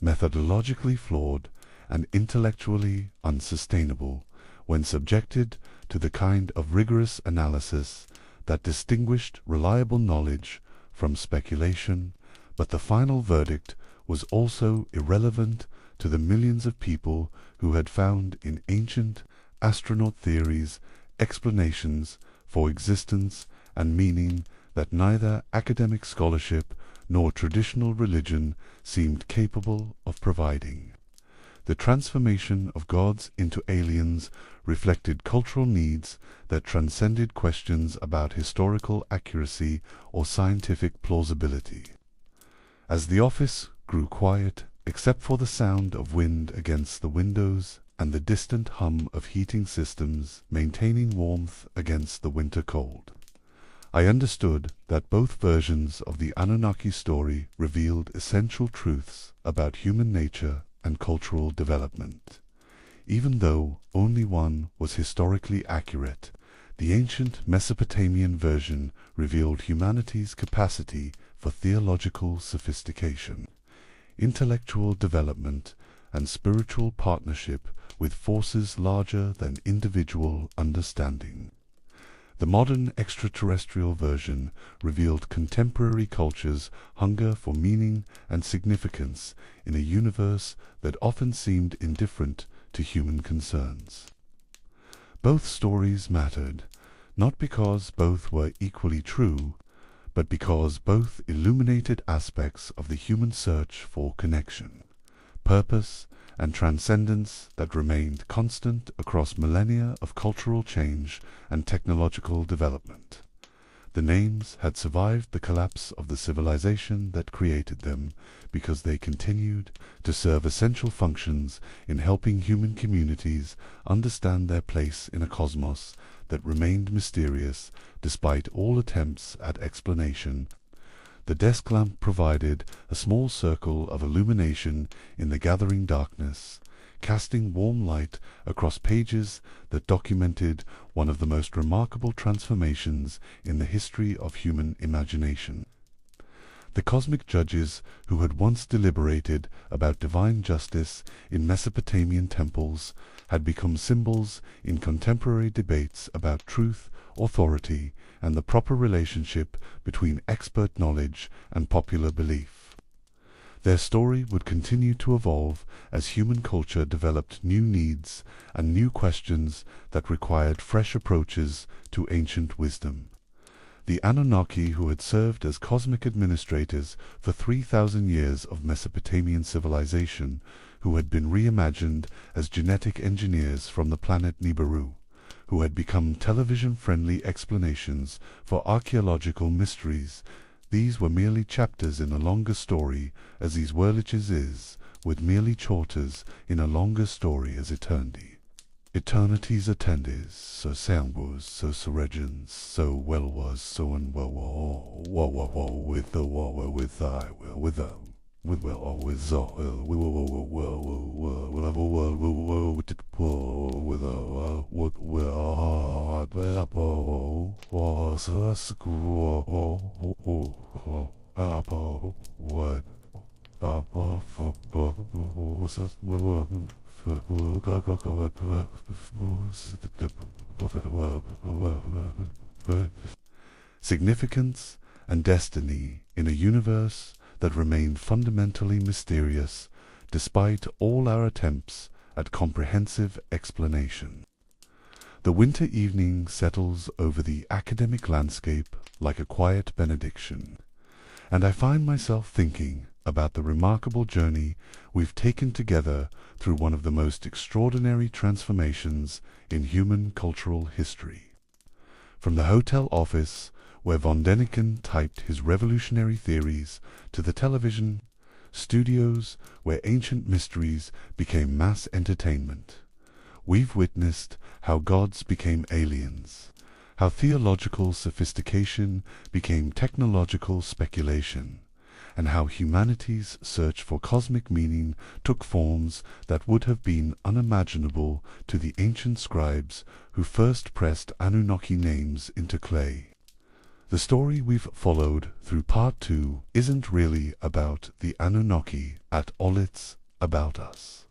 methodologically flawed, and intellectually unsustainable when subjected to the kind of rigorous analysis that distinguished reliable knowledge from speculation. But the final verdict was also irrelevant to the millions of people who had found in ancient astronaut theories explanations for existence and meaning that neither academic scholarship nor traditional religion seemed capable of providing. The transformation of gods into aliens reflected cultural needs that transcended questions about historical accuracy or scientific plausibility. As the office grew quiet, except for the sound of wind against the windows and the distant hum of heating systems maintaining warmth against the winter cold, I understood that both versions of the Anunnaki story revealed essential truths about human nature and cultural development. Even though only one was historically accurate, the ancient Mesopotamian version revealed humanity's capacity for theological sophistication, intellectual development, and spiritual partnership with forces larger than individual understanding. The modern extraterrestrial version revealed contemporary cultures' hunger for meaning and significance in a universe that often seemed indifferent to human concerns. Both stories mattered, not because both were equally true, but because both illuminated aspects of the human search for connection, purpose, and transcendence that remained constant across millennia of cultural change and technological development. The names had survived the collapse of the civilization that created them because they continued to serve essential functions in helping human communities understand their place in a cosmos that remained mysterious despite all attempts at explanation. The desk lamp provided a small circle of illumination in the gathering darkness, casting warm light across pages that documented one of the most remarkable transformations in the history of human imagination. The cosmic judges who had once deliberated about divine justice in Mesopotamian temples had become symbols in contemporary debates about truth, authority, and the proper relationship between expert knowledge and popular belief. Their story would continue to evolve as human culture developed new needs and new questions that required fresh approaches to ancient wisdom. The Anunnaki, who had served as cosmic administrators for 3,000 years of Mesopotamian civilization, who had been reimagined as genetic engineers from the planet Nibiru, who had become television-friendly explanations for archaeological mysteries. These were merely chapters in a longer story, as these whirliches is, with merely chapters in a longer story as eternity. Eternity's attendees, so sound was, so surregins, so well was, so unwell with the war, with I will, with the, with well, or with all, with what will, was a school, significance and destiny in a universe that remained fundamentally mysterious despite all our attempts at comprehensive explanation. The winter evening settles over the academic landscape like a quiet benediction, and I find myself thinking about the remarkable journey we've taken together through one of the most extraordinary transformations in human cultural history. From the hotel office where von Däniken typed his revolutionary theories to the television studios where ancient mysteries became mass entertainment, we've witnessed how gods became aliens, how theological sophistication became technological speculation, and how humanity's search for cosmic meaning took forms that would have been unimaginable to the ancient scribes who first pressed Anunnaki names into clay. The story we've followed through Part 2 isn't really about the Anunnaki at all, it's about us,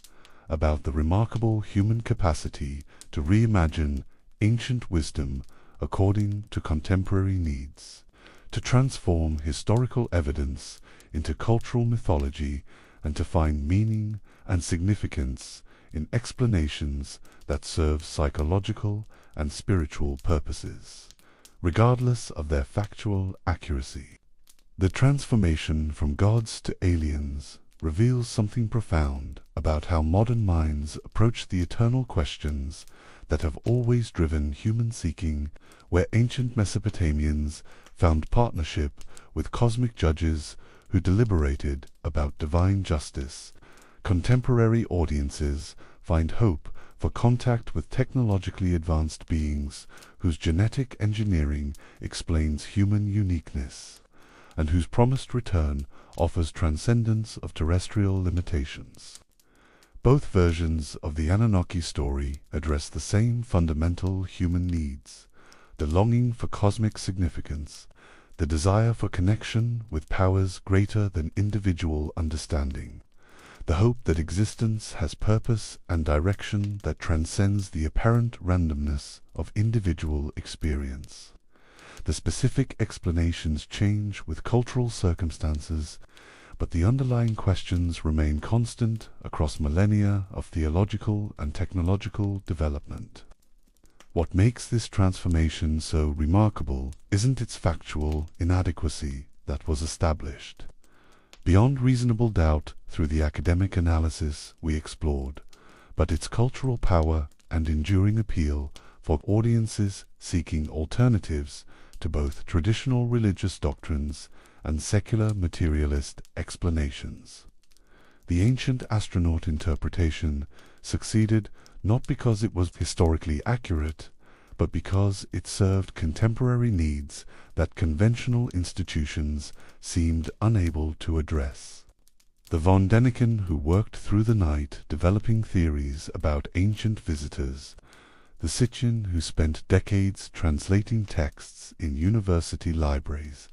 about the remarkable human capacity to reimagine ancient wisdom according to contemporary needs, to transform historical evidence into cultural mythology, and to find meaning and significance in explanations that serve psychological and spiritual purposes, regardless of their factual accuracy. The transformation from gods to aliens reveals something profound about how modern minds approach the eternal questions that have always driven human seeking, where ancient Mesopotamians found partnership with cosmic judges who deliberated about divine justice. Contemporary audiences find hope for contact with technologically advanced beings whose genetic engineering explains human uniqueness, and whose promised return offers transcendence of terrestrial limitations. Both versions of the Anunnaki story address the same fundamental human needs: the longing for cosmic significance, the desire for connection with powers greater than individual understanding, the hope that existence has purpose and direction that transcends the apparent randomness of individual experience. The specific explanations change with cultural circumstances, but the underlying questions remain constant across millennia of theological and technological development. What makes this transformation so remarkable isn't its factual inadequacy that was established beyond reasonable doubt through the academic analysis we explored, but its cultural power and enduring appeal for audiences seeking alternatives to both traditional religious doctrines and secular materialist explanations. The ancient astronaut interpretation succeeded not because it was historically accurate, but because it served contemporary needs that conventional institutions seemed unable to address. The von Däniken who worked through the night developing theories about ancient visitors, the Sitchin who spent decades translating texts in university libraries,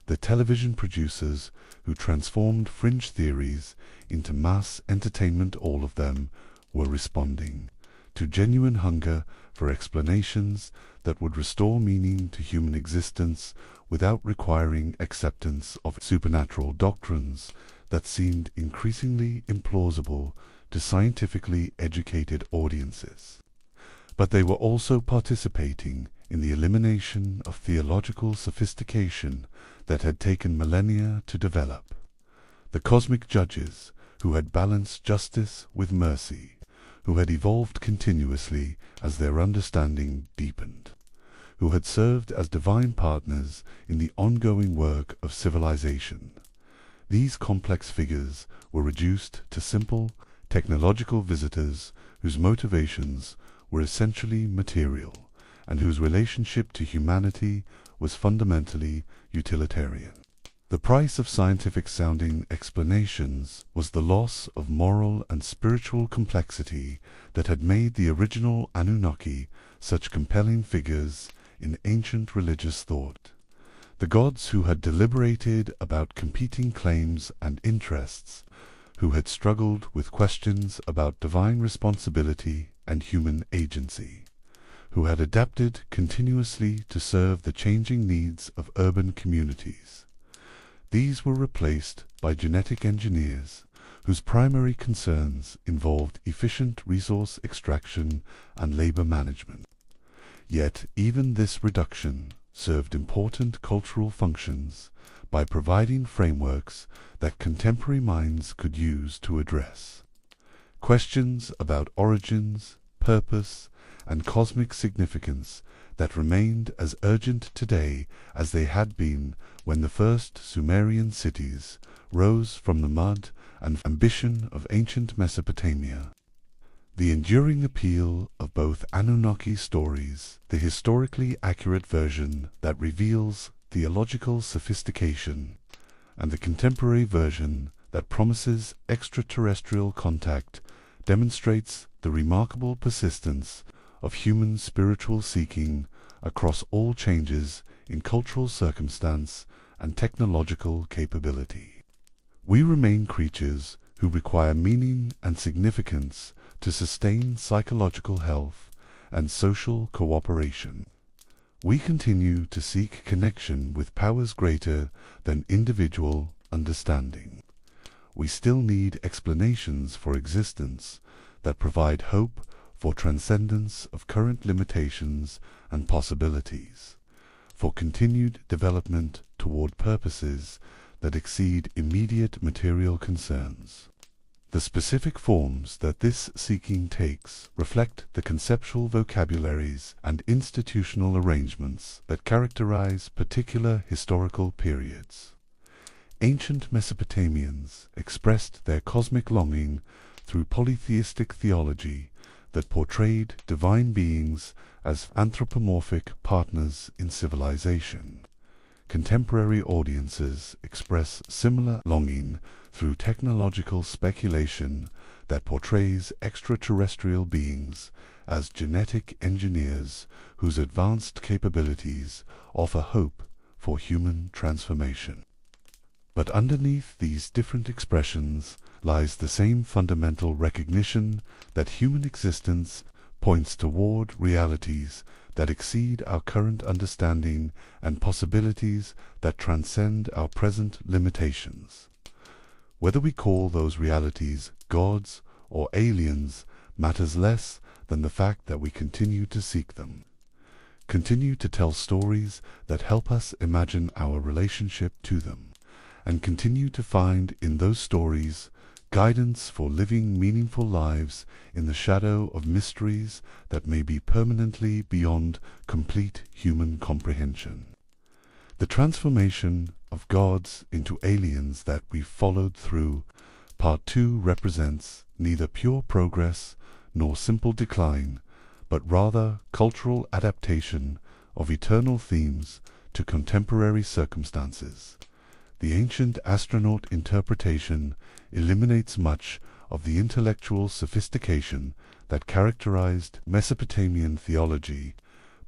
the television producers who transformed fringe theories into mass entertainment, all of them were responding to genuine hunger for explanations that would restore meaning to human existence without requiring acceptance of supernatural doctrines that seemed increasingly implausible to scientifically educated audiences. But they were also participating in the elimination of theological sophistication that had taken millennia to develop. The cosmic judges who had balanced justice with mercy, who had evolved continuously as their understanding deepened, who had served as divine partners in the ongoing work of civilization. These complex figures were reduced to simple, technological visitors whose motivations were essentially material, and whose relationship to humanity was fundamentally utilitarian. The price of scientific-sounding explanations was the loss of moral and spiritual complexity that had made the original Anunnaki such compelling figures in ancient religious thought. The gods who had deliberated about competing claims and interests, who had struggled with questions about divine responsibility and human agency, who had adapted continuously to serve the changing needs of urban communities. These were replaced by genetic engineers whose primary concerns involved efficient resource extraction and labor management. Yet even this reduction served important cultural functions by providing frameworks that contemporary minds could use to address questions about origins, purpose, and cosmic significance that remained as urgent today as they had been when the first Sumerian cities rose from the mud and ambition of ancient Mesopotamia. The enduring appeal of both Anunnaki stories, the historically accurate version that reveals theological sophistication, and the contemporary version that promises extraterrestrial contact, demonstrates the remarkable persistence of human spiritual seeking across all changes in cultural circumstance and technological capability. We remain creatures who require meaning and significance to sustain psychological health and social cooperation. We continue to seek connection with powers greater than individual understanding. We still need explanations for existence that provide hope for transcendence of current limitations and possibilities, for continued development toward purposes that exceed immediate material concerns. The specific forms that this seeking takes reflect the conceptual vocabularies and institutional arrangements that characterize particular historical periods. Ancient Mesopotamians expressed their cosmic longing through polytheistic theology that portrayed divine beings as anthropomorphic partners in civilization. Contemporary audiences express similar longing through technological speculation that portrays extraterrestrial beings as genetic engineers whose advanced capabilities offer hope for human transformation. But underneath these different expressions lies the same fundamental recognition that human existence points toward realities that exceed our current understanding and possibilities that transcend our present limitations. Whether we call those realities gods or aliens matters less than the fact that we continue to seek them, continue to tell stories that help us imagine our relationship to them, and continue to find in those stories guidance for living meaningful lives in the shadow of mysteries that may be permanently beyond complete human comprehension. The transformation of gods into aliens that we followed through Part 2 represents neither pure progress nor simple decline, but rather cultural adaptation of eternal themes to contemporary circumstances. The ancient astronaut interpretation eliminates much of the intellectual sophistication that characterized Mesopotamian theology,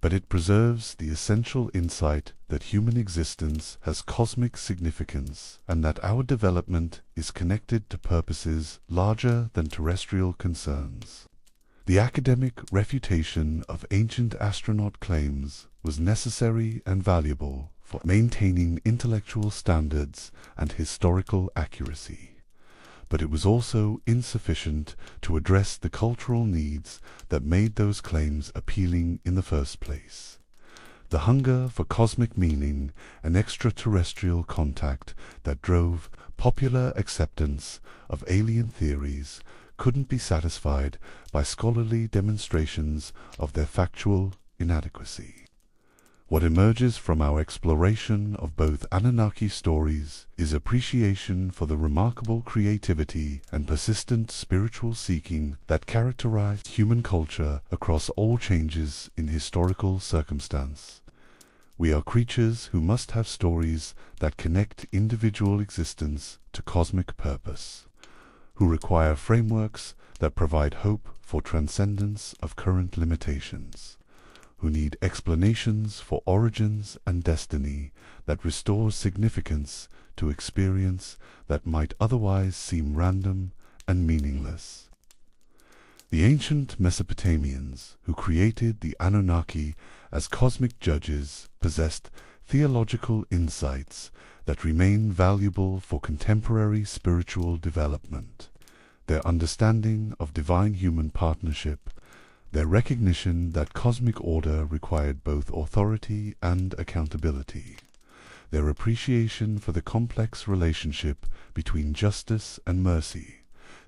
but it preserves the essential insight that human existence has cosmic significance and that our development is connected to purposes larger than terrestrial concerns. The academic refutation of ancient astronaut claims was necessary and valuable for maintaining intellectual standards and historical accuracy, but it was also insufficient to address the cultural needs that made those claims appealing in the first place. The hunger for cosmic meaning and extraterrestrial contact that drove popular acceptance of alien theories couldn't be satisfied by scholarly demonstrations of their factual inadequacy. What emerges from our exploration of both Anunnaki stories is appreciation for the remarkable creativity and persistent spiritual seeking that characterized human culture across all changes in historical circumstance. We are creatures who must have stories that connect individual existence to cosmic purpose, who require frameworks that provide hope for transcendence of current limitations, who need explanations for origins and destiny that restore significance to experience that might otherwise seem random and meaningless. The ancient Mesopotamians, who created the Anunnaki as cosmic judges, possessed theological insights that remain valuable for contemporary spiritual development. Their understanding of divine-human partnership, their recognition that cosmic order required both authority and accountability, their appreciation for the complex relationship between justice and mercy,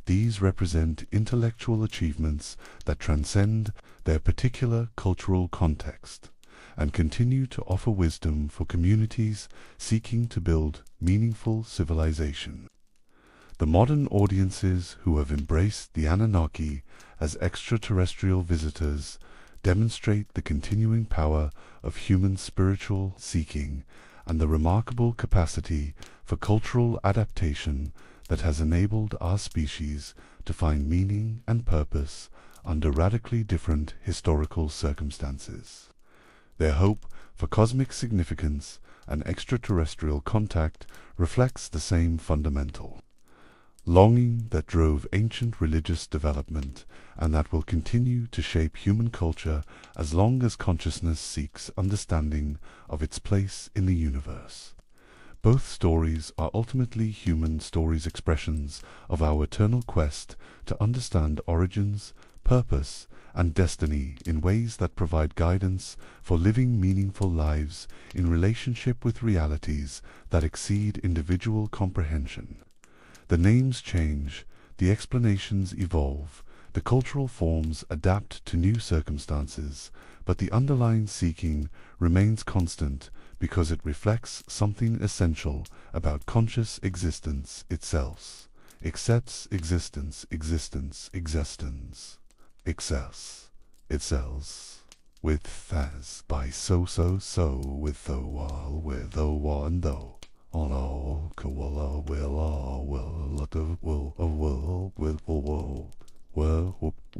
these represent intellectual achievements that transcend their particular cultural context and continue to offer wisdom for communities seeking to build meaningful civilization. The modern audiences who have embraced the Anunnaki as extraterrestrial visitors demonstrate the continuing power of human spiritual seeking and the remarkable capacity for cultural adaptation that has enabled our species to find meaning and purpose under radically different historical circumstances. Their hope for cosmic significance and extraterrestrial contact reflects the same fundamental longing that drove ancient religious development and that will continue to shape human culture as long as consciousness seeks understanding of its place in the universe. Both stories are ultimately human stories, expressions of our eternal quest to understand origins, purpose, and destiny in ways that provide guidance for living meaningful lives in relationship with realities that exceed individual comprehension. The names change, the explanations evolve, the cultural forms adapt to new circumstances, but the underlying seeking remains constant because it reflects something essential about conscious existence itself. Accepts existence, excess, itself, with as, by so, with though, all, with though, one, though. All will let the will of will with will walk